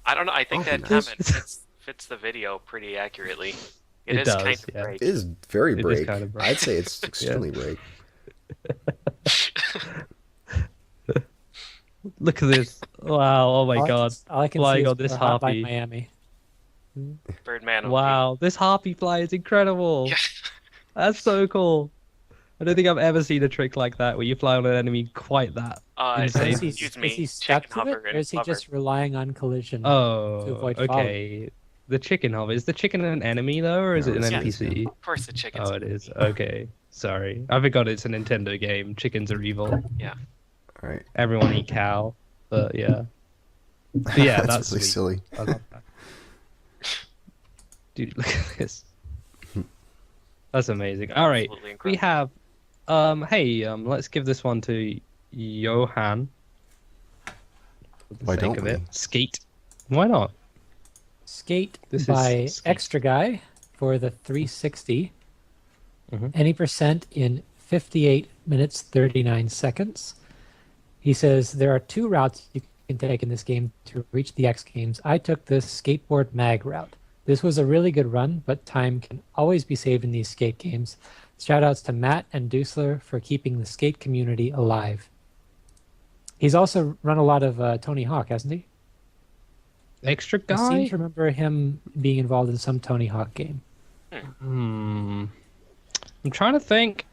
I don't know. I think Oh, that nice. comment fits the video pretty accurately. It It is does, kind of yeah. break. It is very It is break. kind of break. I'd say it's extremely break. Look at this. Wow. Oh my god. All I can Flying see on is this we're hot by harpy. Miami. Birdman. OP. Wow. This harpy fly is incredible. Yeah. That's so cool. I don't think I've ever seen a trick like that where you fly on an enemy quite that. Insane. Is he, Excuse me. is he stuck Chicken to it, hover or and is he hover. just relying on collision? to Oh, avoid okay. The chicken hover. Is the chicken an enemy though, or is No, it an it's- NPC? Of course, the chickens. Oh, it is. Okay. Sorry. I forgot it's a Nintendo game. Chickens are evil. All right. Everyone eat cow. But yeah. But yeah, that's really sweet. silly. I love that. Dude, look at this. That's amazing. All right. Absolutely We incredible. have let's give this one to Johan. For the Why sake don't of we? it. Skate. Why not? Skate This is by Skate. Extra Guy for the 360. Mhm. Any percent in 58 minutes 39 seconds. He says there are 2 routes you can take in this game to reach the X Games. I took the skateboard mag route. This was a really good run, but time can always be saved in these skate games. Shoutouts to Matt and Dusler for keeping the skate community alive. He's also run a lot of Tony Hawk, hasn't he? Extra I seem Guy? to remember him being involved in some Tony Hawk game. I'm trying to think.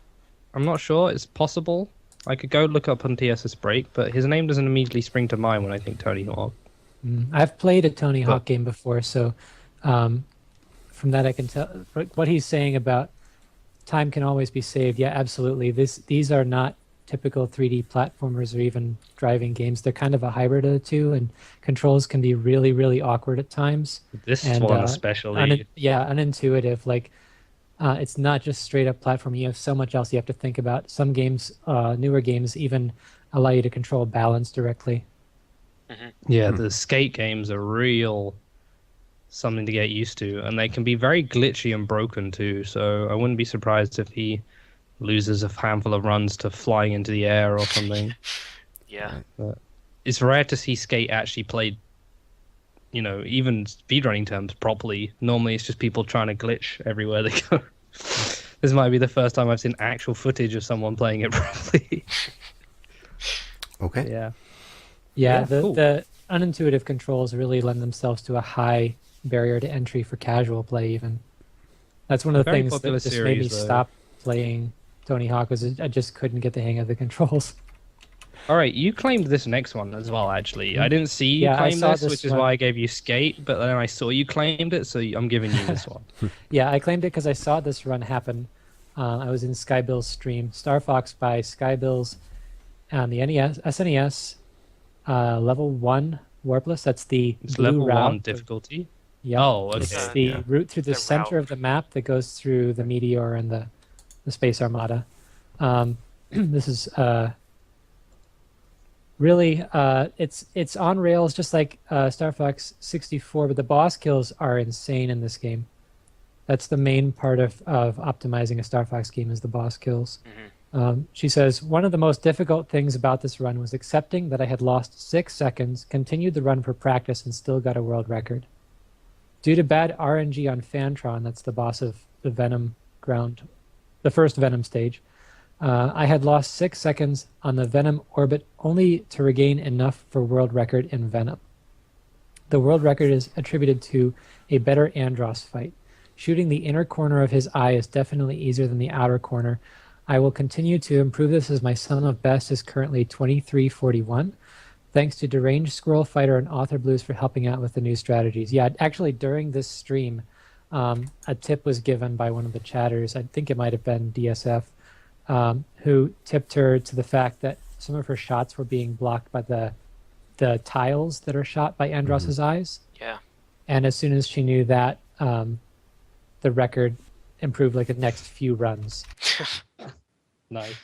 I'm not sure. It's possible. I could go look up on TSS Break, but his name doesn't immediately spring to mind when I think Tony Hawk. I've played a Tony Hawk game before, so from that I can tell what he's saying about time can always be saved. Yeah, absolutely. These are not typical 3D platformers or even driving games. They're kind of a hybrid of the two, and controls can be really, really awkward at times. This And, one especially. unintuitive. Like it's not just straight up platform. You have so much else you have to think about. Some games, newer games, even allow you to control balance directly. Yeah, the skate games are real something to get used to, and they can be very glitchy and broken too. So I wouldn't be surprised if he loses a handful of runs to flying into the air or something. Yeah. But it's rare to see skate actually played, even speedrunning terms properly. Normally it's just people trying to glitch everywhere they go. This might be the first time I've seen actual footage of someone playing it properly. Okay. Yeah. Yeah, cool. the unintuitive controls really lend themselves to a high barrier to entry for casual play. Even that's one of the Very things that popular just made me series, though. stop playing Tony Hawk. Was I just couldn't get the hang of the controls. All right, you claimed this next one as well, actually. I didn't see you Yeah, I claim saw this, this which is one. why I gave you skate, but then I saw you claimed it, so I'm giving you this one. Yeah, I claimed it because I saw this run happen. I was in Skybill's stream. Star Fox by Skybill's on the SNES, level 1 warpless. That's the It's blue level route. 1 difficulty. Yeah, Oh, it's okay. the Yeah. route through the The center route. of the map that goes through the Meteor and the Space Armada. This is really it's on rails, just like Star Fox 64, but the boss kills are insane in this game. That's the main part of optimizing a Star Fox game is the boss kills. She says, one of the most difficult things about this run was accepting that I had lost 6 seconds, continued the run for practice, and still got a world record. Due to bad RNG on Fantron, that's the boss of the Venom ground, the first Venom stage, I had lost 6 seconds on the Venom orbit only to regain enough for world record in Venom. The world record is attributed to a better Andross fight. Shooting the inner corner of his eye is definitely easier than the outer corner. I will continue to improve this as my sum of best is currently 2341. Thanks to Deranged Squirrel Fighter and Author Blues for helping out with the new strategies. Yeah, actually during this stream, a tip was given by one of the chatters. I think it might have been DSF, who tipped her to the fact that some of her shots were being blocked by the tiles that are shot by Andross's eyes. Yeah. And as soon as she knew that, the record improved like the next few runs. Nice.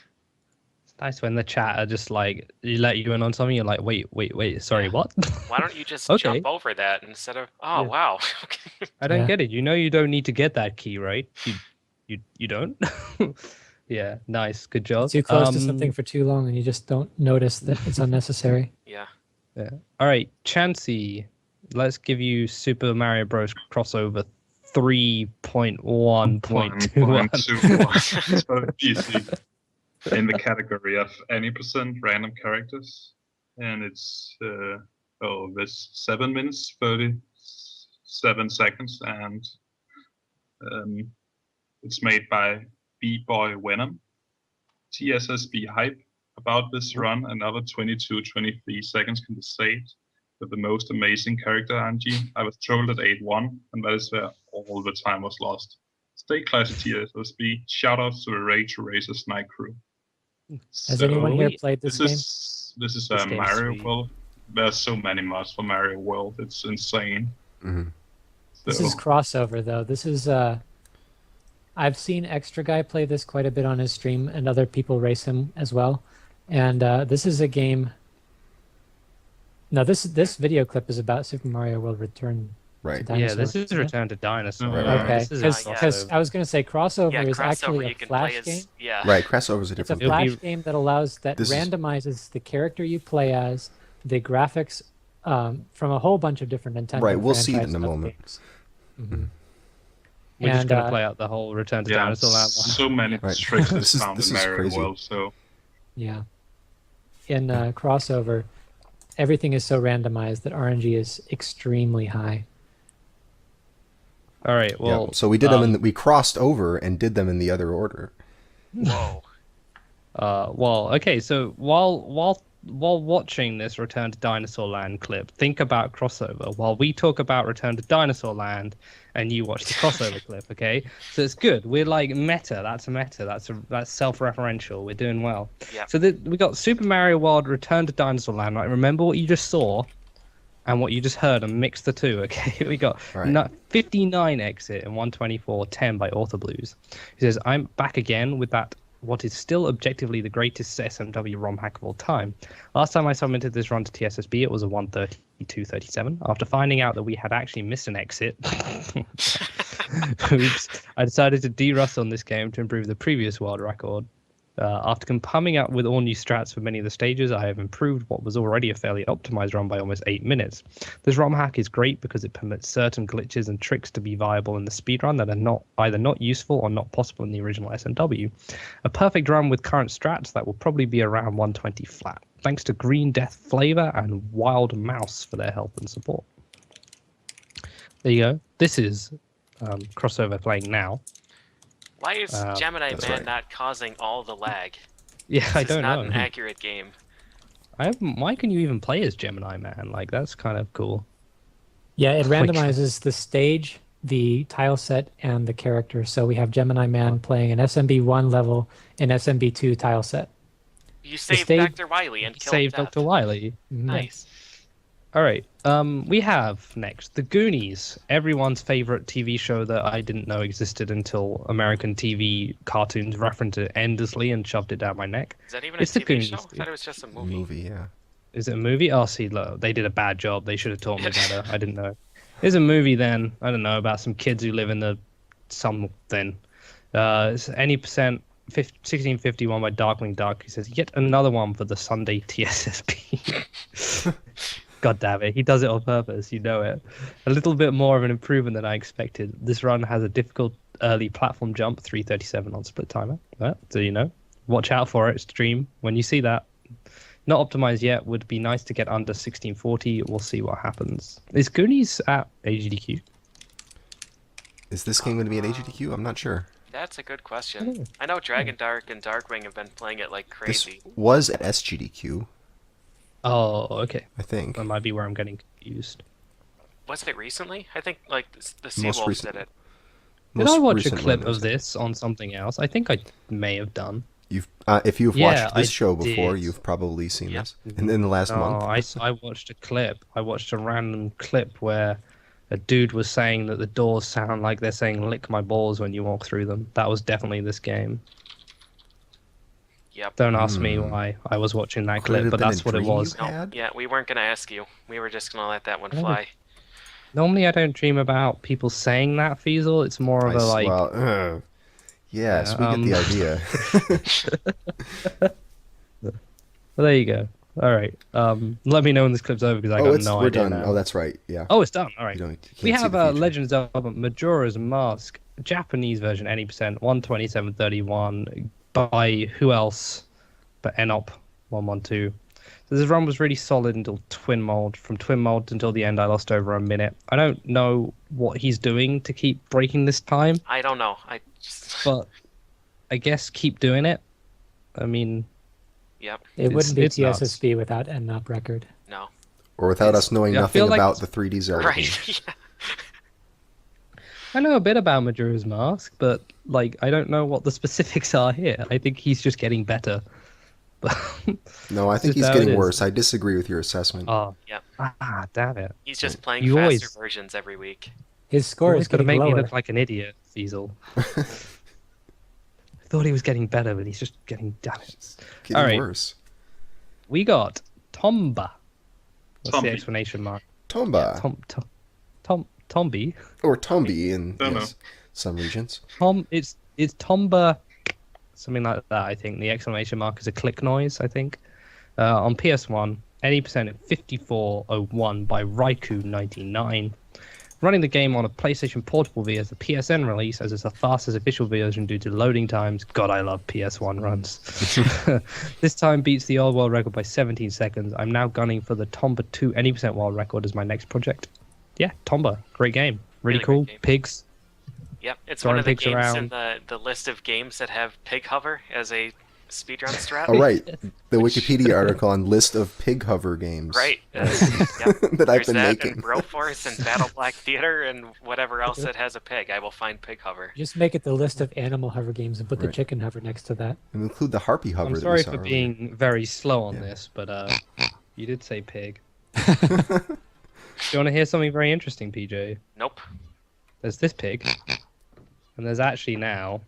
It's nice when the chat are just like, you let you in on something, you're like, wait, sorry, what? Why don't you just Okay. jump over that instead of? Oh Yeah. wow. I don't Yeah. get it. You don't need to get that key, right? You don't? Yeah, nice. Good job. Too close to something for too long and you just don't notice that it's unnecessary. Yeah. Yeah. All right, Chansey, let's give you Super Mario Bros. Crossover 3.1.21. 1.21. So easy. In the category of any percent random characters, and it's this 7 minutes 37 seconds, and it's made by B-Boy Venom. TSSB hype about this run. Another 23 seconds can be saved with the most amazing character RNG. I was trolled at 8-1, and that is where all the time was lost. Stay classy TSSB. Shout out to the Rage Racers Night Crew. Has anyone here we- played this This game? is This game's Mario sweet. World. There's so many mods for Mario World. It's insane. This So, is crossover though. This is I've seen Extra Guy play this quite a bit on his stream, and other people race him as well. And this is a game No, this video clip is about Super Mario World Return Right. to Dinosaur. Yeah, this is isn't it? Return to Dinosaur. Right. Okay, This is a because crossover. I was going to say crossover Yeah, is actually crossover a you can play flash as game. yeah. Right. Crossover's a It's a different. It'll flash be- game that allows that This is- randomizes the character you play as, the graphics from a whole bunch of different Nintendo. Right, we'll see it franchise in a stuff moment. games. We're just And, gonna play out the whole Return to Yeah, Dinosaur Land one. so many Right. tricks This is- found this in is Mario crazy. World. So Yeah. In crossover, everything is so randomized that RNG is extremely high. All right. Well, Yeah. So we did them we crossed over and did them in the other order. Whoa. well, okay. So while watching this Return to Dinosaur Land clip, think about crossover while we talk about Return to Dinosaur Land, and you watch the crossover clip. Okay, so it's good. We're like meta. That's a meta. That's self-referential. We're doing well. Yeah. So we got Super Mario World Return to Dinosaur Land. Right? Remember what you just saw, and what you just heard, and mix the two. Okay, we got Right. 59 exit and 124.10 by Author Blues. He says, "I'm back again with that." What is still objectively the greatest SMW ROM hack of all time. Last time I submitted this run to TSSB, it was a 132.37. After finding out that we had actually missed an exit, oops, I decided to de-rust on this game to improve the previous world record. After coming up with all new strats for many of the stages, I have improved what was already a fairly optimized run by almost 8 minutes. This ROM hack is great because it permits certain glitches and tricks to be viable in the speedrun that are either not useful or not possible in the original SMW. A perfect run with current strats that will probably be around 120 flat. Thanks to Green Death Flavor and Wild Mouse for their help and support. There you go. This is crossover playing now. Why is Gemini that's Man right. not causing all the lag? Yeah, I This is don't not know. an accurate game. Why can you even play as Gemini Man? Like, that's kind of cool. Yeah, it Like- randomizes the stage, the tile set, and the character. So we have Gemini Man playing an SMB1 level and SMB2 tile set. You saved stage- Dr. Wily and killed Save Death. Dr. Wily. Nice. All right. We have next The Goonies, everyone's favorite TV show that I didn't know existed until American TV cartoons referenced it endlessly and shoved it down my neck. Is that even It's a the TV Goonies, show? I dude. thought it was just a movie. Movie, yeah. Is it a movie? Oh, see, look, they did a bad job. They should have taught me better. I didn't know. It's a movie then. I don't know, about some kids who live in the something. It's any percent 1651 by Darkwing Duck. He says, yet another one for the Sunday TSSB. God damn it. He does it on purpose. You know it. A little bit more of an improvement than I expected. This run has a difficult early platform jump, 337 on split timer. So you know. Watch out for it, stream, when you see that. Not optimized yet. Would be nice to get under 1640. We'll see what happens. Is Goonies at AGDQ? Is this game going to be an AGDQ? I'm not sure. That's a good question. I know Dragon Dark and Darkwing have been playing it like This crazy. was at SGDQ, Oh, okay. I think. That might be where I'm getting confused. Was it recently? I think like the Most Seawolves recent. did it. Did Most I watch a recent clip one was of it. this on something else? I think I may have done. If you've Yeah, watched this I show before, did. you've probably seen Yep. this. And in the last No, month. I watched a clip. I watched a random clip where a dude was saying that the doors sound like they're saying "lick my balls" when you walk through them. That was definitely this game. Yep. Don't ask me why I was watching that Could it clip, have but been a that's what it dream was. you had? Yeah, we weren't gonna ask you. We were just gonna let that one Oh. fly. Normally, I don't dream about people saying that, Feasel. It's more of a like. Well, yes, Yeah, we get the idea. Well, there you go. All right. Let me know when this clip's over because I got no we're idea done. now. Oh, that's right. Yeah. Oh, it's done. All right. You can't We see have the future. Legends of Majora's Mask, Japanese version, any percent, 127.31 by who else but Enop 112. So this run was really solid until Twin Mold. From Twin Mold until the end, I lost over a minute. I don't know what he's doing to keep breaking this time, I don't know. I just but I guess keep doing it. I mean, Yep. It wouldn't be it's nuts. TSSB without NNOP record. No. Or without us knowing I nothing feel like about it's- the 3D Zelda game. Right. Yeah. I know a bit about Majora's Mask, but like I don't know what the specifics are here. I think he's just getting better. No, I think Just he's how it getting is. worse. I disagree with your assessment. Oh, Yep. damn it! He's just playing You faster always- versions every week. His score He's is gonna getting make lower. me look like an idiot, Fiesel. I thought he was getting better, but he's just getting damn it. Getting all right. worse. We got Tomba. What's the Tombi. explanation mark? Tomba. Tombi. Or Tombi in Don't know. some regions. It's Tomba, something like that. I think the exclamation mark is a click noise. I think on PS1, 80% at 5401 by Raikou99. Running the game on a PlayStation Portable V as the PSN release, as it's the fastest official version due to loading times. God, I love PS1 runs. This time beats the old world record by 17 seconds. I'm now gunning for the Tomba 2 80% world record as my next project. Yeah, Tomba, great game. Really cool. great game. Pigs. Yep, it's Throwing one of the pigs games in around. the list of games that have pig hover as a speedrun strat. Oh, right. The Wikipedia article on list of pig hover games. Right. Yep. That I've There's been that making. and Broforce and Battle Black Theater and whatever else that has a pig. I will find pig hover. Just make it the list of animal hover games and put the Right. chicken hover next to that. And include the harpy hover. I'm that we sorry saw for earlier. being very slow on Yeah. this, but you did say pig. Do you want to hear something very interesting, PJ? Nope. There's this pig, and there's actually now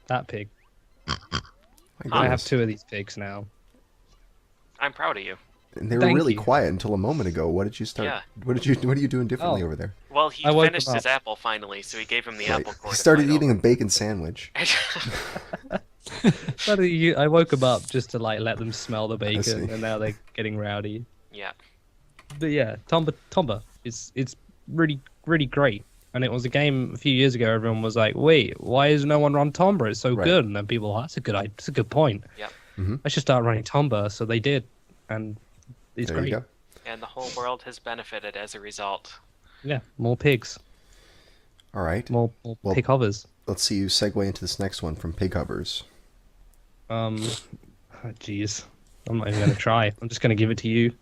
that pig. My I have goodness. 2 of these pigs now. I'm proud of you. And they were Thank really you. quiet until a moment ago. What did you start? Yeah. What are you doing differently over there? Well, he I woke finished him his up. apple finally, so he gave him the Right. apple core. He to started fight eating over. a bacon sandwich. But I woke them up just to like let them smell the see. bacon, and now they're getting rowdy. Yeah. But yeah, Tomba, it's really great. And it was a game a few years ago. Everyone was like, "Wait, why has no one run Tomba? It's so Right. good." And then people, "Oh, that's a good point. Yep. I should start running Tomba." So they did, and it's There great. you go. And the whole world has benefited as a result. Yeah, more pigs, All right. more Well- pig hovers. Let's see you segue into this next one from pig hovers. Jeez, I'm not even gonna try. I'm just gonna give it to you.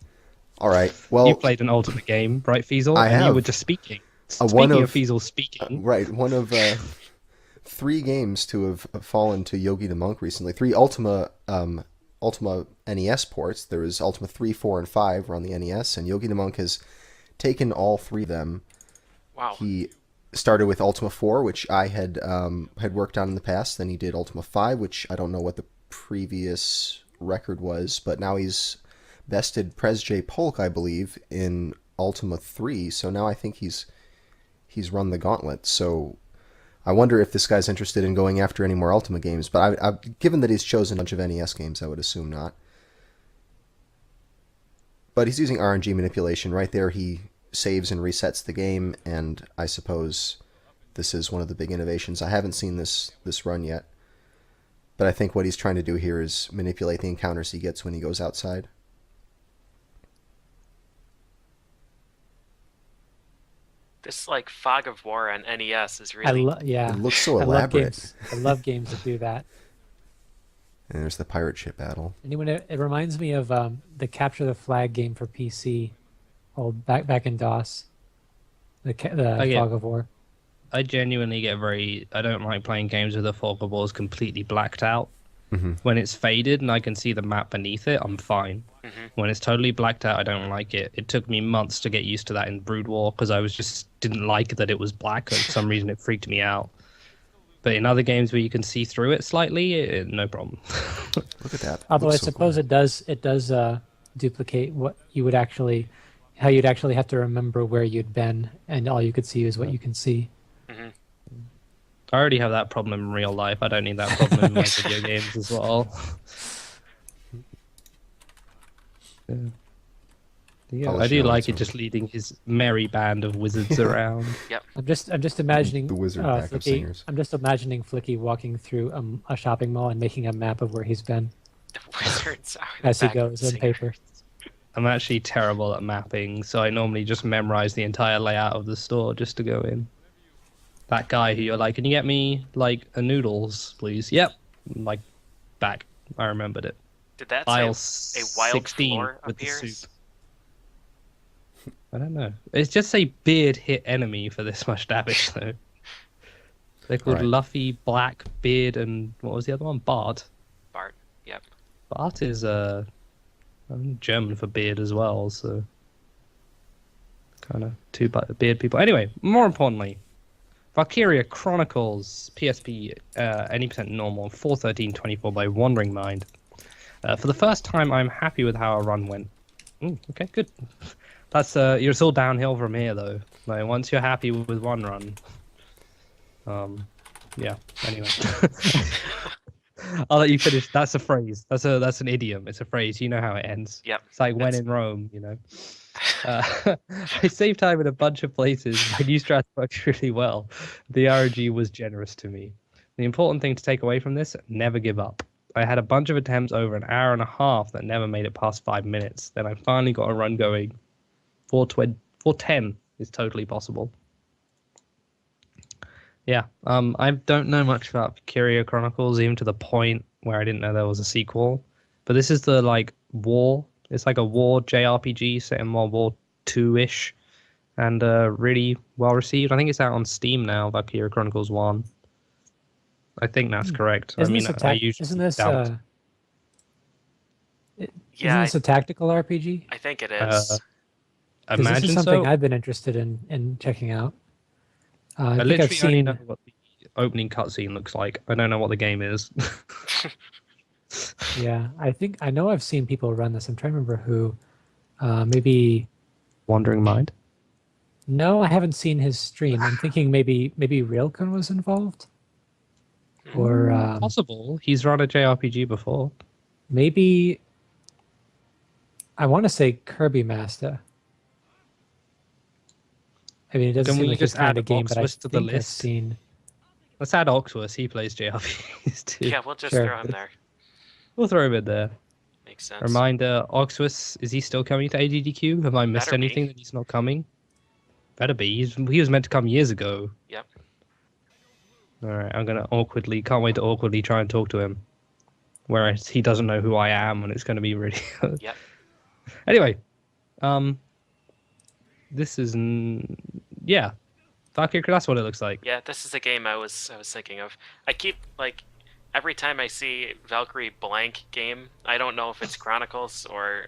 All right. Well, You played an Ultimate game, right, Feasel? I and have. you were just speaking. One Speaking of- of Feasel speaking, right. One of 3 games to have fallen to Yogi the Monk recently. 3 Ultima NES ports. There was Ultima 3, 4, and 5 were on the NES, and Yogi the Monk has taken all 3 of them. Wow. He started with Ultima 4, which I had worked on in the past. Then he did Ultima 5, which I don't know what the previous record was, but now he's bested Prez J. Polk, I believe, in Ultima 3. So now I think he's run the gauntlet. So I wonder if this guy's interested in going after any more Ultima games. But I given that he's chosen a bunch of NES games, I would assume not. But he's using RNG manipulation. Right there, he saves and resets the game, and I suppose this is one of the big innovations. I haven't seen this run yet, but I think what he's trying to do here is manipulate the encounters he gets when he goes outside. This like Fog of War on NES is really It looks so I love elaborate. games. I love games that do that. And there's the pirate ship battle. Anyone? It reminds me of the Capture the Flag game for PC, old back in DOS. The yeah. Fog of War. I genuinely get I don't like playing games with the fog of war is completely blacked out. When it's faded and I can see the map beneath it, I'm fine. When it's totally blacked out, I don't like it. It took me months to get used to that in Brood War because I didn't like that it was black. For some reason, it freaked me out. But in other games where you can see through it slightly, no problem. Look at that. Although I Looks so suppose cool. it does duplicate what you would actually, how you'd actually have to remember where you'd been, and all you could see is what you can see. I already have that problem in real life. I don't need that problem in my video games as well. Yeah, I'll I let you do know like when it it's just leading his merry band of wizards around. I'm just imagining The wizard backup Flicky, singers. I'm just imagining Flicky walking through a shopping mall and making a map of where he's been the wizards are the as he backup goes on singers. paper. I'm actually terrible at mapping, so I normally just memorize the entire layout of the store just to go in. That guy who you're like, can you get me like a noodles, please? Yep. Like back. I remembered it. Did that Aisle say a wild 16 floor with the appears? soup. I don't know. It's just a beard hit enemy for this much damage though. They're called Right. Luffy, Black, Beard, and what was the other one? Bart. Bart. Yep. Bart is German for beard as well, so kind of two beard people. Anyway, more importantly, Valkyria Chronicles PSP 80% normal 41324 by Wandering Mind. For the first time, I'm happy with how our run went. Okay, good. That's it's all downhill from here though. Like once you're happy with one run, yeah. Anyway, I'll let you finish. That's a phrase. That's an idiom. It's a phrase. You know how it ends. Yep. It's like when in Rome. You know. I saved time in a bunch of places. My new strat worked really well. The RNG was generous to me. The important thing to take away from this: never give up. I had a bunch of attempts over an hour and a half that never made it past 5 minutes. Then I finally got a run going. 410 is totally possible. Yeah, I don't know much about Valkyria Chronicles, even to the point where I didn't know there was a sequel. But this is the like war. It's like a war JRPG set in World War II-ish, and really well received. I think it's out on Steam now. Valkyria Chronicles 1. I think that's correct. Isn't I mean, this I usually isn't this doubt. isn't this a tactical RPG? I think it is. 'Cause Imagine this is something so. I've been interested in checking out. I I think I've literally only seen. know what the opening cutscene looks like. I don't know what the game is. Yeah, I know I've seen people run this. I'm trying to remember who. Maybe. Wandering Mind. No, I haven't seen his stream. I'm thinking maybe Railgun was involved, or Possible. He's run a JRPG before. maybe. I want to say Kirby Master. I mean, it doesn't Can seem we like his just kind add of game, but I Oxus to the think I've list? seen. Let's add Oxus. He plays JRPGs too. Yeah, we'll just Sure. throw him there. We'll throw him in there. Makes sense. Reminder, Oxus, is he still coming to ADDQ? Have I missed Better be. anything that he's not coming? Better be. He was meant to come years ago. Yep. Alright, I'm gonna can't wait to awkwardly try and talk to him. Whereas he doesn't know who I am, and it's gonna be really... Yep. Anyway, this is... Yeah. Valkyrie, that's what it looks like. Yeah, this is a game I was thinking of. I keep like every time I see Valkyrie blank game, I don't know if it's Chronicles or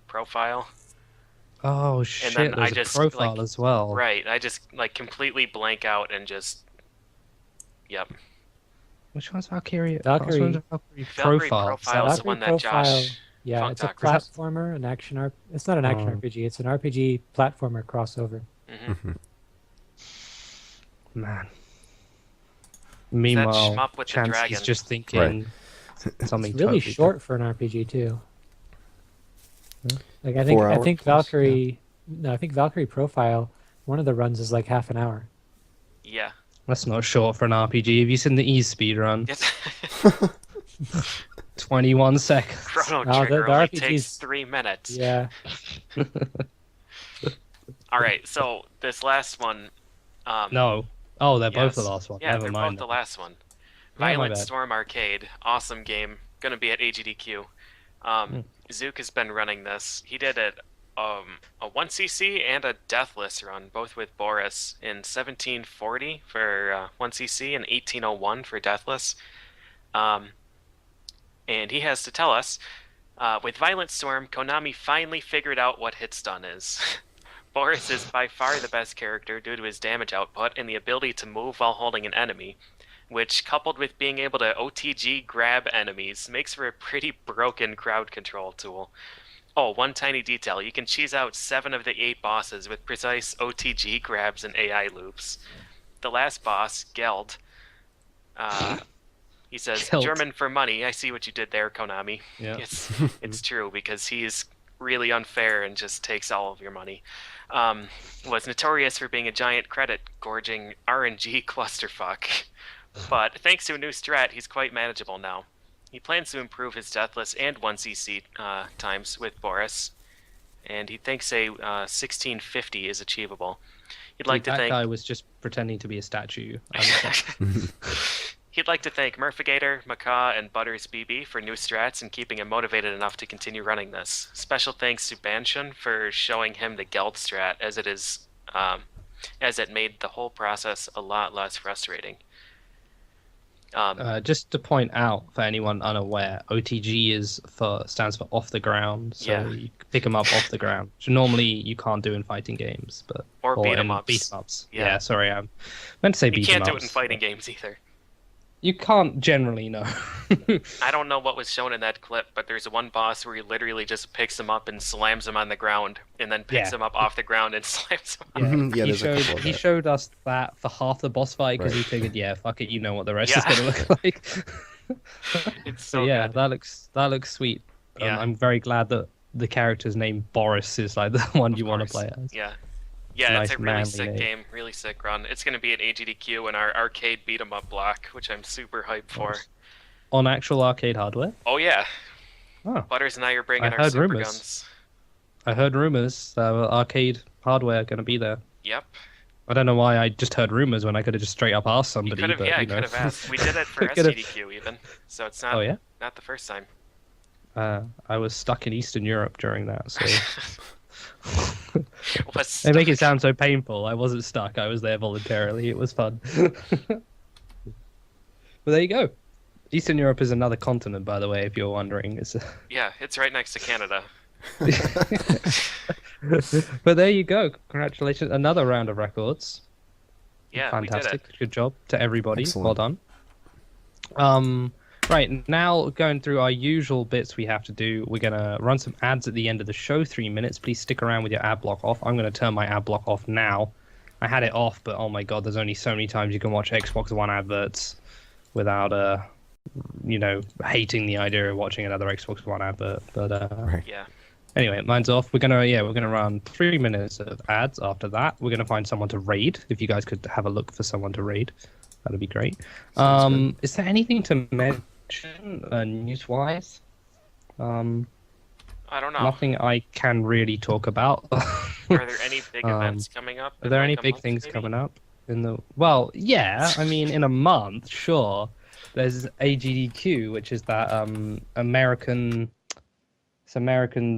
Profile. Oh shit, then there's I just, a profile like, as well. Right. I just like completely blank out and just. Yep. Which one's Valkyrie? Valkyrie- Which one's Valkyrie Valkyrie profile? Profile is the one that Josh. Yeah, Funk it's a Talk was- platformer, an action. It's not an action Oh. RPG. It's an RPG platformer crossover. Mhm. Man. Meanwhile, shmup with the Chansey's dragon. just thinking something It's really totally short for an RPG too. Like I 4 think hours, Valkyrie. No, I think Valkyrie Profile. One of the runs is like half an hour. Yeah. That's not short for an RPG. Have you seen the E speedrun? It's 21 seconds. Chrono Oh, the Trigger only RPGs takes 3 minutes. Yeah. All right. So this last one. No. Oh, they're both yes. the last one. Yeah, Never they're mind. both the last one. my Violent bad. Storm Arcade, awesome game. Gonna be at AGDQ. Zook has been running this. He did it a 1cc and a Deathless run, both with Boris in 1740 for 1cc and 1801 for Deathless. And he has to tell us, with Violent Storm, Konami finally figured out what hit stun is. Boris is by far the best character due to his damage output and the ability to move while holding an enemy, which, coupled with being able to OTG grab enemies, makes for a pretty broken crowd control tool. Oh, one tiny detail. You can cheese out 7 of the 8 bosses with precise OTG grabs and AI loops. The last boss, Geld, he says, Geld. German for money. I see what you did there, Konami. Yeah. It's true, because he's really unfair and just takes all of your money. Was notorious for being a giant credit-gorging RNG clusterfuck. But thanks to a new strat, he's quite manageable now. He plans to improve his Deathless and 1cc times with Boris, and he thinks a 1650 is achievable. He'd like to that thank guy was just pretending to be a statue. He'd like to thank Murphigator, Macaw, and Butters BB for new strats and keeping him motivated enough to continue running this. Special thanks to Banshun for showing him the Geld strat, as it made the whole process a lot less frustrating. Just to point out for anyone unaware, OTG stands for off the ground, so Yeah. you pick them up off the ground, which normally you can't do in fighting games, but Or beat 'em in ups. Beat 'em ups. Yeah. Yeah, sorry, I meant to say You beat 'em can't ups. do it in fighting games either. You can't generally know. I don't know what was shown in that clip, but there's one boss where he literally just picks him up and slams him on the ground, and then picks Yeah. him up off the ground and slams him. Yeah, Mhm, yeah, he there's a couple showed of he that. showed us that for half the boss fight because he Right. figured, yeah, fuck it, you know what the rest Yeah. is gonna look like. It's So so yeah, good. that looks sweet. Yeah. I'm very glad that the character's name Boris is like the one you want to course. play as. Yeah. Yeah, Nice it's a really manly sick name. game, really sick run. It's going to be at AGDQ in our arcade beat 'em up block, which I'm super hyped for. Nice. On actual arcade hardware. Oh yeah, Oh, Butters and I are bringing I our heard super rumors. guns. I heard rumors arcade hardware going to be there. Yep. I don't know why I just heard rumors when I could have just straight up asked You somebody. could have, but, yeah, I you know. could have asked. We did it for Could've- SGDQ even, so it's not Oh yeah. not the first time. I was stuck in Eastern Europe during that, so What's they make it sound so painful. I wasn't stuck. I was there voluntarily. It was fun. But there you go. Eastern Europe is another continent, by the way, if you're wondering. It's Yeah, it's right next to Canada. But there you go. Congratulations. Another round of records. Yeah, Fantastic. we did it. Good job to everybody. Excellent. Well done. Right, now going through our usual bits we have to do. We're going to run some ads at the end of the show, 3 minutes. Please stick around with your ad block off. I'm going to turn my ad block off now. I had it off, but oh my god, there's only so many times you can watch Xbox One adverts without, hating the idea of watching another Xbox One advert. But Right. Yeah. anyway, mine's off. We're gonna run 3 minutes of ads. After that, we're gonna find someone to raid. If you guys could have a look for someone to raid, that'd be great. Sounds Is there anything to mention news-wise? I don't know. Nothing I can really talk about. Are there any big Um, events coming up? Are there in, any like, a big month, things maybe? coming up in the? Well, yeah. I mean, in a month, sure. There's AGDQ, which is that American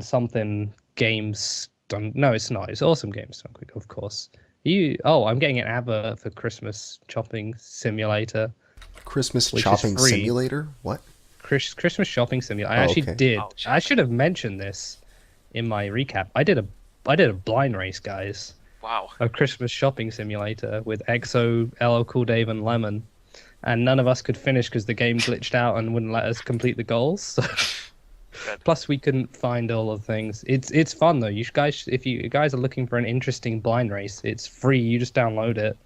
something games. No, it's not. It's Awesome Games, of course. I'm getting an advert for Christmas Shopping Simulator. Christmas Which is shopping free. simulator? What? Christmas Shopping Simulator. I Oh, actually okay. did. Oh, shit. I should have mentioned this in my recap. I did a blind race, guys. Wow. A Christmas Shopping Simulator with EXO, LL Cool Dave, and Lemon, and none of us could finish because the game glitched out and wouldn't let us complete the goals. Good. Plus, we couldn't find all the things. It's fun though. If you guys are looking for an interesting blind race, it's free. You just download it.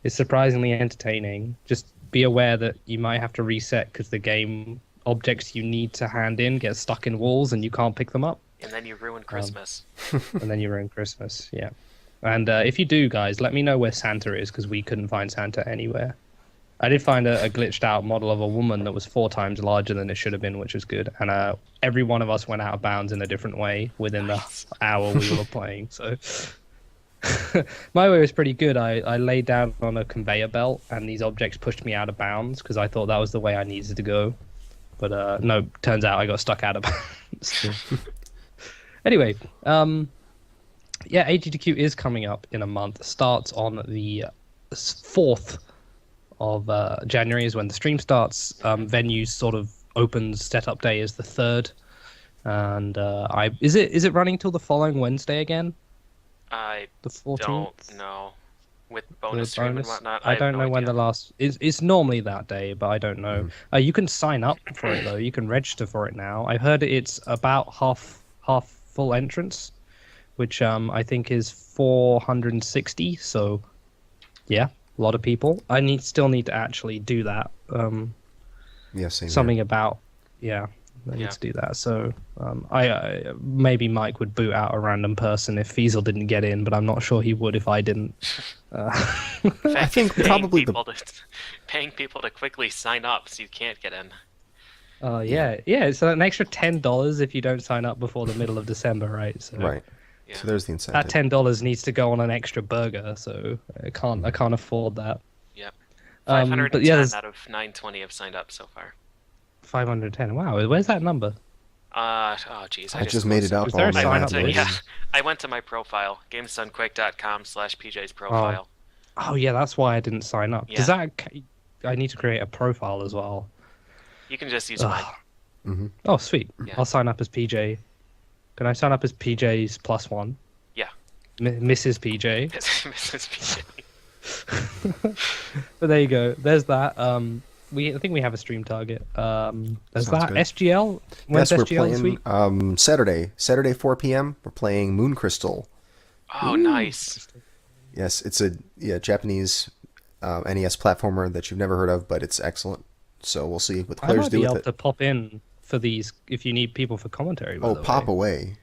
It's surprisingly entertaining. Just be aware that you might have to reset because the game objects you need to hand in get stuck in walls and you can't pick them up, And then you ruin Christmas. and then you ruin Christmas. Yeah. And if you do, guys, let me know where Santa is because we couldn't find Santa anywhere. I did find a glitched out model of a woman that was 4 times larger than it should have been, which was good. And every one of us went out of bounds in a different way within the hour we were playing. So my way was pretty good. I laid down on a conveyor belt and these objects pushed me out of bounds because I thought that was the way I needed to go. But no, turns out I got stuck out of bounds. Anyway, yeah, AGDQ is coming up in a month. Starts on the 4th of January is when the stream starts. Venues sort of opens. Setup day is the 3rd, and is it running till the following Wednesday again? I The 14th. don't know. With The bonus stream and bonus? whatnot. I have don't no know when the idea. last. It's normally that day, but I don't know. You can sign up for it though. You can register for it now. I heard it's about half full entrance, which I think is 460. So yeah, a lot of people. I still need to actually do that. Yeah, same Something here. about I need Yeah. to do that. So I maybe Mike would boot out a random person if Fiesel didn't get in, but I'm not sure he would if I didn't. I think Paying probably paying people to quickly sign up so you can't get in. Yeah. It's an extra $10 if you don't sign up before the middle of December, right? So Right. Yeah. So there's the incentive. that $10 needs to go on an extra burger, so I can't afford that. Yep. But 510 yeah, there's out of 920 have signed up so far. 510. Wow, where's that number? Oh jeez, I just made it up. Is there a on my sign up ad link? load. Yeah, I went to my profile, gamesdonquick.com/PJ's profile. Oh yeah, that's why I didn't sign up. Yeah. Does that? I need to create a profile as well. You can just use Ugh. mine. Mhm. Oh sweet. Yeah. I'll sign up as PJ. Can I sign up as PJ's +1? Yeah. Mrs. PJ. Mrs. PJ. But there you go. There's that. I think we have a stream target. Is Sounds that good. SGL? When's Yes, we're SGL this week? playing Saturday 4 p.m. We're playing Moon Crystal. Oh, nice. Yes, it's a Japanese NES platformer that you've never heard of, but it's excellent. So we'll see what the I players might do be with able it. to pop in for these if you need people for commentary. By Oh, the pop way. away.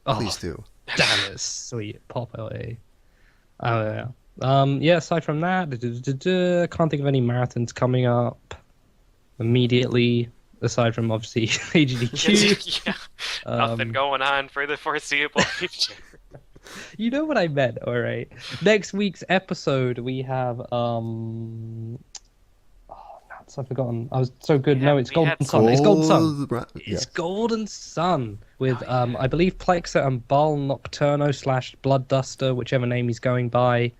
Oh, Please do. damn it, sweet pop away. Oh yeah. Yeah. Aside from that, can't think of any marathons coming up immediately. Aside from obviously AGDQ. Yeah, nothing going on for the foreseeable future. You know what I meant, all right. Next week's episode, we have nuts, I've forgotten. I was so good. No, it's Golden Sun. It's Golden Sun. It's Golden Sun with I believe Plexa and Bal Nocturno / Bloodduster, whichever name he's going by.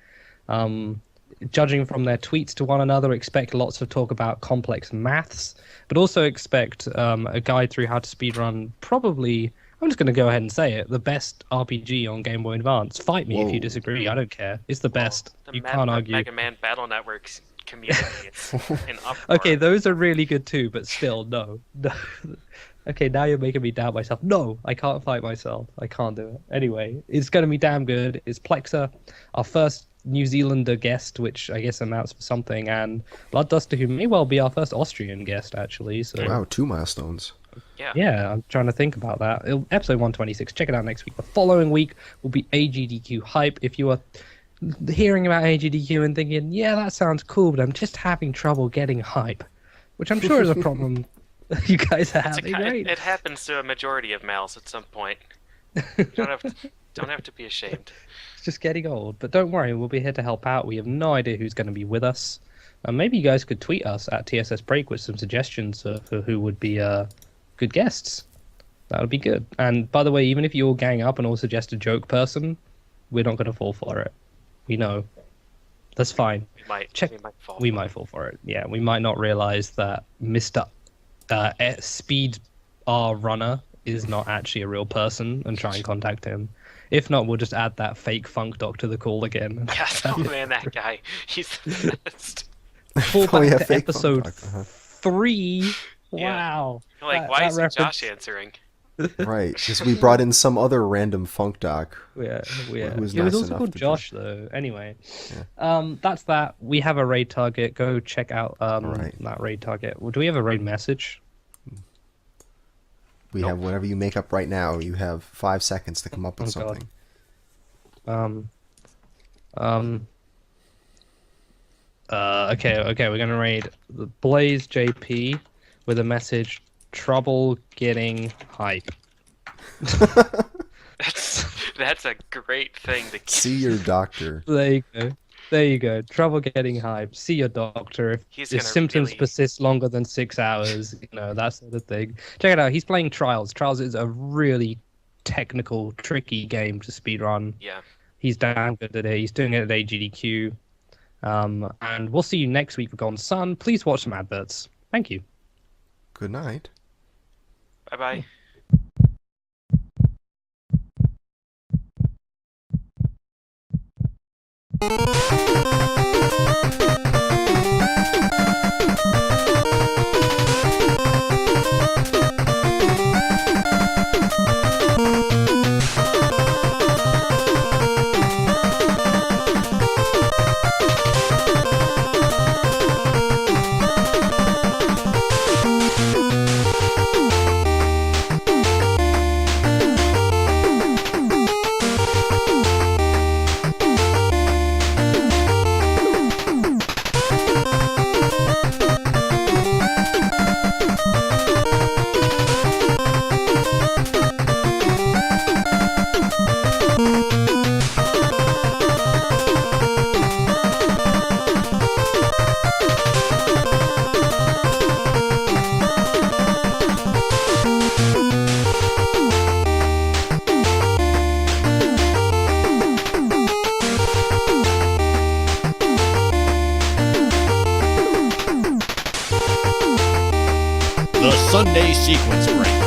Judging from their tweets to one another, expect lots of talk about complex maths, but also expect a guide through how to speedrun probably, I'm just going to go ahead and say it, the best RPG on Game Boy Advance. Fight me if you disagree. I don't care. It's the best. You can't argue. Mega Man Battle Network's community is in uproar. Okay, those are really good too, but still, no. Okay, now you're making me doubt myself. No, I can't fight myself. I can't do it. Anyway, it's going to be damn good. It's Plexa, our first New Zealander guest, which I guess amounts for something, and Bloodduster, who may well be our first Austrian guest, actually. So Wow, 2 milestones. Yeah, I'm trying to think about that. Episode 126. Check it out next week. The following week will be AGDQ hype. If you are hearing about AGDQ and thinking, yeah, that sounds cool, but I'm just having trouble getting hype, which I'm sure is a problem you guys are having, right? It happens to a majority of males at some point. You don't have to be ashamed. It's just getting old, but don't worry, we'll be here to help out. We have no idea who's going to be with us. Maybe you guys could tweet us at TSS Break with some suggestions for who would be good guests. That would be good. And by the way, even if you all gang up and all suggest a joke person, we're not going to fall for it. We know. That's fine. We might fall for it. Yeah, we might not realize that Mr. Speed R Runner is not actually a real person and try and contact him. If not, we'll just add that fake funk doc to the call again. Yes, oh man, that guy. He's the best. Fall back to episode 3. Yeah. Wow. Like, why isn't Josh answering? Right, because we brought in some other random funk doc. Yeah. Who It was was nice also enough called to Josh, though. Anyway, that's that. We have a raid target. Go check out that raid target. Well, do we have a raid message? We have whatever you make up right now. You have 5 seconds to come up with something. Okay, we're gonna raid the Blaze JP with a message: trouble getting hype. That's a great thing to keep. See your doctor. There you go. Trouble getting hype. See your doctor if the symptoms persist longer than 6 hours. That sort of thing. Check it out. He's playing Trials. Trials is a really technical, tricky game to speedrun. Yeah. He's damn good at it. He's doing it at AGDQ. And we'll see you next week for Golden Sun. Please watch some adverts. Thank you. Good night. Bye-bye. The Sunday Sequence Break.